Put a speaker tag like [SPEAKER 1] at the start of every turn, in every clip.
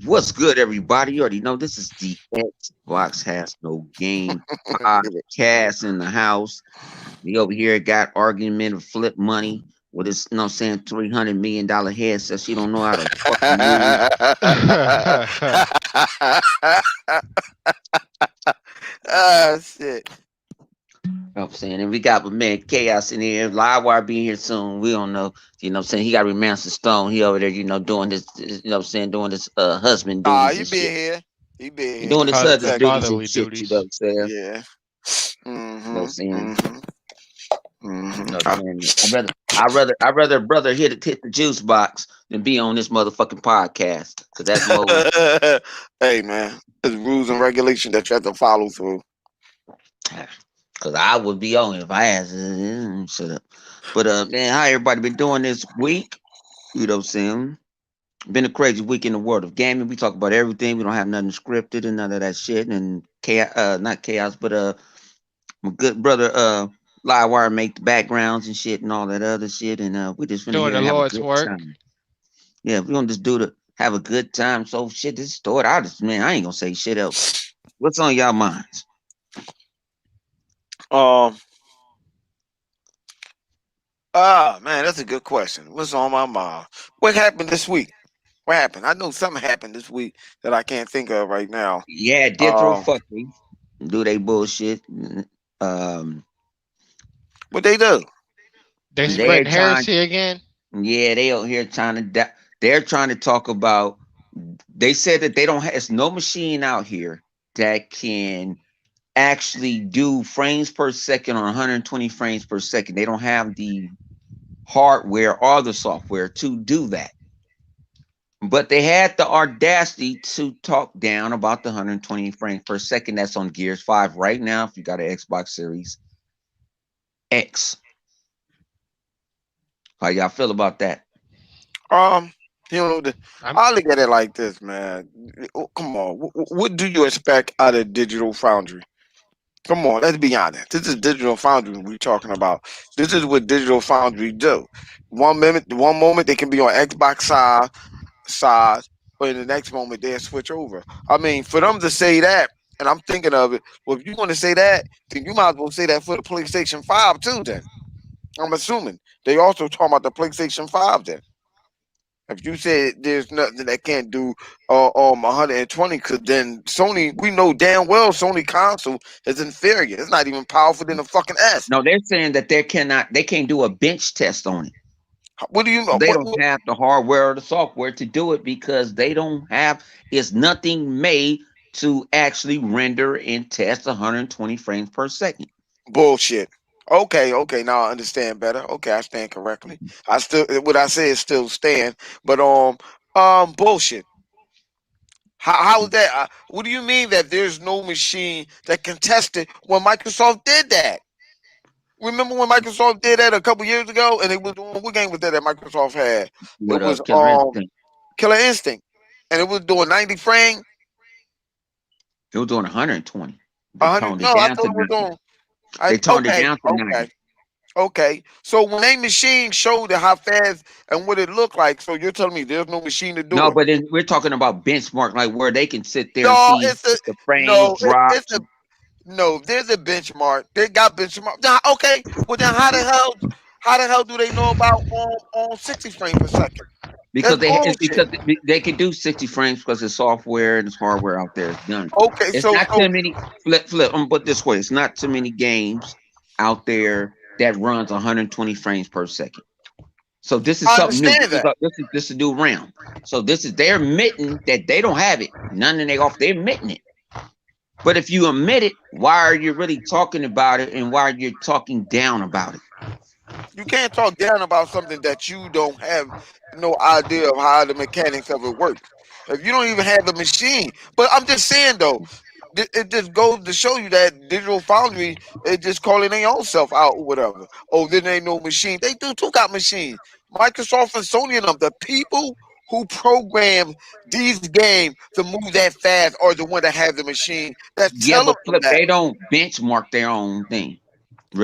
[SPEAKER 1] What's good, everybody? You already know this is the Xbox Has No Game podcast in the house. We over here got argument of flip money with this, saying $300 million headset. She don't know how to fucking use.
[SPEAKER 2] Ah, shit.
[SPEAKER 1] You know what I'm saying? And we got my man Chaos in here. Livewire being here soon. We don't know. Saying? He got Remaster Stone. He over there, doing this, doing this husband
[SPEAKER 2] Nah,
[SPEAKER 1] duties
[SPEAKER 2] he
[SPEAKER 1] and shit.
[SPEAKER 2] been here. He been
[SPEAKER 1] He
[SPEAKER 2] here.
[SPEAKER 1] doing his husband
[SPEAKER 2] Protect.
[SPEAKER 1] duties and
[SPEAKER 3] Fatherly
[SPEAKER 1] shit, you know what
[SPEAKER 3] duties.
[SPEAKER 1] I'm saying?
[SPEAKER 2] Yeah.
[SPEAKER 1] You know what I'm saying? You know what I'm
[SPEAKER 2] Ah,
[SPEAKER 1] saying? I'd rather a brother hit the juice box than be on this motherfucking podcast. Cause that's more
[SPEAKER 2] hey, man. There's rules and regulations that you have to follow through.
[SPEAKER 1] cause I would be on it if I asked shut up. But man, how everybody been doing this week? You know what I'm saying? Been a crazy week in the world of gaming. We talk about everything. We don't have nothing scripted and none of that shit. And chaos, not chaos, but my good brother Livewire make the backgrounds and shit and all that other shit. And we just finna
[SPEAKER 3] Doing
[SPEAKER 1] here
[SPEAKER 3] the
[SPEAKER 1] to have a
[SPEAKER 3] Lord's
[SPEAKER 1] good
[SPEAKER 3] work.
[SPEAKER 1] time. Yeah, we're gonna just do the have a good time. So shit, this story. Man, I ain't gonna say shit else. What's on y'all minds?
[SPEAKER 2] Um. Man, that's a good question. What's on my mind? What happened this week? What happened? I know something happened this week that I can't think of right now.
[SPEAKER 1] Yeah, did throw
[SPEAKER 2] Um.
[SPEAKER 1] fuckery. Do they bullshit. Um
[SPEAKER 2] What they do?
[SPEAKER 3] They
[SPEAKER 1] they're
[SPEAKER 3] spreading
[SPEAKER 1] trying
[SPEAKER 3] heresy again.
[SPEAKER 1] yeah, they out here trying to they're trying to talk about they said that they don't have it's no machine out here that can actually do frames per second on 120 frames per second. They don't have the hardware or the software to do that. But they had the audacity to talk down about the 120 frames per second that's on Gears 5 right now. If you got an Xbox Series X, how y'all feel about that?
[SPEAKER 2] Um. You know,
[SPEAKER 3] I'm
[SPEAKER 2] I look at it like this, man. Come on. What do you expect out of Digital Foundry? Come on, let's be honest. This is Digital Foundry we're talking about. This is what Digital Foundry do. One moment they can be on Xbox side, but in the next moment they'll switch over. I mean, for them to say that, and I'm thinking of it. Well, if you're going to say that, then you might as well say that for the PlayStation 5 too. Then I'm assuming they also talking about the PlayStation 5. Then if you say there's nothing that can't do 120, because then Sony, we know damn well Sony console is inferior. It's not even powerful than the fucking S.
[SPEAKER 1] No, they're saying that they can't do a bench test on it.
[SPEAKER 2] What do you know?
[SPEAKER 1] They don't have the hardware or the software to do it because they don't have it's nothing made to actually render and test 120 frames per second.
[SPEAKER 2] Bullshit. Okay. Now I understand better. Okay, I stand correctly. I still what I say is still stand, but bullshit. How is that? What do you mean that there's no machine that can test it when Microsoft did that? Remember when Microsoft did that a couple years ago, and it was doing what game was that Microsoft had? It
[SPEAKER 1] With a
[SPEAKER 2] was
[SPEAKER 1] killer instinct.
[SPEAKER 2] Killer Instinct, and it was doing 90 frame.
[SPEAKER 1] It was doing 120. They
[SPEAKER 2] 100.
[SPEAKER 1] toned it
[SPEAKER 2] No, I
[SPEAKER 1] down
[SPEAKER 2] thought
[SPEAKER 1] to
[SPEAKER 2] it was
[SPEAKER 1] 90.
[SPEAKER 2] on.
[SPEAKER 1] They toned it down to 90.
[SPEAKER 2] Okay. Okay, so when a machine showed it how fast and what it looked like, so you're telling me there's no machine to do
[SPEAKER 1] No,
[SPEAKER 2] it?
[SPEAKER 1] but we're talking about benchmark, like where they can sit there and
[SPEAKER 2] No,
[SPEAKER 1] see
[SPEAKER 2] it's a
[SPEAKER 1] if the frames
[SPEAKER 2] no, it's
[SPEAKER 1] drops.
[SPEAKER 2] a no. There's a benchmark. They got benchmark. Now, okay, well then how the hell do they know about on 60 frames per second? That's
[SPEAKER 1] It's
[SPEAKER 2] bullshit.
[SPEAKER 1] because they can do 60 frames because the software and the hardware out there is done.
[SPEAKER 2] Okay,
[SPEAKER 1] It's not too many flip. I'm put this way: it's not too many games out there that runs 120 frames per second. So this is
[SPEAKER 2] I
[SPEAKER 1] something new.
[SPEAKER 2] understand that.
[SPEAKER 1] This is a new round. So this is they're admitting that they don't have it. None of they off. They're admitting it. But if you admit it, why are you really talking about it, and why are you talking down about it?
[SPEAKER 2] You can't talk down about something that you don't have no idea of how the mechanics of it works. If you don't even have the machine, but I'm just saying though, it just goes to show you that Digital Foundry is just calling their own self out or whatever. Oh, then ain't no machine. They do too got machines. Microsoft and Sony and them, the people who program these games to move that fast are the one that have the machine that's
[SPEAKER 1] Yeah,
[SPEAKER 2] telling
[SPEAKER 1] but
[SPEAKER 2] them
[SPEAKER 1] flip,
[SPEAKER 2] that.
[SPEAKER 1] they don't benchmark their own thing.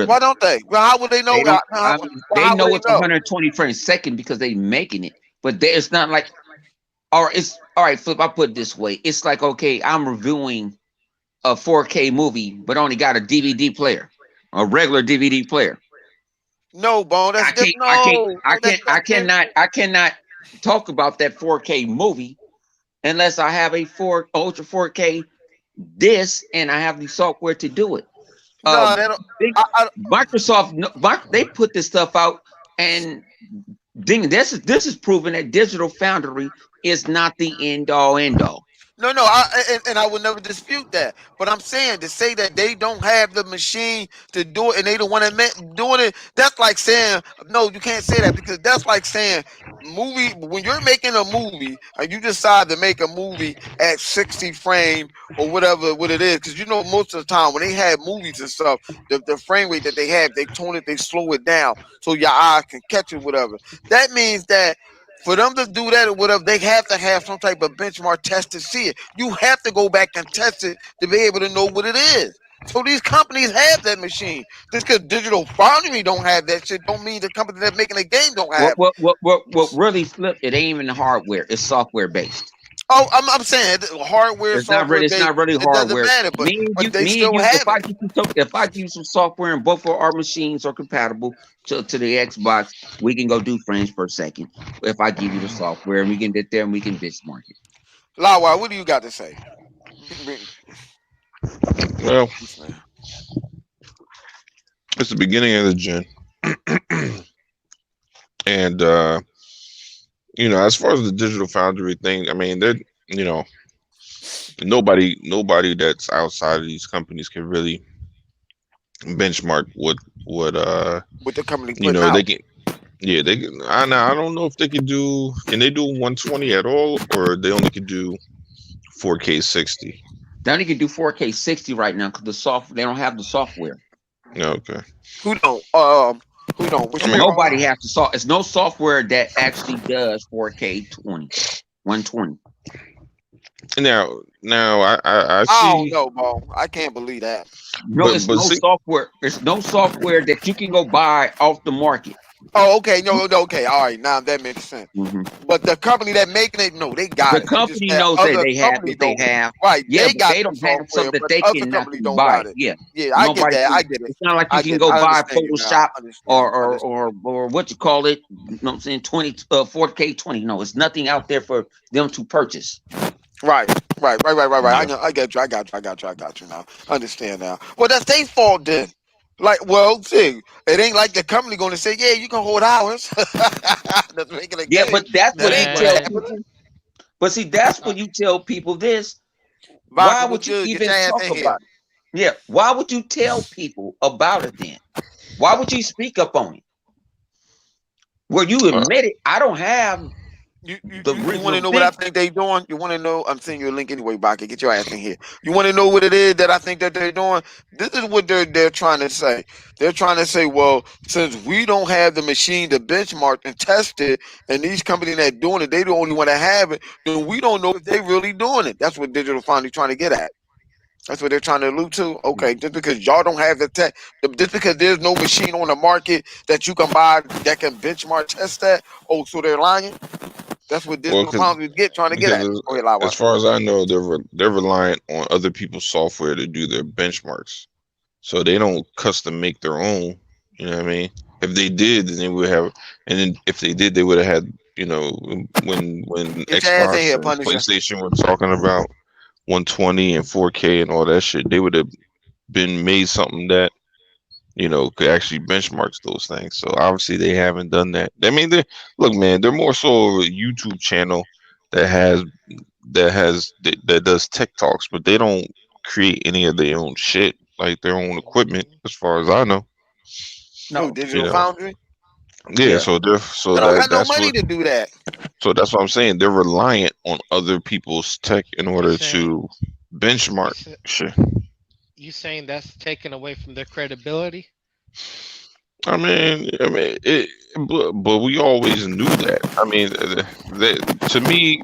[SPEAKER 2] Why
[SPEAKER 1] Really,
[SPEAKER 2] don't they? Well, how would they know?
[SPEAKER 1] they don't.
[SPEAKER 2] Well,
[SPEAKER 1] They
[SPEAKER 2] how would
[SPEAKER 1] know
[SPEAKER 2] they
[SPEAKER 1] it's
[SPEAKER 2] know?
[SPEAKER 1] 120 frames a second because they making it. But it's not like or it's all right, Flip. I put it this way: it's like okay, I'm reviewing a 4K movie, but only got a DVD player, a regular DVD player.
[SPEAKER 2] No, Bone, that's
[SPEAKER 1] I can't,
[SPEAKER 2] different.
[SPEAKER 1] I can't,
[SPEAKER 2] No,
[SPEAKER 1] I
[SPEAKER 2] no,
[SPEAKER 1] can't, I
[SPEAKER 2] that's different.
[SPEAKER 1] cannot, I cannot talk about that 4K movie unless I have a 4 Ultra 4K disc and I have the software to do it.
[SPEAKER 2] No, they don't.
[SPEAKER 1] They,
[SPEAKER 2] I,
[SPEAKER 1] Microsoft, they put this stuff out, and this is proven that Digital Foundry is not the end all end all.
[SPEAKER 2] No, no, and I would never dispute that. But I'm saying to say that they don't have the machine to do it and they don't want to doing it, that's like saying no, you can't say that because that's like saying movie when you're making a movie and you decide to make a movie at 60 frame or whatever what it is, because you know most of the time when they have movies and stuff, the frame rate that they have, they tone it, they slow it down so your eyes can catch it, whatever. That means that for them to do that or whatever, they have to have some type of benchmark test to see it. You have to go back and test it to be able to know what it is. So these companies have that machine. Just because Digital Foundry don't have that shit, don't mean the company that's making the game don't
[SPEAKER 1] What
[SPEAKER 2] have it.
[SPEAKER 1] what what what what really flipped? It ain't even the hardware; it's software based.
[SPEAKER 2] Oh, I'm saying hardware,
[SPEAKER 1] It's not
[SPEAKER 2] software
[SPEAKER 1] really. It's
[SPEAKER 2] based.
[SPEAKER 1] not really
[SPEAKER 2] It doesn't
[SPEAKER 1] hardware.
[SPEAKER 2] matter, they
[SPEAKER 1] Me and
[SPEAKER 2] still
[SPEAKER 1] you.
[SPEAKER 2] have it.
[SPEAKER 1] If I give you some software and both of our machines are compatible to the Xbox, we can go do frames per second. If I give you the software and we can get there and we can benchmark it.
[SPEAKER 2] Lawa, what do you got to say?
[SPEAKER 3] Well, it's the beginning of the gen, and as far as the digital foundry thing, I mean, they're you know, nobody that's outside of these companies can really benchmark what
[SPEAKER 2] What the company putting
[SPEAKER 3] they
[SPEAKER 2] out?
[SPEAKER 3] can. Yeah, they can. I don't know if they can do. Can they do 120 at all, or they only can do 4K 60?
[SPEAKER 1] They only can do 4K 60 right now because they don't have the software.
[SPEAKER 3] Okay.
[SPEAKER 2] Who don't? Who don't? Which
[SPEAKER 3] I mean,
[SPEAKER 2] one?
[SPEAKER 1] Nobody has to solve. It's no software that actually does 4K 120.
[SPEAKER 3] now I
[SPEAKER 2] I don't
[SPEAKER 3] see,
[SPEAKER 2] know, bro. I can't believe that.
[SPEAKER 1] No,
[SPEAKER 3] but
[SPEAKER 1] it's
[SPEAKER 3] but
[SPEAKER 1] no
[SPEAKER 3] see,
[SPEAKER 1] software. It's no software that you can go buy off the market.
[SPEAKER 2] Oh, okay. No, no, okay. All right. Now that makes sense.
[SPEAKER 1] Mhm.
[SPEAKER 2] But the company that making it, no, they got
[SPEAKER 1] The
[SPEAKER 2] it. It's just
[SPEAKER 1] company
[SPEAKER 2] that
[SPEAKER 1] knows that
[SPEAKER 2] other
[SPEAKER 1] they have
[SPEAKER 2] companies
[SPEAKER 1] what they
[SPEAKER 2] don't.
[SPEAKER 1] have.
[SPEAKER 2] Right.
[SPEAKER 1] Yeah,
[SPEAKER 2] They
[SPEAKER 1] but
[SPEAKER 2] got
[SPEAKER 1] they
[SPEAKER 2] the
[SPEAKER 1] don't have
[SPEAKER 2] software,
[SPEAKER 1] something that
[SPEAKER 2] but
[SPEAKER 1] they
[SPEAKER 2] other
[SPEAKER 1] can
[SPEAKER 2] companies
[SPEAKER 1] actually
[SPEAKER 2] don't
[SPEAKER 1] buy.
[SPEAKER 2] got it.
[SPEAKER 1] Yeah,
[SPEAKER 2] Yeah, I get
[SPEAKER 1] nobody
[SPEAKER 2] that.
[SPEAKER 1] can.
[SPEAKER 2] I get it.
[SPEAKER 1] It's not like you
[SPEAKER 2] I
[SPEAKER 1] can
[SPEAKER 2] get it.
[SPEAKER 1] go
[SPEAKER 2] I
[SPEAKER 1] buy
[SPEAKER 2] understand you now.
[SPEAKER 1] Photoshop
[SPEAKER 2] I understand you. I understand you.
[SPEAKER 1] or what you call it. You know what I'm saying? 4K 20. No, it's nothing out there for them to purchase.
[SPEAKER 2] Right. Right.
[SPEAKER 3] yeah.
[SPEAKER 2] I get you. I got you. I got you. I got you now. Understand now. Well, that's their fault then. Like, well, see, it ain't like the company going to say, yeah, you can hold ours. That's making a
[SPEAKER 1] Yeah,
[SPEAKER 2] game.
[SPEAKER 1] but that's
[SPEAKER 2] That
[SPEAKER 1] what you
[SPEAKER 2] ain't what's
[SPEAKER 1] tell
[SPEAKER 4] Man,
[SPEAKER 2] happening.
[SPEAKER 1] people. But see, that's
[SPEAKER 4] uh,
[SPEAKER 1] when you tell people this. Why
[SPEAKER 2] Vodka was
[SPEAKER 1] would you
[SPEAKER 2] good. Get
[SPEAKER 1] even
[SPEAKER 2] your ass
[SPEAKER 1] talk
[SPEAKER 2] in here.
[SPEAKER 1] about it? Yeah, why would you tell people about it then? Why would you speak up on it? Well, you
[SPEAKER 3] Uh,
[SPEAKER 1] admit it. I don't have the
[SPEAKER 2] You want to
[SPEAKER 1] original
[SPEAKER 2] know what I
[SPEAKER 1] thing.
[SPEAKER 2] think they doing? You want to know? I'm sending you a link anyway, Vodka. Get your ass in here. You want to know what it is that I think that they're doing? This is what they're trying to say. They're trying to say, well, since we don't have the machine to benchmark and test it, and these companies that doing it, they the only one that have it, then we don't know if they really doing it. That's what Digital Foundry trying to get at. That's what they're trying to allude to. Okay, just because y'all don't have the tech, just because there's no machine on the market that you can buy that can benchmark test that, oh, so they're lying. That's what
[SPEAKER 3] well,
[SPEAKER 2] Digital Foundry trying to get
[SPEAKER 3] because
[SPEAKER 2] at. Go ahead, Lawa.
[SPEAKER 3] as far as I know, they're reliant on other people's software to do their benchmarks. So they don't custom make their own. You know what I mean? If they did, then they would have. And then if they did, they would have had. When
[SPEAKER 2] Get your ass in
[SPEAKER 3] Xbox
[SPEAKER 2] here,
[SPEAKER 3] and
[SPEAKER 2] Punisher.
[SPEAKER 3] PlayStation were talking about 120 and 4K and all that shit, they would have been made something that could actually benchmarks those things. So obviously they haven't done that. I mean, look, man, they're more so a YouTube channel that has that does tech talks, but they don't create any of their own shit, like their own equipment, as far as I know.
[SPEAKER 2] Who,
[SPEAKER 1] No.
[SPEAKER 3] You
[SPEAKER 2] Digital
[SPEAKER 3] know,
[SPEAKER 2] Foundry?
[SPEAKER 3] yeah.
[SPEAKER 1] Yeah.
[SPEAKER 3] So
[SPEAKER 2] They don't
[SPEAKER 3] that
[SPEAKER 2] got no
[SPEAKER 3] that's
[SPEAKER 2] money
[SPEAKER 3] what
[SPEAKER 2] to do that.
[SPEAKER 3] so that's what I'm saying. They're reliant on other people's tech in
[SPEAKER 4] you
[SPEAKER 3] order
[SPEAKER 4] saying
[SPEAKER 3] to
[SPEAKER 4] you
[SPEAKER 3] benchmark
[SPEAKER 4] sa-
[SPEAKER 3] shit.
[SPEAKER 4] you saying that's taken away from their credibility?
[SPEAKER 3] But we always knew that. I mean, to me,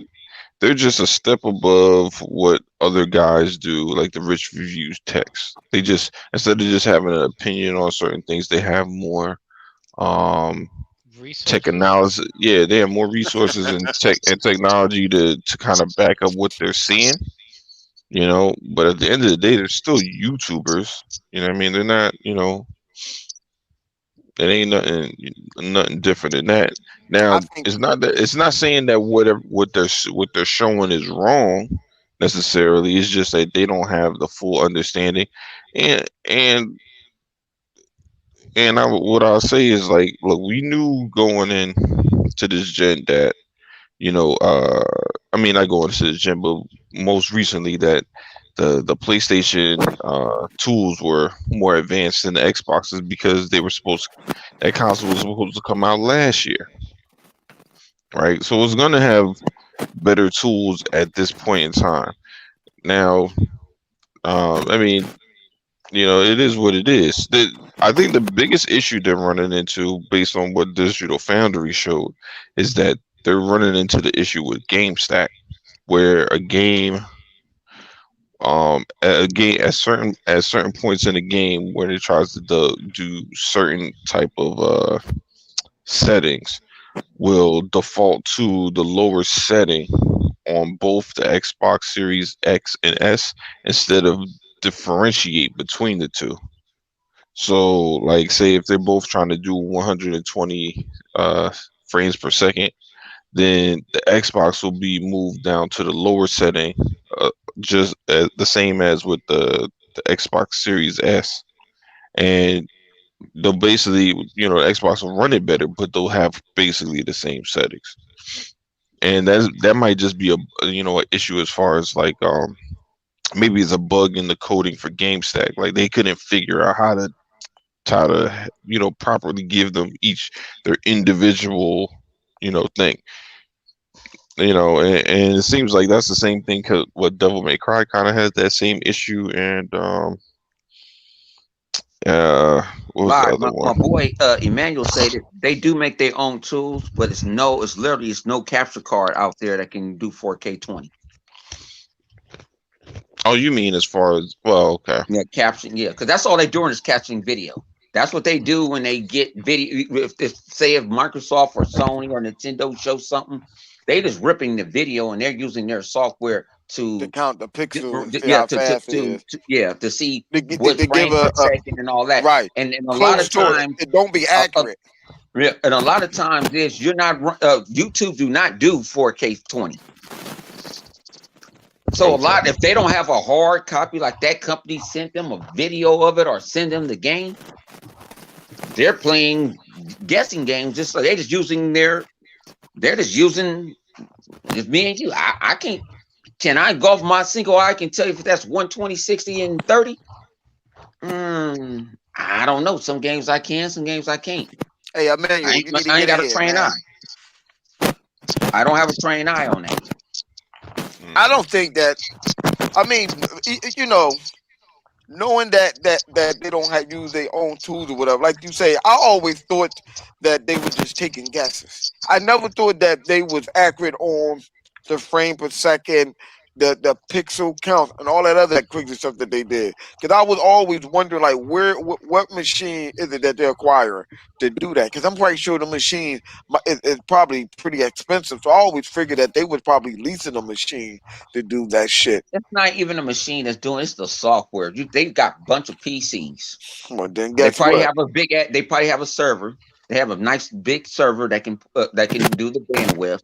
[SPEAKER 3] they're just a step above what other guys do, like the rich reviews text. They just instead of just having an opinion on certain things, they have more. Um, tech
[SPEAKER 4] resources.
[SPEAKER 3] analysis. Yeah, they have more resources and tech and technology to kind of back up what they're seeing. But at the end of the day, they're still YouTubers. You know what I mean? They're not. It ain't nothing different than that.
[SPEAKER 2] I
[SPEAKER 3] Now,
[SPEAKER 2] think
[SPEAKER 3] it's not saying that what they're showing is wrong necessarily. It's just that they don't have the full understanding, and and what I'll say is like, look, we knew going in to this gen that I mean, I go into the gym, but most recently that the PlayStation tools were more advanced than the Xboxes because that console was supposed to come out last year, right? So it's gonna have better tools at this point in time. Now, I mean, it is what it is. I think the biggest issue they're running into, based on what Digital Foundry showed, is that they're running into the issue with GameStack, where a game at certain points in the game when it tries to do certain type of settings will default to the lower setting on both the Xbox Series X and S instead of differentiate between the two. So, like, say if they're both trying to do 120 frames per second, then the Xbox will be moved down to the lower setting, just the same as with the Xbox Series S, and they'll basically, the Xbox will run it better, but they'll have basically the same settings, and that might just be an issue as far as like maybe it's a bug in the coding for GameStack, like they couldn't figure out how to properly give them each their individual thing. And it seems like that's the same thing. Cause what Devil May Cry kind of has that same issue, and uh, what was the
[SPEAKER 1] Right,
[SPEAKER 3] other
[SPEAKER 1] my
[SPEAKER 3] one?
[SPEAKER 1] boy Emmanuel said that they do make their own tools, but it's no capture card out there that can do 4K 20.
[SPEAKER 3] Oh, you mean as far as, well, okay,
[SPEAKER 1] Yeah, caption, yeah, because that's all they're doing is capturing video. That's what they do when they get video. If Microsoft or Sony or Nintendo show something, they just ripping the video and they're using their software
[SPEAKER 2] to
[SPEAKER 1] to
[SPEAKER 2] count the pixels and see
[SPEAKER 1] yeah
[SPEAKER 2] how fast it is.
[SPEAKER 1] to see what
[SPEAKER 2] To give
[SPEAKER 1] frames per
[SPEAKER 2] a
[SPEAKER 1] second and all that.
[SPEAKER 2] right
[SPEAKER 1] And a lot
[SPEAKER 2] close
[SPEAKER 1] of
[SPEAKER 2] to it.
[SPEAKER 1] times,
[SPEAKER 2] It don't be
[SPEAKER 1] uh,
[SPEAKER 2] accurate.
[SPEAKER 1] yeah, and a lot of times is you're not YouTube do not do 4K 20. So a
[SPEAKER 3] okay,
[SPEAKER 1] lot if they don't have a hard copy like that company sent them a video of it or send them the game, they're playing guessing games just so they're just using just me and you. I can't can I golf my single eye can tell you if that's 120, 60, and 30? I don't know. Some games I can, some games I can't.
[SPEAKER 2] Hey, Emmanuel, you need to
[SPEAKER 1] I ain't
[SPEAKER 2] get in
[SPEAKER 1] got a
[SPEAKER 2] here,
[SPEAKER 1] trained
[SPEAKER 2] man.
[SPEAKER 1] eye. I don't have a trained eye on that.
[SPEAKER 2] I don't think that. I mean, you know, knowing that they don't have use their own tools or whatever. Like you say, I always thought that they were just taking guesses. I never thought that they was accurate on the frame per second, the pixel count, and all that other crazy stuff that they did. Because I was always wondering, like, what machine is it that they're acquiring to do that? Because I'm quite sure the machine is probably pretty expensive. So I always figured that they was probably leasing a machine to do that shit.
[SPEAKER 1] It's not even a machine that's doing it's the software. They've got a bunch of PCs.
[SPEAKER 2] Well, then
[SPEAKER 1] They
[SPEAKER 2] guess
[SPEAKER 1] probably
[SPEAKER 2] what?
[SPEAKER 1] have they probably have a server. They have a nice big server that can do the bandwidth,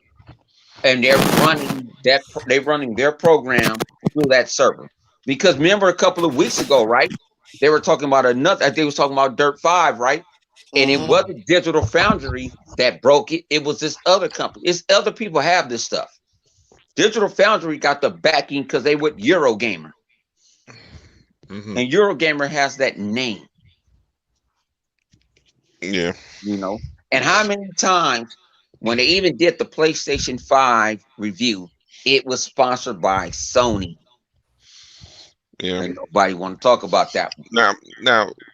[SPEAKER 1] and they're running their program through that server. Because remember a couple of weeks ago, right? They were talking about they was talking about Dirt 5, right? And it
[SPEAKER 2] Hmm.
[SPEAKER 1] wasn't Digital Foundry that broke it. It was this other company. It's other people have this stuff. Digital Foundry got the backing because they went Eurogamer,
[SPEAKER 3] hmm,
[SPEAKER 1] and Eurogamer has that name,
[SPEAKER 3] yeah,
[SPEAKER 1] you know. And how many times when they even did the PlayStation 5 review, it was sponsored by Sony,
[SPEAKER 3] yeah.
[SPEAKER 1] and nobody want to talk about that.
[SPEAKER 3] Now,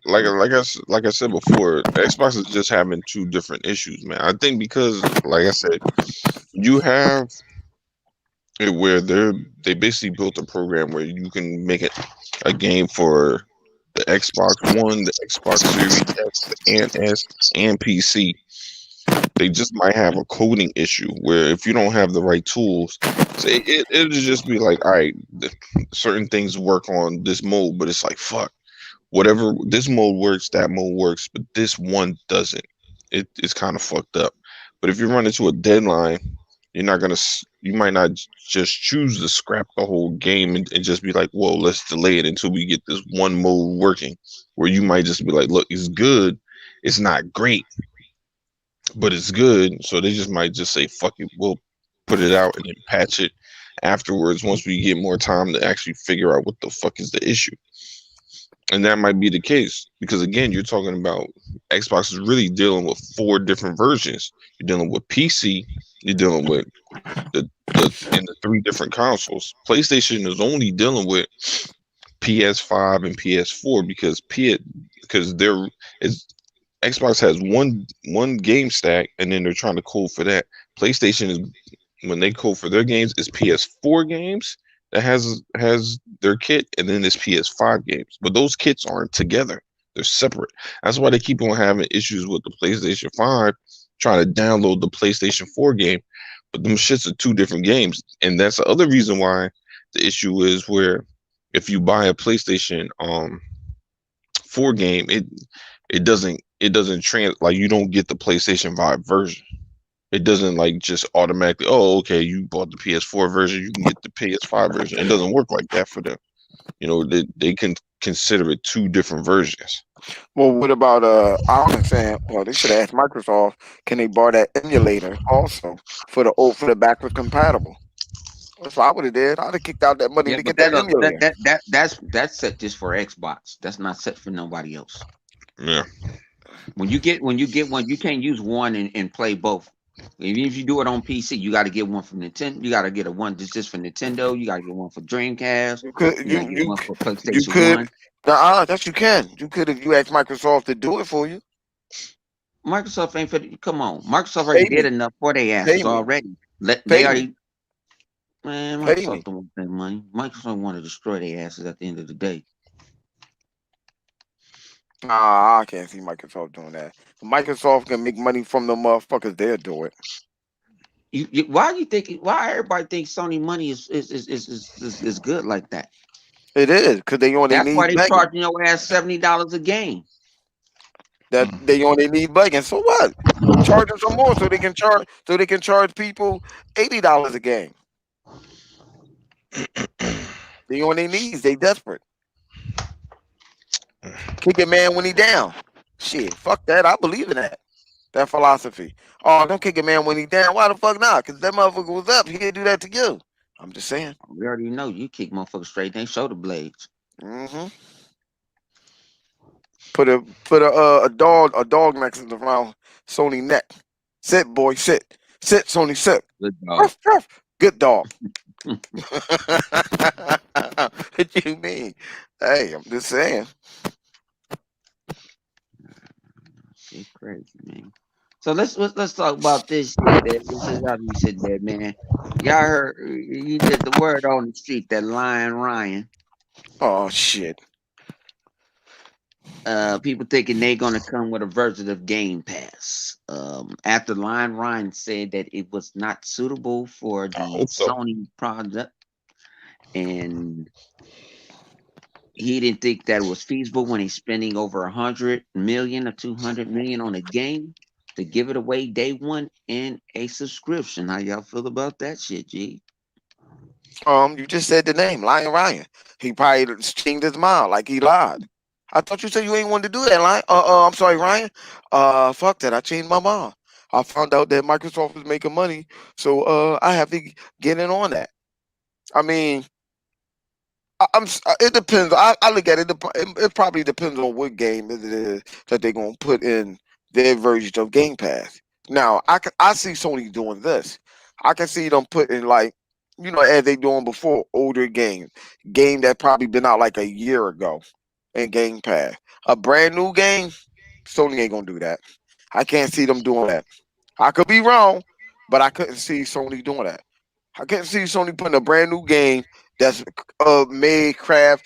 [SPEAKER 3] like I said before, Xbox is just having two different issues, man. I think because, like I said, you have it where they basically built a program where you can make it a game for the Xbox One, the Xbox Series X and S, and PC. They just might have a coding issue where if you don't have the right tools, so it'll just be like, all right, certain things work on this mode, but it's like, fuck, whatever, this mode works, that mode works, but this one doesn't. It's kind of fucked up. But if you run into a deadline, you're not gonna, you might not just choose to scrap the whole game and just be like, whoa, let's delay it until we get this one mode working. Where you might just be like, look, it's good, it's not great, but it's good. So they just might just say, fuck it, we'll put it out and then patch it afterwards once we get more time to actually figure out what the fuck is the issue. And that might be the case because again, you're talking about Xbox is really dealing with four different versions. You're dealing with PC, you're dealing with the three different consoles. PlayStation is only dealing with PS5 and PS4 because they're it's Xbox has one game stack and then they're trying to code for that. PlayStation is when they code for their games is PS4 games that has their kit and then it's PS5 games. But those kits aren't together. They're separate. That's why they keep on having issues with the PlayStation 5 trying to download the PlayStation 4 game. But them shits are two different games. And that's the other reason why the issue is where if you buy a PlayStation 4 game, it doesn't like you don't get the PlayStation 5 version. It doesn't like just automatically, oh, okay, you bought the PS4 version, you can get the PS5 version. It doesn't work like that for them. You know, they can consider it two different versions.
[SPEAKER 2] Well, what about I understand. Well, they should have asked Microsoft, can they bar that emulator also for the backward compatible? That's what I would have did. I'd have kicked out that money
[SPEAKER 1] Yeah,
[SPEAKER 2] to
[SPEAKER 1] but
[SPEAKER 2] get that emulator.
[SPEAKER 1] that's set just for Xbox. That's not set for nobody else.
[SPEAKER 3] Yeah.
[SPEAKER 1] When you get one, you can't use one and play both. Even if you do it on PC, you got to get one from Nintendo. You got to get a one just for Nintendo. You got to get one for Dreamcast.
[SPEAKER 2] You could
[SPEAKER 1] You got to get one for
[SPEAKER 2] you
[SPEAKER 1] PlayStation
[SPEAKER 2] could
[SPEAKER 1] One.
[SPEAKER 2] Yes you can. You could if you ask Microsoft to do it for you.
[SPEAKER 1] Microsoft ain't for come on. Microsoft already
[SPEAKER 2] Pay
[SPEAKER 1] did
[SPEAKER 2] me.
[SPEAKER 1] enough for their
[SPEAKER 2] Pay
[SPEAKER 1] asses
[SPEAKER 2] me.
[SPEAKER 1] already. They
[SPEAKER 2] Pay me.
[SPEAKER 1] already man.
[SPEAKER 2] Pay me.
[SPEAKER 1] Microsoft don't want that money. Microsoft want to destroy their asses at the end of the day.
[SPEAKER 2] Nah, I can't see Microsoft doing that. If Microsoft can make money from the motherfuckers, they'll do it.
[SPEAKER 1] Why you think? Why everybody thinks Sony money is good like that?
[SPEAKER 2] It is because they only
[SPEAKER 1] That's why
[SPEAKER 2] need
[SPEAKER 1] they
[SPEAKER 2] begging.
[SPEAKER 1] charging your ass $70 a game.
[SPEAKER 2] That they only need begging. So what? Charge them some more so they can charge people $80 a game. They on their knees. They desperate. Kick a man when he down. Shit, fuck that. I believe in that philosophy. Oh, don't kick a man when he down. Why the fuck not? Because that motherfucker was up. He'd do that to you. I'm just saying.
[SPEAKER 1] We already know you kick motherfuckers straight. They shoulder blades.
[SPEAKER 2] hmm Put a dog next to around Sony neck. Sit, boy, sit. Sit, Sony, sit.
[SPEAKER 1] Good dog.
[SPEAKER 2] Ruff, ruff. Good dog. What you mean? Hey, I'm just saying.
[SPEAKER 1] Shit crazy, man. So let's talk about this shit. This is how we sit there, man. Y'all heard you did the word on the street that Lion Ryan.
[SPEAKER 2] Oh shit.
[SPEAKER 1] People thinking they gonna come with a version of Game Pass. After Lion Ryan said that it was not suitable for
[SPEAKER 3] I
[SPEAKER 1] the
[SPEAKER 3] hope so.
[SPEAKER 1] Sony product, and he didn't think that it was feasible when he's spending over 100 million or 200 million on a game to give it away day one in a subscription. How y'all feel about that shit, G?
[SPEAKER 2] You just said the name, Lion Ryan. He probably changed his mind, like he lied. I thought you said you ain't wanted to do that, Lion. I'm sorry, Ryan. Fuck that. I changed my mind. I found out that Microsoft was making money, so I have to get in on that. I mean, it depends. I look at it. It probably depends on what game it is that they're gonna put in their version of Game Pass. Now, I see Sony doing this. I can see them putting like, as they doing before, older game that probably been out like a year ago in Game Pass. A brand new game, Sony ain't gonna do that. I can't see them doing that. I could be wrong, but I couldn't see Sony doing that. I can't see Sony putting a brand new game that's made, craft,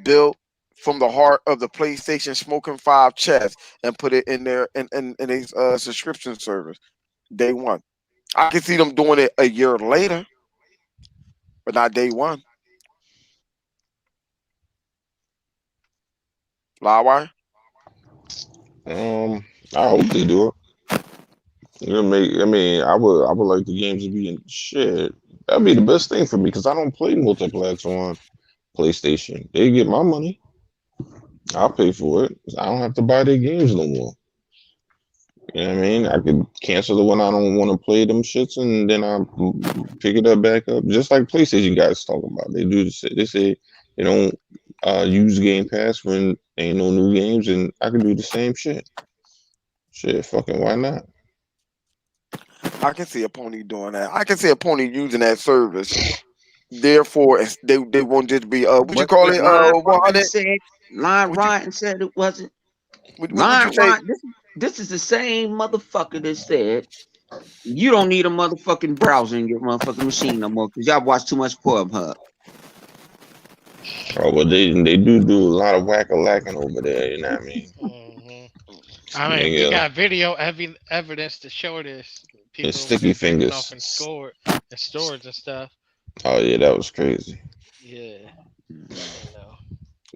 [SPEAKER 2] built from the heart of the PlayStation Smoking 5 chest and put it in there in a subscription service. Day one. I can see them doing it a year later, but not day one. Livewire.
[SPEAKER 3] Um, I hope they do it. You know, make. I mean, I would like the games to be in shit. That'd be the best thing for me because I don't play multiplex on PlayStation. They get my money. I'll pay for it. I don't have to buy their games no more. You know what I mean? I could cancel the one I don't want to play them shits, and then I pick it up back up, just like PlayStation guys talk about. They do this. They say they don't use Game Pass when ain't no new games, and I can do the same shit. Shit, fucking why not?
[SPEAKER 2] I can see a pony doing that. I can see a pony using that service. Therefore, they won't just be what you
[SPEAKER 1] But
[SPEAKER 2] call
[SPEAKER 1] but
[SPEAKER 2] it
[SPEAKER 1] Line Ryan
[SPEAKER 2] 100.
[SPEAKER 1] said, Line
[SPEAKER 2] What you
[SPEAKER 1] Ryan said it wasn't.
[SPEAKER 2] what you
[SPEAKER 1] Line
[SPEAKER 2] say?
[SPEAKER 1] Ryan, this is the same motherfucker that said you don't need a motherfucking browser in your motherfucking machine no more because y'all watch too much Pornhub.
[SPEAKER 3] Oh, but they do a lot of whack a lacking over there. You know what I mean?
[SPEAKER 4] Hmm. I mean, we
[SPEAKER 3] Nigga,
[SPEAKER 4] got video evidence to show this.
[SPEAKER 3] and
[SPEAKER 4] People
[SPEAKER 3] sticky
[SPEAKER 4] been jacking off and
[SPEAKER 3] fingers.
[SPEAKER 4] scored and storage and stuff.
[SPEAKER 3] Oh yeah, that was crazy.
[SPEAKER 4] Yeah, you know.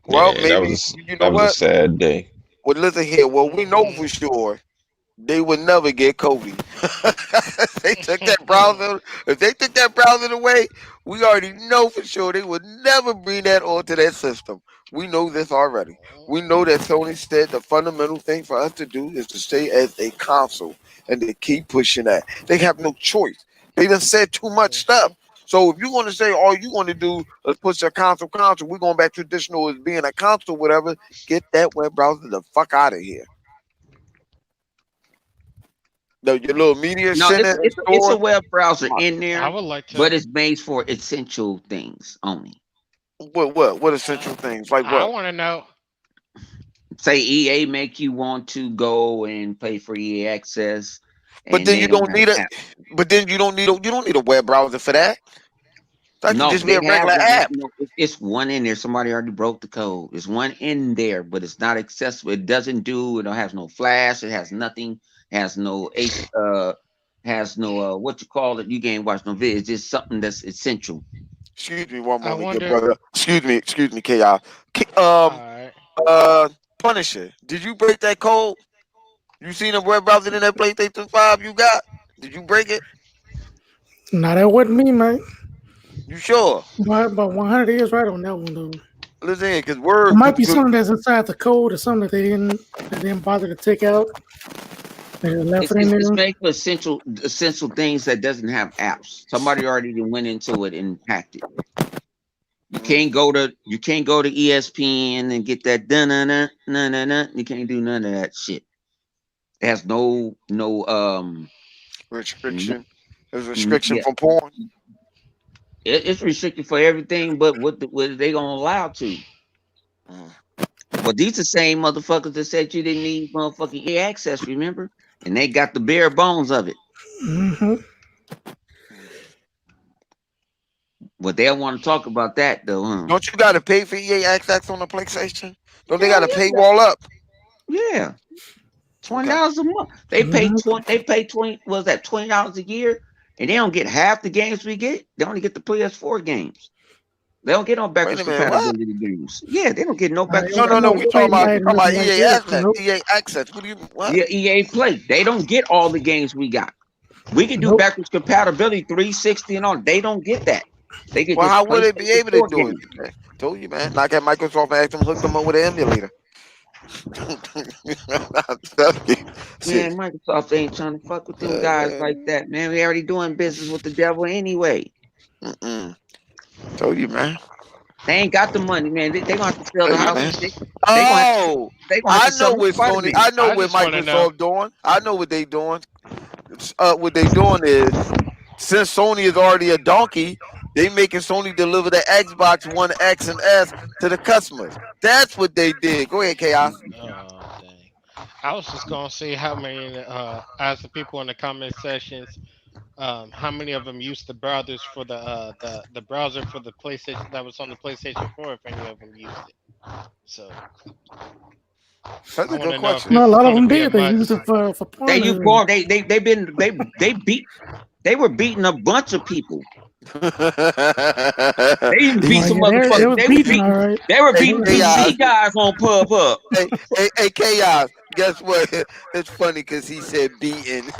[SPEAKER 2] Well,
[SPEAKER 3] Yeah,
[SPEAKER 2] maybe you know
[SPEAKER 3] that was a
[SPEAKER 2] what?
[SPEAKER 3] sad day.
[SPEAKER 2] Well, listen here. Well, we know
[SPEAKER 4] Hmm.
[SPEAKER 2] for sure they would never get Cody. If they took that browser. If they took that browser away, we already know for sure they would never bring that onto that system. We know this already. We know that Sony said the fundamental thing for us to do is to stay as a console and to keep pushing that. They have no choice. They done said too much stuff. So if you want to say all you want to do is push a console, we're going back traditional as being a console, whatever. Get that web browser the fuck out of here. Your little media
[SPEAKER 1] No,
[SPEAKER 2] center and
[SPEAKER 1] it's a
[SPEAKER 2] store.
[SPEAKER 1] web browser in
[SPEAKER 4] I
[SPEAKER 1] there,
[SPEAKER 4] would like
[SPEAKER 1] but
[SPEAKER 4] to.
[SPEAKER 1] it's made for essential things only.
[SPEAKER 2] What essential things like
[SPEAKER 4] I
[SPEAKER 2] what?
[SPEAKER 4] want to know.
[SPEAKER 1] Say EA make you want to go and pay for EA access,
[SPEAKER 2] But
[SPEAKER 1] and
[SPEAKER 2] then
[SPEAKER 1] they
[SPEAKER 2] you
[SPEAKER 1] don't
[SPEAKER 2] don't
[SPEAKER 1] have
[SPEAKER 2] need a.
[SPEAKER 1] apps.
[SPEAKER 2] But then you don't need a web browser for that. That could
[SPEAKER 1] No,
[SPEAKER 2] just be
[SPEAKER 1] they
[SPEAKER 2] a
[SPEAKER 1] have
[SPEAKER 2] regular
[SPEAKER 1] one.
[SPEAKER 2] app.
[SPEAKER 1] No, it's one in there. Somebody already broke the code. There's one in there, but it's not accessible. It doesn't do. It has no flash. It has nothing. Has no H. Has no what you call it. You can't watch no video. It's just something that's essential.
[SPEAKER 2] Excuse me one
[SPEAKER 4] I
[SPEAKER 2] moment, good
[SPEAKER 4] wonder.
[SPEAKER 2] brother. Excuse me, Chaos.
[SPEAKER 4] All right.
[SPEAKER 2] Punisher. Did you break that code? You seen a web browser in that PlayStation 5 you got? Did you break it?
[SPEAKER 5] Now that wasn't me, man.
[SPEAKER 2] You sure?
[SPEAKER 5] But 100 is right on that one though.
[SPEAKER 2] Listen here, cause
[SPEAKER 5] It
[SPEAKER 2] word,
[SPEAKER 5] might be something that's inside the code or something that they didn't bother to take out. They just left it in
[SPEAKER 1] It's
[SPEAKER 5] there.
[SPEAKER 1] made for essential things that doesn't have apps. Somebody already went into it and hacked it. You can't go to ESPN and get that dun dun dun dun dun dun. You can't do none of that shit. It has no,
[SPEAKER 2] restriction. There's restriction
[SPEAKER 1] yeah.
[SPEAKER 2] from porn.
[SPEAKER 1] It's restricted for everything, but what they gonna allow to?
[SPEAKER 2] Mm.
[SPEAKER 1] But these the same motherfuckers that said you didn't need motherfucking EA access, remember? And they got the bare bones of it.
[SPEAKER 5] Hmm.
[SPEAKER 1] But they don't want to talk about that though, huh?
[SPEAKER 2] Don't you gotta pay for EA access on the PlayStation? Don't they
[SPEAKER 1] Hell
[SPEAKER 2] gotta
[SPEAKER 1] yeah.
[SPEAKER 2] paywall up?
[SPEAKER 1] Yeah. Twenty
[SPEAKER 2] Okay.
[SPEAKER 1] dollars a month. They pay 20, was that $20 a year? And they don't get half the games we get. They only get the PS4 games. They don't get no
[SPEAKER 2] Wait
[SPEAKER 1] backwards
[SPEAKER 2] a minute, what?
[SPEAKER 1] compatibility games. Yeah, they don't get no
[SPEAKER 5] I,
[SPEAKER 1] backwards
[SPEAKER 2] No,
[SPEAKER 5] I
[SPEAKER 2] no, no.
[SPEAKER 5] know
[SPEAKER 2] We
[SPEAKER 1] compatibility
[SPEAKER 2] talking
[SPEAKER 5] Play
[SPEAKER 2] about
[SPEAKER 5] had
[SPEAKER 1] games.
[SPEAKER 5] nothing like
[SPEAKER 2] EA
[SPEAKER 5] that.
[SPEAKER 2] access.
[SPEAKER 5] Nope.
[SPEAKER 2] EA access. What do you what?
[SPEAKER 1] Yeah, EA Play. They don't get all the games we got. We can do
[SPEAKER 5] Nope.
[SPEAKER 1] backwards compatibility 360 and all. They don't get that. They get
[SPEAKER 2] Well,
[SPEAKER 1] just
[SPEAKER 2] how would they be
[SPEAKER 1] PlayStation
[SPEAKER 2] able to
[SPEAKER 1] 4
[SPEAKER 2] do it?
[SPEAKER 1] games.
[SPEAKER 2] Told you, man. Knock at Microsoft and ask them hook them up with an emulator. Shit.
[SPEAKER 1] Man, Microsoft ain't trying to fuck with them guys
[SPEAKER 2] Uh,
[SPEAKER 1] like that, man. We already doing business with the devil anyway.
[SPEAKER 2] mm-mm. Told you, man.
[SPEAKER 1] They ain't got the money, man. They gonna have to sell the
[SPEAKER 2] Told you,
[SPEAKER 4] I
[SPEAKER 1] house.
[SPEAKER 2] man.
[SPEAKER 4] just.
[SPEAKER 1] They gonna have to
[SPEAKER 2] Oh,
[SPEAKER 1] they gonna have
[SPEAKER 2] I
[SPEAKER 1] to sell
[SPEAKER 2] know
[SPEAKER 1] the
[SPEAKER 2] what Sony.
[SPEAKER 1] Spider-Man.
[SPEAKER 2] I know
[SPEAKER 4] I
[SPEAKER 2] what
[SPEAKER 4] just want to know.
[SPEAKER 2] Microsoft doing. I know what they doing. What they doing is since Sony is already a donkey, they making Sony deliver the Xbox One X and S to the customers. That's what they did. Go ahead, Chaos.
[SPEAKER 4] Oh dang! I was just gonna see how many. As the people in the comment sections, how many of them used the browsers for the browser for the PlayStation that was on the PlayStation 4? If any of them used it. So
[SPEAKER 2] That's
[SPEAKER 4] I
[SPEAKER 2] a
[SPEAKER 4] want
[SPEAKER 2] good
[SPEAKER 4] to know if
[SPEAKER 2] question.
[SPEAKER 5] No, a
[SPEAKER 4] this is
[SPEAKER 5] lot of
[SPEAKER 4] going to
[SPEAKER 5] them
[SPEAKER 4] be a
[SPEAKER 5] did. They
[SPEAKER 4] must.
[SPEAKER 5] used it for
[SPEAKER 1] They
[SPEAKER 5] porn.
[SPEAKER 1] use porn. They were beating a bunch of people. They even beat
[SPEAKER 5] Well,
[SPEAKER 1] some
[SPEAKER 5] yeah, it
[SPEAKER 1] motherfuckers.
[SPEAKER 5] was beefing, all right.
[SPEAKER 1] They were
[SPEAKER 2] Hey,
[SPEAKER 5] It
[SPEAKER 1] beating
[SPEAKER 5] was beefing.
[SPEAKER 2] chaos.
[SPEAKER 1] PC guys on Pornhub.
[SPEAKER 2] Hey, chaos. Guess what? It's funny because he said beaten.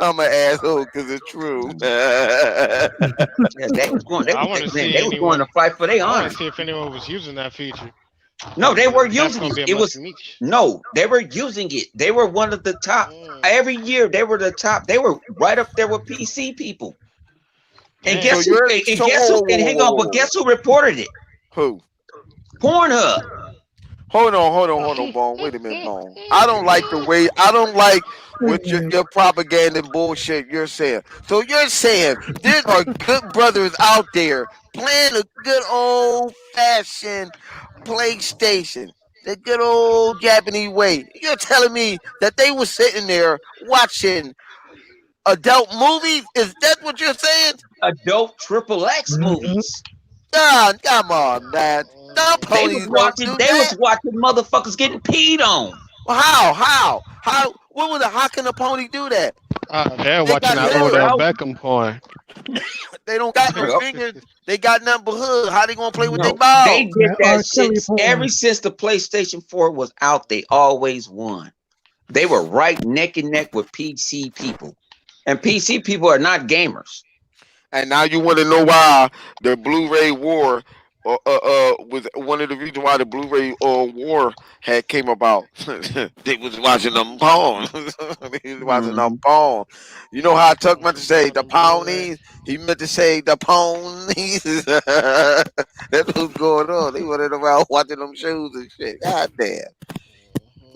[SPEAKER 2] I'm an asshole because it's true.
[SPEAKER 1] Yeah, they was going.
[SPEAKER 4] I want to
[SPEAKER 1] Man,
[SPEAKER 4] see
[SPEAKER 1] they was going
[SPEAKER 4] anyone.
[SPEAKER 1] to fight for their
[SPEAKER 4] I want
[SPEAKER 1] honor.
[SPEAKER 4] to see if anyone was using that feature.
[SPEAKER 1] No, they
[SPEAKER 4] Because
[SPEAKER 1] were
[SPEAKER 4] that's
[SPEAKER 1] using
[SPEAKER 4] going to
[SPEAKER 1] it.
[SPEAKER 4] be a
[SPEAKER 1] It
[SPEAKER 4] must
[SPEAKER 1] was
[SPEAKER 4] for each.
[SPEAKER 1] no, they were using it. They were one of the top.
[SPEAKER 4] Mm,
[SPEAKER 1] Every year, they were the top. They were right up there with PC people. And
[SPEAKER 2] So
[SPEAKER 4] damn.
[SPEAKER 1] guess who?
[SPEAKER 2] you're
[SPEAKER 1] And
[SPEAKER 2] so
[SPEAKER 1] guess who?
[SPEAKER 2] whoa,
[SPEAKER 1] And
[SPEAKER 2] whoa, whoa,
[SPEAKER 1] hang
[SPEAKER 2] whoa,
[SPEAKER 1] on,
[SPEAKER 2] whoa,
[SPEAKER 1] but
[SPEAKER 2] whoa.
[SPEAKER 1] guess who reported it?
[SPEAKER 2] Who?
[SPEAKER 1] Pornhub.
[SPEAKER 2] Hold on, Bone. Wait a minute, Bone. I don't like the way. I don't like what
[SPEAKER 5] Yeah.
[SPEAKER 2] your propaganda and bullshit you're saying. So you're saying there are good brothers out there playing a good old fashioned PlayStation, the good old Japanese way. You're telling me that they were sitting there watching adult movies? Is that what you're saying?
[SPEAKER 1] Adult triple X
[SPEAKER 5] Mhm.
[SPEAKER 1] movies.
[SPEAKER 2] God, come on, man. Dumb
[SPEAKER 1] They was
[SPEAKER 2] ponies don't
[SPEAKER 1] watching.
[SPEAKER 2] do
[SPEAKER 1] They
[SPEAKER 2] that.
[SPEAKER 1] was watching motherfuckers getting peed on.
[SPEAKER 2] Well, how? What was it? How can a pony do that?
[SPEAKER 4] They're
[SPEAKER 2] They
[SPEAKER 4] watching
[SPEAKER 2] got
[SPEAKER 4] that
[SPEAKER 2] hoods.
[SPEAKER 4] Odell
[SPEAKER 1] Well,
[SPEAKER 4] Beckham porn.
[SPEAKER 2] They don't got no fingers. They got nothing but hood. How they gonna play with their
[SPEAKER 1] no, they
[SPEAKER 2] balls?
[SPEAKER 1] did that
[SPEAKER 5] R.
[SPEAKER 1] shit
[SPEAKER 5] Kelly
[SPEAKER 1] ever
[SPEAKER 5] porn.
[SPEAKER 1] since the PlayStation 4 was out. They always won. They were right neck and neck with PC people, and PC people are not gamers.
[SPEAKER 2] And now you want to know why the Blu-ray war was one of the reasons why the Blu-ray war had came about. They was watching them porn. They was watching them
[SPEAKER 1] Mhm.
[SPEAKER 2] porn. You know how Tuck meant to say
[SPEAKER 4] For
[SPEAKER 2] the
[SPEAKER 4] them Blu-ray.
[SPEAKER 2] ponies? He meant to say the ponies. That's what's going on. They wanted around watching them shows and shit. God damn.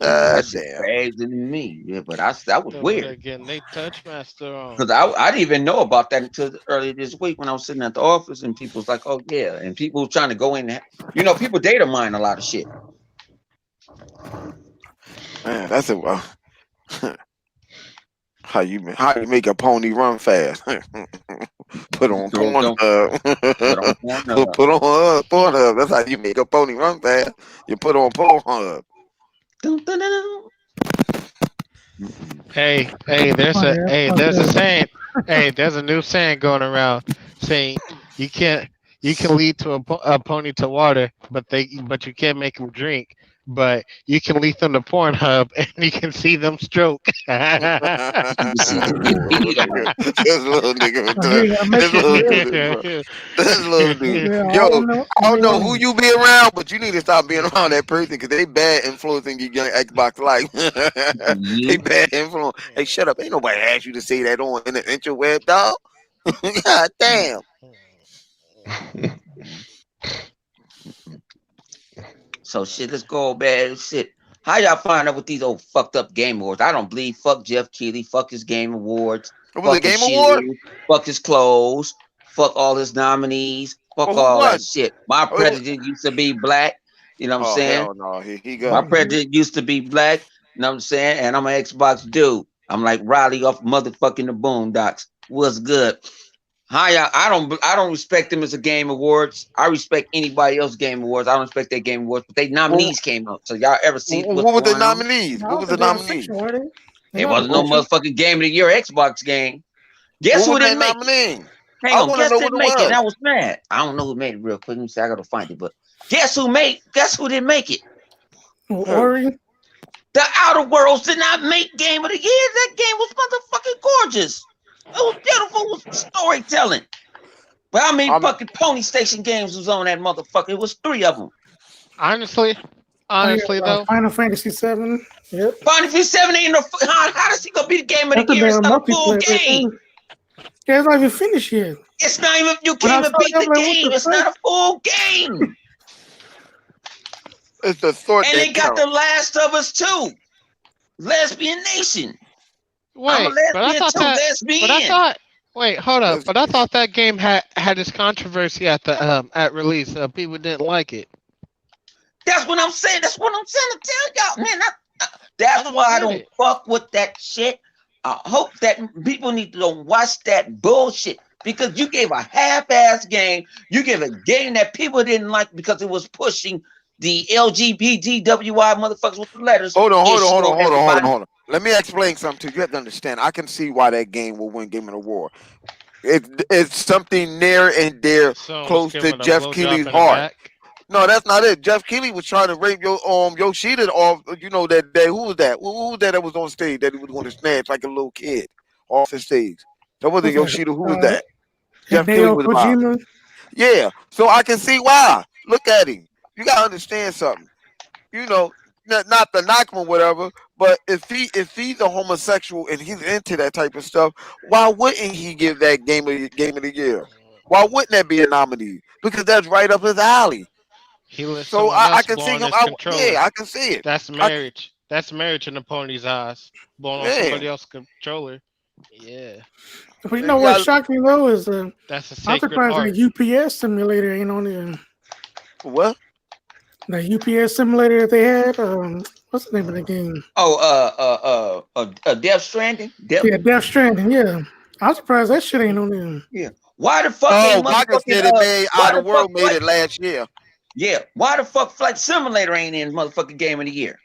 [SPEAKER 1] That
[SPEAKER 2] God
[SPEAKER 1] shit
[SPEAKER 2] damn.
[SPEAKER 1] crazy to me. Yeah, but that was
[SPEAKER 4] Over there
[SPEAKER 1] weird
[SPEAKER 4] getting they touch master on.
[SPEAKER 1] because I didn't even know about that until earlier this week when I was sitting at the office and people was like, "Oh yeah," and people were trying to go in. People data mine a lot of shit.
[SPEAKER 2] Man, that's a how you make a pony run fast? Put on
[SPEAKER 1] Don't
[SPEAKER 2] Pornhub.
[SPEAKER 1] put on Pornhub.
[SPEAKER 2] Put on Pornhub. That's how you make a pony run fast. You put on Pornhub.
[SPEAKER 1] Dun, dun, dun, dun. Mm-mm.
[SPEAKER 5] Oh, yeah, fuck
[SPEAKER 4] there's a
[SPEAKER 5] that.
[SPEAKER 4] saying. Hey, there's a new saying going around saying you can't you can lead to a pony to water, but you can't make them drink. But you can lead them to Pornhub and you can see them stroke.
[SPEAKER 1] You can see them get peed on.
[SPEAKER 2] This little nigga,
[SPEAKER 5] Oh, you gotta make
[SPEAKER 2] this
[SPEAKER 5] it.
[SPEAKER 2] little
[SPEAKER 5] Yeah,
[SPEAKER 2] dude, bro. This little dude.
[SPEAKER 5] yeah,
[SPEAKER 2] Yo,
[SPEAKER 5] all know.
[SPEAKER 2] I don't know
[SPEAKER 5] Yeah.
[SPEAKER 2] who you be around, but you need to stop being around that person because they bad influencing your young Xbox life. They
[SPEAKER 1] You
[SPEAKER 2] bad influence. Hey, shut up. Ain't nobody asked you to say that on in the interweb, dog. God damn.
[SPEAKER 1] so shit. Let's go, man. Shit. How y'all find out with these old fucked up game awards? I don't believe. Fuck Jeff Keighley. Fuck his game awards.
[SPEAKER 2] It was a
[SPEAKER 1] Fuck his
[SPEAKER 2] game award?
[SPEAKER 1] shoes. Fuck his clothes. Fuck all his nominees.
[SPEAKER 2] Well,
[SPEAKER 1] Fuck
[SPEAKER 2] who
[SPEAKER 1] all that
[SPEAKER 2] won?
[SPEAKER 1] shit. My
[SPEAKER 2] Oh,
[SPEAKER 1] president used to be black. You know what I'm
[SPEAKER 2] oh,
[SPEAKER 1] saying?
[SPEAKER 2] hell no. He
[SPEAKER 1] My
[SPEAKER 2] got.
[SPEAKER 5] Mhm.
[SPEAKER 1] president used to be black. You know what I'm saying? And I'm an Xbox dude. I'm like Riley off motherfucking the Boondocks. What's good? Hi, I don't respect them as a game awards. I respect anybody else game awards. I don't respect their game awards, but they
[SPEAKER 2] Well,
[SPEAKER 1] nominees came up. So y'all ever see what's
[SPEAKER 2] what were the
[SPEAKER 1] going on?
[SPEAKER 2] nominees?
[SPEAKER 5] I
[SPEAKER 2] What
[SPEAKER 5] don't
[SPEAKER 2] was the
[SPEAKER 5] think they're
[SPEAKER 2] nominees?
[SPEAKER 5] official, are they? They're
[SPEAKER 1] It
[SPEAKER 5] not
[SPEAKER 1] wasn't no
[SPEAKER 2] What,
[SPEAKER 5] official.
[SPEAKER 1] motherfucking game of the year Xbox game. Guess
[SPEAKER 2] what
[SPEAKER 1] who
[SPEAKER 2] was that
[SPEAKER 1] didn't make it?
[SPEAKER 2] nominee?
[SPEAKER 1] Hang
[SPEAKER 2] I
[SPEAKER 1] on,
[SPEAKER 2] want to
[SPEAKER 1] guess
[SPEAKER 2] know what
[SPEAKER 1] didn't
[SPEAKER 2] it
[SPEAKER 1] make it. And
[SPEAKER 2] was.
[SPEAKER 1] I was mad. I don't know who made it real quick. Let me see, I gotta find it. But guess who didn't make it?
[SPEAKER 5] Well,
[SPEAKER 2] Who?
[SPEAKER 5] Ori,
[SPEAKER 1] The Outer Worlds did not make game of the year. That game was motherfucking gorgeous. It was beautiful. It was storytelling. But how many
[SPEAKER 2] I'm
[SPEAKER 1] fucking Pony Station games was on that motherfucker? It was 3 of them.
[SPEAKER 4] honestly,
[SPEAKER 5] oh yeah,
[SPEAKER 4] honestly though,
[SPEAKER 5] Final Fantasy VII. Yep,
[SPEAKER 1] Final Fantasy 7 ain't no. How does he gonna be the game of the
[SPEAKER 5] that's the
[SPEAKER 1] year? It's
[SPEAKER 5] damn
[SPEAKER 1] not a full
[SPEAKER 5] multiplayer right
[SPEAKER 1] game.
[SPEAKER 5] there. Yeah, it's not even finished yet.
[SPEAKER 1] It's not even. You
[SPEAKER 5] When I
[SPEAKER 1] can't even
[SPEAKER 5] saw it,
[SPEAKER 1] beat
[SPEAKER 5] I'm
[SPEAKER 1] the
[SPEAKER 5] like, what
[SPEAKER 1] game.
[SPEAKER 5] the
[SPEAKER 1] It's
[SPEAKER 5] fuck?
[SPEAKER 1] not a full game.
[SPEAKER 2] it's the thought
[SPEAKER 1] And
[SPEAKER 2] that
[SPEAKER 1] they got The
[SPEAKER 2] counts.
[SPEAKER 1] Last of Us too. Lesbian Nation. I'm a
[SPEAKER 4] wait,
[SPEAKER 1] lesbian too.
[SPEAKER 4] but I
[SPEAKER 1] Lesbian.
[SPEAKER 4] thought, wait, hold up,
[SPEAKER 2] Let's
[SPEAKER 4] but I thought that game had its controversy at the at release. People didn't like it.
[SPEAKER 1] That's what I'm saying. That's what I'm trying to tell y'all, man.
[SPEAKER 4] I
[SPEAKER 1] That's
[SPEAKER 4] don't
[SPEAKER 1] why I
[SPEAKER 4] get
[SPEAKER 1] don't
[SPEAKER 4] it.
[SPEAKER 1] fuck with that shit. I hope that people need to watch that bullshit. because you gave a half-ass game. You gave a game that people didn't like because it was pushing the LGBTWI motherfuckers with the letters.
[SPEAKER 2] Hold on,
[SPEAKER 1] It
[SPEAKER 2] hold on, hold
[SPEAKER 1] showed
[SPEAKER 2] on, hold on, hold on,
[SPEAKER 1] everybody.
[SPEAKER 2] hold on. Let me explain something to you. You have to understand. I can see why that game will win Game of the War. It's something near and dear,
[SPEAKER 4] Someone was
[SPEAKER 2] close to
[SPEAKER 4] giving a
[SPEAKER 2] Jeff
[SPEAKER 4] blowjob
[SPEAKER 2] Keighley's
[SPEAKER 4] in the
[SPEAKER 2] heart.
[SPEAKER 4] back.
[SPEAKER 2] No, that's not it. Jeff Keighley was trying to rape Yoshida off. You know that day. Who was that? Who was that was on stage that he was going to snatch like a little kid off the stage? That wasn't
[SPEAKER 5] What's that?
[SPEAKER 2] Yoshida. Who was that? Jeff Keighley
[SPEAKER 5] Hideo
[SPEAKER 2] was about.
[SPEAKER 5] Kojima.
[SPEAKER 2] Yeah. So I can see why. Look at him. You gotta understand something. You know, not to knock him or whatever, but if he's a homosexual and he's into that type of stuff, why wouldn't he give that game of the year? Why wouldn't that be a nominee? Because that's right up his alley.
[SPEAKER 4] He let
[SPEAKER 2] So
[SPEAKER 4] someone
[SPEAKER 2] I
[SPEAKER 4] else
[SPEAKER 2] can
[SPEAKER 4] blow
[SPEAKER 2] see
[SPEAKER 4] on
[SPEAKER 2] him.
[SPEAKER 4] his controller.
[SPEAKER 2] Yeah, I can see it.
[SPEAKER 4] That's
[SPEAKER 2] I,
[SPEAKER 4] marriage. That's marriage in the pony's eyes. Blowing on
[SPEAKER 2] yeah.
[SPEAKER 4] somebody else's controller. Yeah.
[SPEAKER 5] But you
[SPEAKER 2] Man,
[SPEAKER 5] know
[SPEAKER 2] you
[SPEAKER 5] what
[SPEAKER 2] gotta,
[SPEAKER 5] shocked me though is
[SPEAKER 4] That's a
[SPEAKER 5] I'm
[SPEAKER 4] sacred
[SPEAKER 5] surprised
[SPEAKER 4] art.
[SPEAKER 5] the UPS simulator ain't on there.
[SPEAKER 2] what?
[SPEAKER 5] The UPS simulator that they had. What's the name of the game?
[SPEAKER 1] Death Stranding.
[SPEAKER 5] Yeah, Death Stranding. Yeah, I'm surprised that shit ain't on there.
[SPEAKER 1] Yeah. Why the fuck
[SPEAKER 2] Oh,
[SPEAKER 1] ain't
[SPEAKER 2] Marcus
[SPEAKER 1] motherfucking
[SPEAKER 2] said it made
[SPEAKER 1] why
[SPEAKER 2] Out of
[SPEAKER 1] the
[SPEAKER 2] the
[SPEAKER 1] fuck
[SPEAKER 2] World made
[SPEAKER 1] Flight?
[SPEAKER 2] it last year.
[SPEAKER 1] Yeah. Why the fuck Flight Simulator ain't in motherfucking Game of the Year?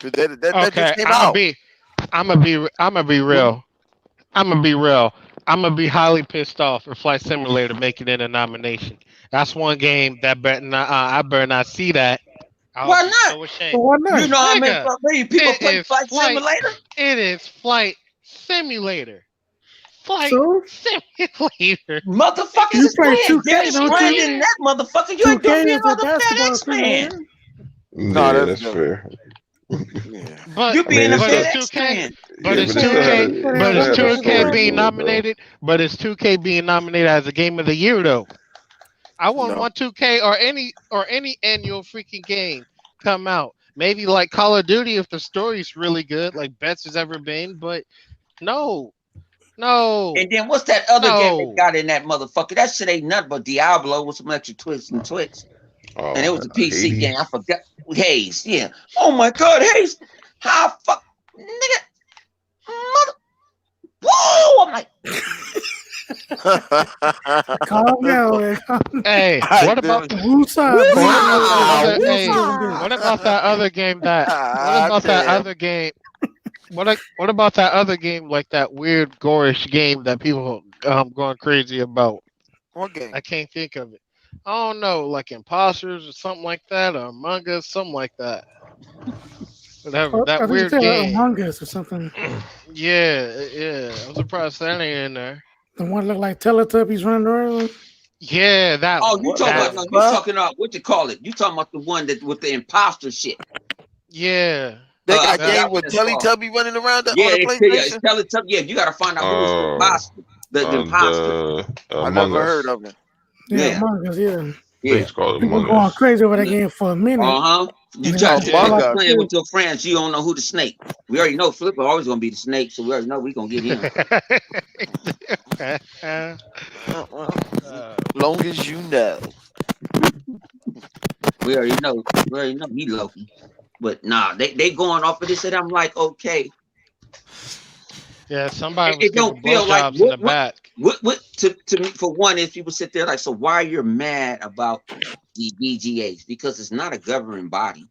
[SPEAKER 2] That
[SPEAKER 4] Okay,
[SPEAKER 2] just came out.
[SPEAKER 4] I'm gonna be real. I'm gonna be real. I'm gonna be highly pissed off if Flight Simulator make it in a nomination. That's one game that I better not see that. I'll
[SPEAKER 1] Why
[SPEAKER 4] be
[SPEAKER 1] not?
[SPEAKER 4] so ashamed.
[SPEAKER 5] So why not?
[SPEAKER 1] You know how many
[SPEAKER 4] Nigga,
[SPEAKER 1] people
[SPEAKER 4] it
[SPEAKER 1] play
[SPEAKER 4] is
[SPEAKER 1] Flight
[SPEAKER 4] flight.
[SPEAKER 1] Simulator?
[SPEAKER 4] It is Flight Simulator. Flight
[SPEAKER 5] So
[SPEAKER 4] Simulator.
[SPEAKER 1] Motfighters
[SPEAKER 5] you
[SPEAKER 1] is
[SPEAKER 5] play
[SPEAKER 1] playing
[SPEAKER 5] 2K,
[SPEAKER 1] Death
[SPEAKER 5] don't you?
[SPEAKER 1] Stranding, that motherfucker. You ain't gonna
[SPEAKER 5] 2K
[SPEAKER 1] be
[SPEAKER 5] is a
[SPEAKER 1] another
[SPEAKER 5] basketball
[SPEAKER 1] FedEx fan.
[SPEAKER 5] simulator.
[SPEAKER 2] No,
[SPEAKER 3] Yeah,
[SPEAKER 2] that's
[SPEAKER 3] that's
[SPEAKER 2] different.
[SPEAKER 3] fair.
[SPEAKER 2] Yeah.
[SPEAKER 4] But
[SPEAKER 1] You
[SPEAKER 3] I mean,
[SPEAKER 1] being a
[SPEAKER 3] it's
[SPEAKER 4] but
[SPEAKER 3] still,
[SPEAKER 4] it's
[SPEAKER 1] FedEx
[SPEAKER 4] 2K.
[SPEAKER 1] fan.
[SPEAKER 4] But
[SPEAKER 3] yeah,
[SPEAKER 4] it's
[SPEAKER 3] but it still
[SPEAKER 4] 2K.
[SPEAKER 3] had
[SPEAKER 5] You play
[SPEAKER 3] it
[SPEAKER 4] But
[SPEAKER 3] still
[SPEAKER 4] it's
[SPEAKER 3] had a
[SPEAKER 4] 2K
[SPEAKER 3] story
[SPEAKER 5] basketball.
[SPEAKER 4] being
[SPEAKER 3] to it though.
[SPEAKER 4] nominated. But it's 2K being nominated as a game of the year though. I wouldn't
[SPEAKER 2] No.
[SPEAKER 4] want 2K or any annual freaking game come out. Maybe like Call of Duty if the story's really good, like best has ever been. But no, no,
[SPEAKER 1] And then what's that other game they
[SPEAKER 4] no.
[SPEAKER 1] got in that motherfucker? That shit ain't nothing but Diablo with some extra twists and twists. And it
[SPEAKER 3] Oh,
[SPEAKER 1] was a PC game. I
[SPEAKER 3] Hades.
[SPEAKER 1] forgot. Haze, yeah. Oh my god, Haze. How fuck nigga mother whoa! I'm like,
[SPEAKER 5] Calm down, man.
[SPEAKER 4] Hey,
[SPEAKER 2] God
[SPEAKER 4] what
[SPEAKER 2] damn
[SPEAKER 4] about
[SPEAKER 2] it.
[SPEAKER 4] the
[SPEAKER 5] Woosah,
[SPEAKER 4] what
[SPEAKER 5] baby.
[SPEAKER 4] about that
[SPEAKER 2] Wow.
[SPEAKER 4] other? Hey,
[SPEAKER 2] Woosah.
[SPEAKER 4] what about that other game that? What
[SPEAKER 2] God
[SPEAKER 4] about that
[SPEAKER 2] damn.
[SPEAKER 4] other game? What about that other game like that weird gorish game that people going crazy about?
[SPEAKER 2] What game?
[SPEAKER 4] I can't think of it. I don't know, like Imposters or something like that, or Among Us, something like that. Whatever,
[SPEAKER 5] I
[SPEAKER 4] that
[SPEAKER 5] think you
[SPEAKER 4] weird
[SPEAKER 5] said
[SPEAKER 4] game.
[SPEAKER 5] Among Us or something.
[SPEAKER 4] Yeah. I'm surprised that ain't in there.
[SPEAKER 5] The one look like Teletubbies running around.
[SPEAKER 4] Yeah, that
[SPEAKER 1] oh,
[SPEAKER 4] one.
[SPEAKER 1] you
[SPEAKER 2] What
[SPEAKER 1] talking
[SPEAKER 2] the
[SPEAKER 1] about
[SPEAKER 4] That
[SPEAKER 1] no,
[SPEAKER 4] one.
[SPEAKER 1] you
[SPEAKER 2] fuck?
[SPEAKER 1] talking about what you call it? You talking about the one that with the imposter shit.
[SPEAKER 2] They
[SPEAKER 4] Yeah,
[SPEAKER 1] I
[SPEAKER 2] got
[SPEAKER 4] that
[SPEAKER 1] forgot
[SPEAKER 2] game
[SPEAKER 1] what
[SPEAKER 2] with
[SPEAKER 1] that's called.
[SPEAKER 2] Teletubby running around
[SPEAKER 1] Yeah,
[SPEAKER 2] on the
[SPEAKER 1] it's
[SPEAKER 2] PlayStation.
[SPEAKER 1] Teletubby. Yeah, you gotta find out who was the
[SPEAKER 3] Uh,
[SPEAKER 1] imposter. The imposter.
[SPEAKER 3] the
[SPEAKER 2] I
[SPEAKER 3] Among
[SPEAKER 2] never heard
[SPEAKER 3] Us.
[SPEAKER 2] of it.
[SPEAKER 5] Yeah,
[SPEAKER 1] Yeah,
[SPEAKER 5] Among Us. Yeah,
[SPEAKER 3] I think
[SPEAKER 1] yeah.
[SPEAKER 3] it's called
[SPEAKER 5] people
[SPEAKER 3] Among
[SPEAKER 5] going
[SPEAKER 3] Us.
[SPEAKER 5] crazy over that game for a minute,
[SPEAKER 1] Uh-huh. You
[SPEAKER 5] and then
[SPEAKER 1] try to
[SPEAKER 5] people
[SPEAKER 1] sit there
[SPEAKER 2] Among
[SPEAKER 5] flock
[SPEAKER 2] Us.
[SPEAKER 1] playing
[SPEAKER 5] to
[SPEAKER 1] with your friends, you don't know who the snake. We already know Flipper always gonna be the snake, so we already know we gonna get him.
[SPEAKER 2] Well,
[SPEAKER 4] uh,
[SPEAKER 2] long as you know.
[SPEAKER 1] We already know he Loki. But nah, they going off of this and I'm like, okay.
[SPEAKER 4] yeah, somebody was
[SPEAKER 1] It
[SPEAKER 4] giving
[SPEAKER 1] don't feel like
[SPEAKER 4] blowjobs in the back.
[SPEAKER 1] what to me for one is people sit there like, so why you're mad about the VGAs? Because it's not a governing body.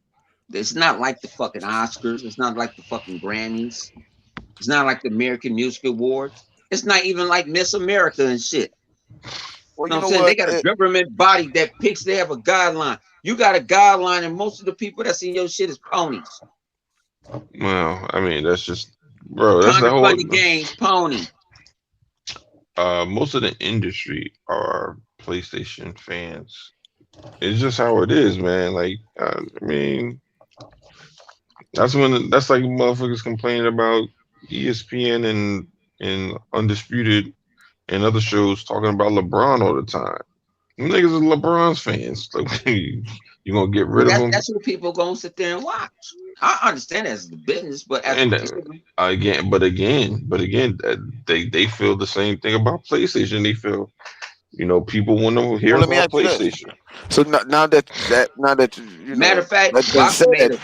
[SPEAKER 1] It's not like the fucking Oscars. It's not like the fucking Grammys. It's not like the American Music Awards. It's not even like Miss America and shit.
[SPEAKER 2] Well,
[SPEAKER 1] You know
[SPEAKER 2] you
[SPEAKER 1] what I'm
[SPEAKER 2] know
[SPEAKER 1] saying? They
[SPEAKER 2] what?
[SPEAKER 1] got a government body that picks, they have a guideline. You got a guideline, and most of the people that's in your shit is ponies.
[SPEAKER 3] Well, I mean, that's just, bro. That's
[SPEAKER 1] Trying
[SPEAKER 3] the
[SPEAKER 1] to
[SPEAKER 3] whole.
[SPEAKER 1] fund the games, pony.
[SPEAKER 3] Most of the industry are PlayStation fans. It's just how it is, man. Like, I mean, that's like motherfuckers complaining about ESPN and Undisputed and other shows talking about LeBron all the time. Them niggas are LeBron's fans. Like, you gonna get
[SPEAKER 1] Well,
[SPEAKER 3] rid of them?
[SPEAKER 1] that's what people gonna sit there and watch. I understand as the business, but as a
[SPEAKER 3] And
[SPEAKER 1] consumer,
[SPEAKER 3] again, they feel the same thing about PlayStation. They feel, people want to hear
[SPEAKER 2] Well, let me
[SPEAKER 3] about
[SPEAKER 2] ask you this.
[SPEAKER 3] PlayStation.
[SPEAKER 2] So now that
[SPEAKER 1] matter of fact,
[SPEAKER 2] that's been
[SPEAKER 1] Baka made
[SPEAKER 2] said.
[SPEAKER 1] a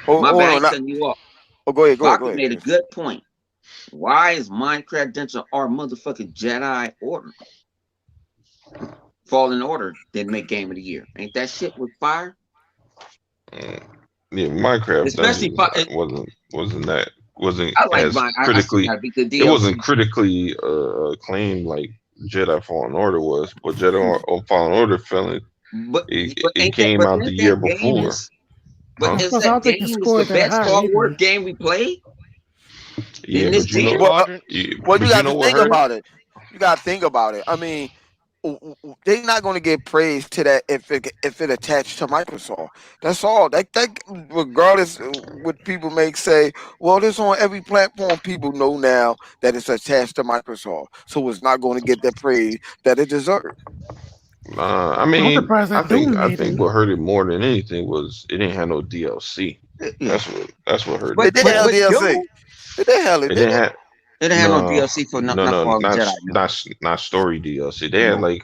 [SPEAKER 2] Hold
[SPEAKER 1] my bad, I
[SPEAKER 2] on.
[SPEAKER 1] ain't cutting you off.
[SPEAKER 2] Oh, go ahead.
[SPEAKER 1] Baka
[SPEAKER 2] Go ahead.
[SPEAKER 1] made a good point. Why is Minecraft Dungeon our motherfucking Jedi Order Fallen Order didn't make Game of the Year? Ain't that shit with fire?
[SPEAKER 3] Mm. Yeah, Minecraft
[SPEAKER 1] Especially
[SPEAKER 3] Dungeons
[SPEAKER 1] fi-
[SPEAKER 3] wasn't that wasn't
[SPEAKER 1] I like
[SPEAKER 3] as
[SPEAKER 1] Vine. I still
[SPEAKER 3] critically
[SPEAKER 1] gotta beat the
[SPEAKER 3] it wasn't
[SPEAKER 1] DLC.
[SPEAKER 3] critically acclaimed like Jedi Fallen Order was, but Fallen Order feeling it came out the
[SPEAKER 1] Ain't
[SPEAKER 3] year
[SPEAKER 1] that game
[SPEAKER 3] before,
[SPEAKER 1] is but
[SPEAKER 3] huh?
[SPEAKER 1] is
[SPEAKER 5] Plus, I
[SPEAKER 1] that
[SPEAKER 5] don't think it
[SPEAKER 1] game is the
[SPEAKER 5] scored that
[SPEAKER 1] best
[SPEAKER 5] high
[SPEAKER 1] Star Wars
[SPEAKER 5] either.
[SPEAKER 1] game we played
[SPEAKER 3] Yeah,
[SPEAKER 1] in
[SPEAKER 3] but
[SPEAKER 1] this
[SPEAKER 3] you know,
[SPEAKER 1] tier?
[SPEAKER 2] Well, well, you
[SPEAKER 3] but you
[SPEAKER 2] got to
[SPEAKER 3] know what
[SPEAKER 2] think
[SPEAKER 3] hurt it?
[SPEAKER 2] about it. You got to think about it. I mean, they're not going to get praise to that if it attached to Microsoft. That's all. That regardless of what people may say, well, it's on every platform. People know now that it's attached to Microsoft, so it's not going to get the praise that it deserves.
[SPEAKER 3] I
[SPEAKER 5] I'm
[SPEAKER 3] mean,
[SPEAKER 5] surprised that Doom
[SPEAKER 3] I
[SPEAKER 5] made
[SPEAKER 3] think
[SPEAKER 5] it.
[SPEAKER 3] what hurt it more than anything was it didn't have no DLC.
[SPEAKER 1] Yeah.
[SPEAKER 3] That's what hurt
[SPEAKER 1] But
[SPEAKER 3] it
[SPEAKER 2] It did
[SPEAKER 1] but
[SPEAKER 3] more.
[SPEAKER 2] have
[SPEAKER 1] but
[SPEAKER 2] DLC.
[SPEAKER 1] Doom,
[SPEAKER 2] It did hell. It
[SPEAKER 3] It
[SPEAKER 2] did
[SPEAKER 3] didn't
[SPEAKER 2] it.
[SPEAKER 3] have
[SPEAKER 1] it didn't have no
[SPEAKER 3] no
[SPEAKER 1] DLC for not for
[SPEAKER 3] not
[SPEAKER 1] Jedi. No,
[SPEAKER 3] not story DLC. They had
[SPEAKER 1] no.
[SPEAKER 3] like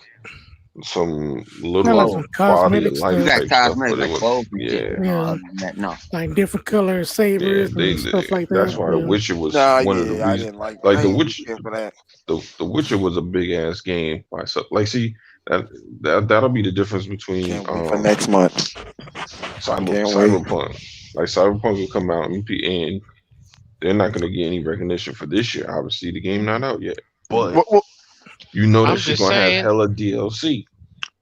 [SPEAKER 3] some
[SPEAKER 5] Not like
[SPEAKER 3] little
[SPEAKER 5] some
[SPEAKER 1] Oh,
[SPEAKER 3] quality of
[SPEAKER 5] cosmetic
[SPEAKER 1] you
[SPEAKER 3] life
[SPEAKER 5] stuff.
[SPEAKER 1] got
[SPEAKER 3] type stuff,
[SPEAKER 1] cosmetics
[SPEAKER 3] but it
[SPEAKER 1] like
[SPEAKER 3] was
[SPEAKER 1] clothes and shit,
[SPEAKER 3] yeah.
[SPEAKER 1] but no,
[SPEAKER 5] Yeah,
[SPEAKER 1] other than that, no.
[SPEAKER 5] like different color
[SPEAKER 3] Yeah,
[SPEAKER 5] sabers and stuff like
[SPEAKER 3] that's
[SPEAKER 5] that.
[SPEAKER 3] why The
[SPEAKER 5] Yeah.
[SPEAKER 3] Witcher was
[SPEAKER 2] Nah,
[SPEAKER 3] one of the
[SPEAKER 2] yeah, I
[SPEAKER 3] reasons.
[SPEAKER 2] didn't like.
[SPEAKER 3] Like
[SPEAKER 2] I ain't really care for that.
[SPEAKER 3] The Witcher was a big ass game by so like see that, that'll be the difference between
[SPEAKER 2] Can't wait for next month. Can't wait.
[SPEAKER 3] Cyberpunk. Like Cyberpunk will come out and they're not gonna get any recognition for this year. Obviously, the game not out yet, but
[SPEAKER 2] What,
[SPEAKER 3] you know that
[SPEAKER 4] I'm
[SPEAKER 3] shit
[SPEAKER 4] just
[SPEAKER 3] gonna have
[SPEAKER 4] saying.
[SPEAKER 3] hella DLC,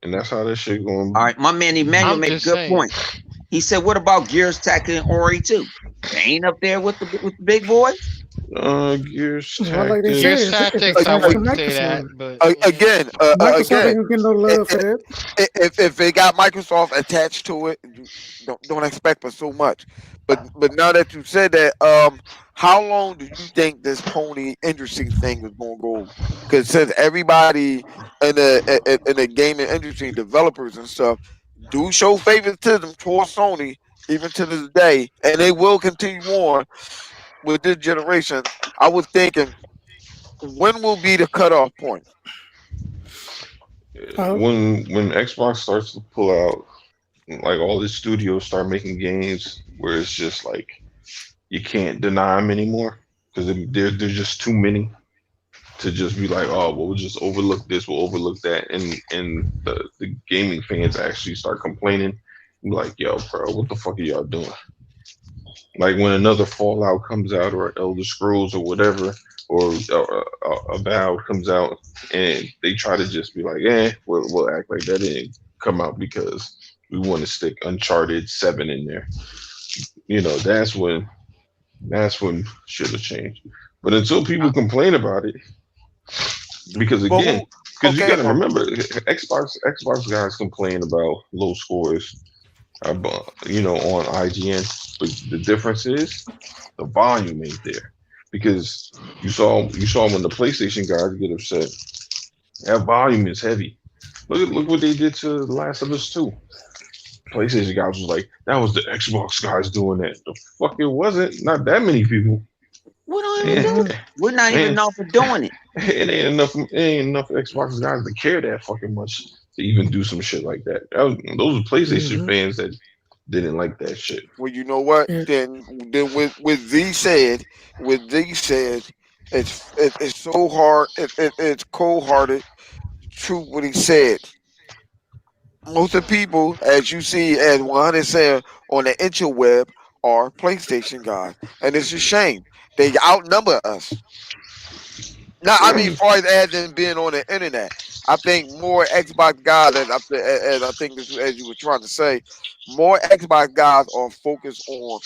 [SPEAKER 3] and that's how that shit
[SPEAKER 1] All
[SPEAKER 3] going.
[SPEAKER 1] right, my man Emmanuel
[SPEAKER 4] I'm
[SPEAKER 1] made a
[SPEAKER 4] just
[SPEAKER 1] good
[SPEAKER 4] saying.
[SPEAKER 1] point. He said, "What about Gears Tactics and Ori 2? They ain't up there with the big boys."
[SPEAKER 3] Gears
[SPEAKER 5] Well, like they
[SPEAKER 4] Gears
[SPEAKER 5] said,
[SPEAKER 3] Tactics.
[SPEAKER 5] it's
[SPEAKER 4] Tactics, I
[SPEAKER 5] attached to
[SPEAKER 4] wouldn't say
[SPEAKER 5] Microsoft.
[SPEAKER 4] that, but
[SPEAKER 2] again,
[SPEAKER 5] Microsoft
[SPEAKER 2] again,
[SPEAKER 5] ain't gonna get no
[SPEAKER 2] i-
[SPEAKER 5] love for that.
[SPEAKER 2] if they got Microsoft attached to it, you don't expect for so much. But now that you said that, how long do you think this pony industry thing is going to go? Because since everybody in the gaming industry, developers and stuff, do show favoritism towards Sony even to this day, and they will continue on with this generation. I was thinking, when will be the cutoff point?
[SPEAKER 5] Uh,
[SPEAKER 3] When Xbox starts to pull out, like all the studios start making games where it's just like you can't deny them anymore because there's just too many to just be like, oh, well, we'll just overlook this, we'll overlook that, and the gaming fans actually start complaining. I'm like, yo, bro, what the fuck are y'all doing? Like when another Fallout comes out, or Elder Scrolls, or whatever, or a Valve comes out, and they try to just be like, we'll act like that didn't come out because we want to stick Uncharted 7 in there. You know, that's when shit will change. But until people complain about it, because
[SPEAKER 2] But
[SPEAKER 3] again,
[SPEAKER 2] who?
[SPEAKER 3] because you
[SPEAKER 2] Okay,
[SPEAKER 3] got to remember, Xbox guys complain about low scores, on IGN, but the difference is the volume ain't there. Because you saw when the PlayStation guys get upset, that volume is heavy. Look what they did to The Last of Us 2. PlayStation guys was like, that was the Xbox guys doing that. The fuck it wasn't. Not that many people.
[SPEAKER 1] We don't even
[SPEAKER 3] And,
[SPEAKER 1] do
[SPEAKER 5] mhm.
[SPEAKER 1] that. We're not even
[SPEAKER 3] and
[SPEAKER 1] known for doing it.
[SPEAKER 3] it ain't enough Xbox guys to care that fucking much to even do some shit like that. Those were PlayStation
[SPEAKER 5] Mhm.
[SPEAKER 3] fans that didn't like that shit.
[SPEAKER 2] well, you know what?
[SPEAKER 5] Yeah.
[SPEAKER 2] Then with these said, with these said, it's so hard. It's cold hearted. True, what he said. Most of the people, as you see, as 100 said on the interweb, are PlayStation guys, and it's a shame. They outnumber us. Now, I mean, far as in being on the internet, I think more Xbox guys, as I think as you were trying to say, more Xbox guys are focused on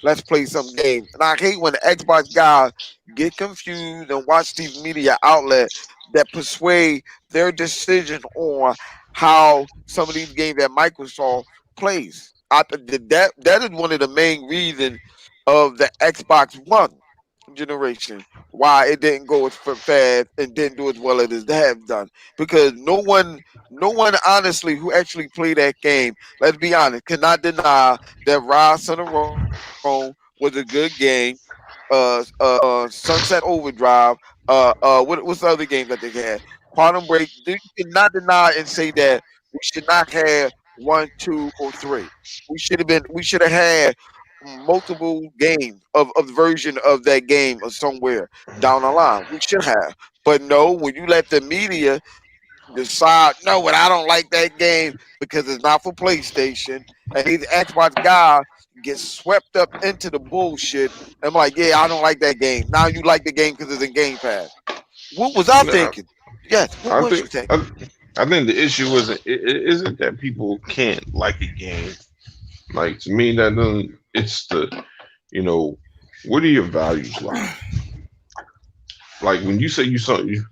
[SPEAKER 2] let's play some games. And I hate when the Xbox guys get confused and watch these media outlet that persuade their decision on how some of these games that Microsoft plays. That is one of the main reasons of the Xbox One generation why it didn't go as fast and didn't do as well as it have done because no one honestly who actually played that game, let's be honest, cannot deny that Rise of the Rome was a good game. Sunset Overdrive. What's the other games that they had? Quantum Break. You cannot deny and say that we should not have one, two, or three. We should have had multiple games of the version of that game or somewhere down the line. We should have. But no, when you let the media decide, no, but I don't like that game because it's not for PlayStation, and these Xbox guys get swept up into the bullshit. I'm like, yeah, I don't like that game. Now you like the game because it's in Game Pass. What was I
[SPEAKER 3] No,
[SPEAKER 2] thinking? Yes, what
[SPEAKER 3] I
[SPEAKER 2] was you
[SPEAKER 3] think
[SPEAKER 2] thinking?
[SPEAKER 3] I think the issue isn't that people can't like a game. Like to me, that doesn't. It's the you know, what are your values like? Like when you say you saw you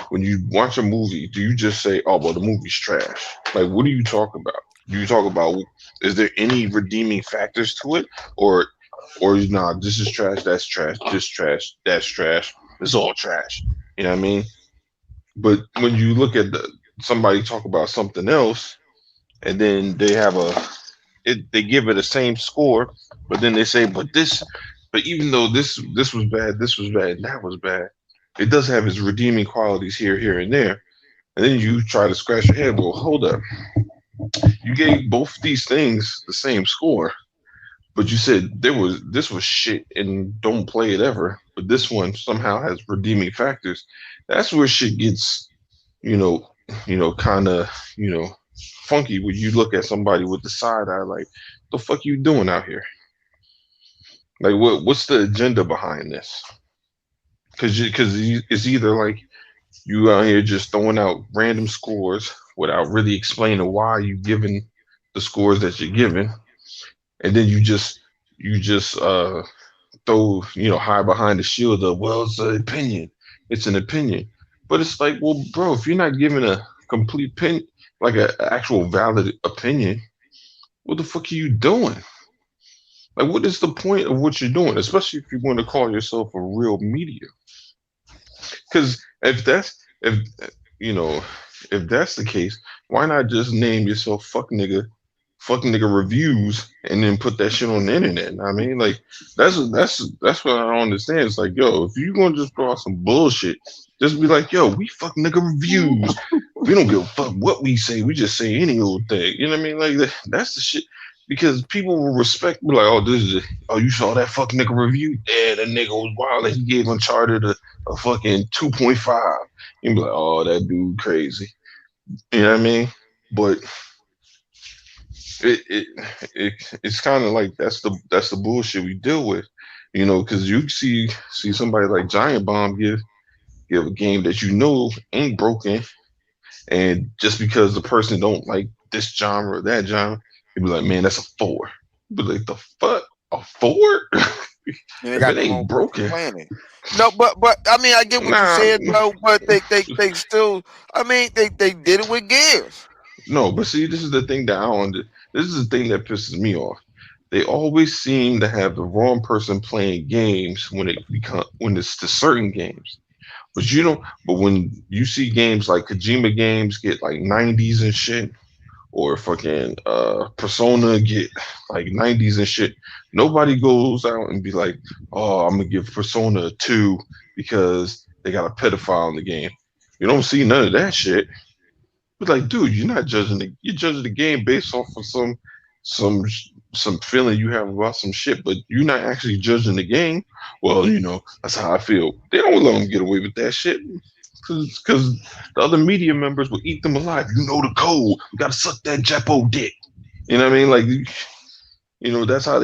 [SPEAKER 3] when you watch a movie, do you just say, "Oh, well, the movie's trash"? Like, what do you talk about? Do you talk about is there any redeeming factors to it, or nah, this is trash, that's trash, this trash, that's trash, it's all trash. You know what I mean? But when you look at somebody talk about something else, and then they give it the same score, but then they say, but even though this was bad, this was bad, and that was bad, it does have its redeeming qualities here, here, and there. And then you try to scratch your head. Well, hold up. You gave both these things the same score, but you said this was shit and don't play it ever. But this one somehow has redeeming factors. That's where shit gets, you know, kind of, funky when you look at somebody with the side eye, like, the fuck you doing out here? Like, what's the agenda behind this? Because it's either like you out here just throwing out random scores without really explaining why you giving the scores that you're giving, and then you just throw hide behind the shield of, well, it's an opinion, it's an opinion. But it's like, well, bro, if you're not giving a complete opinion, like an actual valid opinion, what the fuck are you doing? Like, what is the point of what you're doing, especially if you want to call yourself a real media? Because you know if that's the case, why not just name yourself fuck nigga reviews, and then put that shit on the internet? I mean, like, that's what I don't understand. It's like, yo, if you gonna just throw out some bullshit, just be like, yo, we fuck nigga reviews. We don't give a fuck what we say. We just say any old thing. You know what I mean? Like that's the shit. Because people will respect me, like, oh, you saw that fuck nigga review? Yeah, that nigga was wild. He gave Uncharted a fucking 2.5. You be like, oh, that dude crazy. You know what I mean? But it, it, it's kind of like that's the bullshit we deal with. Because you see somebody like Giant Bomb give a game that ain't broken, and just because the person don't like this genre or that genre, he'd be like, man, that's a 4. But like, the fuck, a 4?
[SPEAKER 2] And they
[SPEAKER 3] If
[SPEAKER 2] got
[SPEAKER 3] it
[SPEAKER 2] the
[SPEAKER 3] ain't
[SPEAKER 2] wrong person
[SPEAKER 3] broken,
[SPEAKER 2] playing it. No, but I mean, I get what you
[SPEAKER 3] nah,
[SPEAKER 2] said, though. But they still, I mean, they did it with Gears.
[SPEAKER 3] no. But see, this is the thing that I don't. This is the thing that pisses me off. They always seem to have the wrong person playing games when it's to certain games. But But when you see games like Kojima games get like 90s and shit, or fucking Persona get like 90s and shit, nobody goes out and be like, oh, I'm gonna give Persona a 2 because they got a pedophile in the game. You don't see none of that shit. But like, dude, you're judging the game based off of some some feeling you have about some shit, but you're not actually judging the game. Well, that's how I feel. They don't let them get away with that shit, because the other media members will eat them alive. You know the code. We gotta suck that Japo dick. You know what I mean? Like, that's how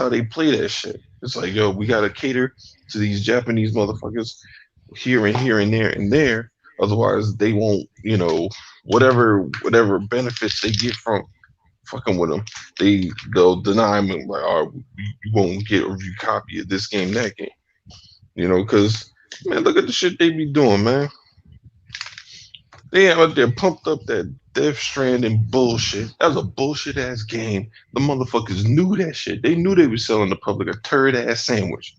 [SPEAKER 3] they play that shit. It's like, yo, we gotta cater to these Japanese motherfuckers here and here and there and there. Otherwise, they won't, whatever benefits they get from fucking with them, they'll deny them, like, oh, you won't get a review copy of this game, that game. Because, man, look at the shit they be doing, man. They out there pumped up that Death Stranding bullshit. That was a bullshit ass game. The motherfuckers knew that shit. They knew they were selling the public a turd ass sandwich.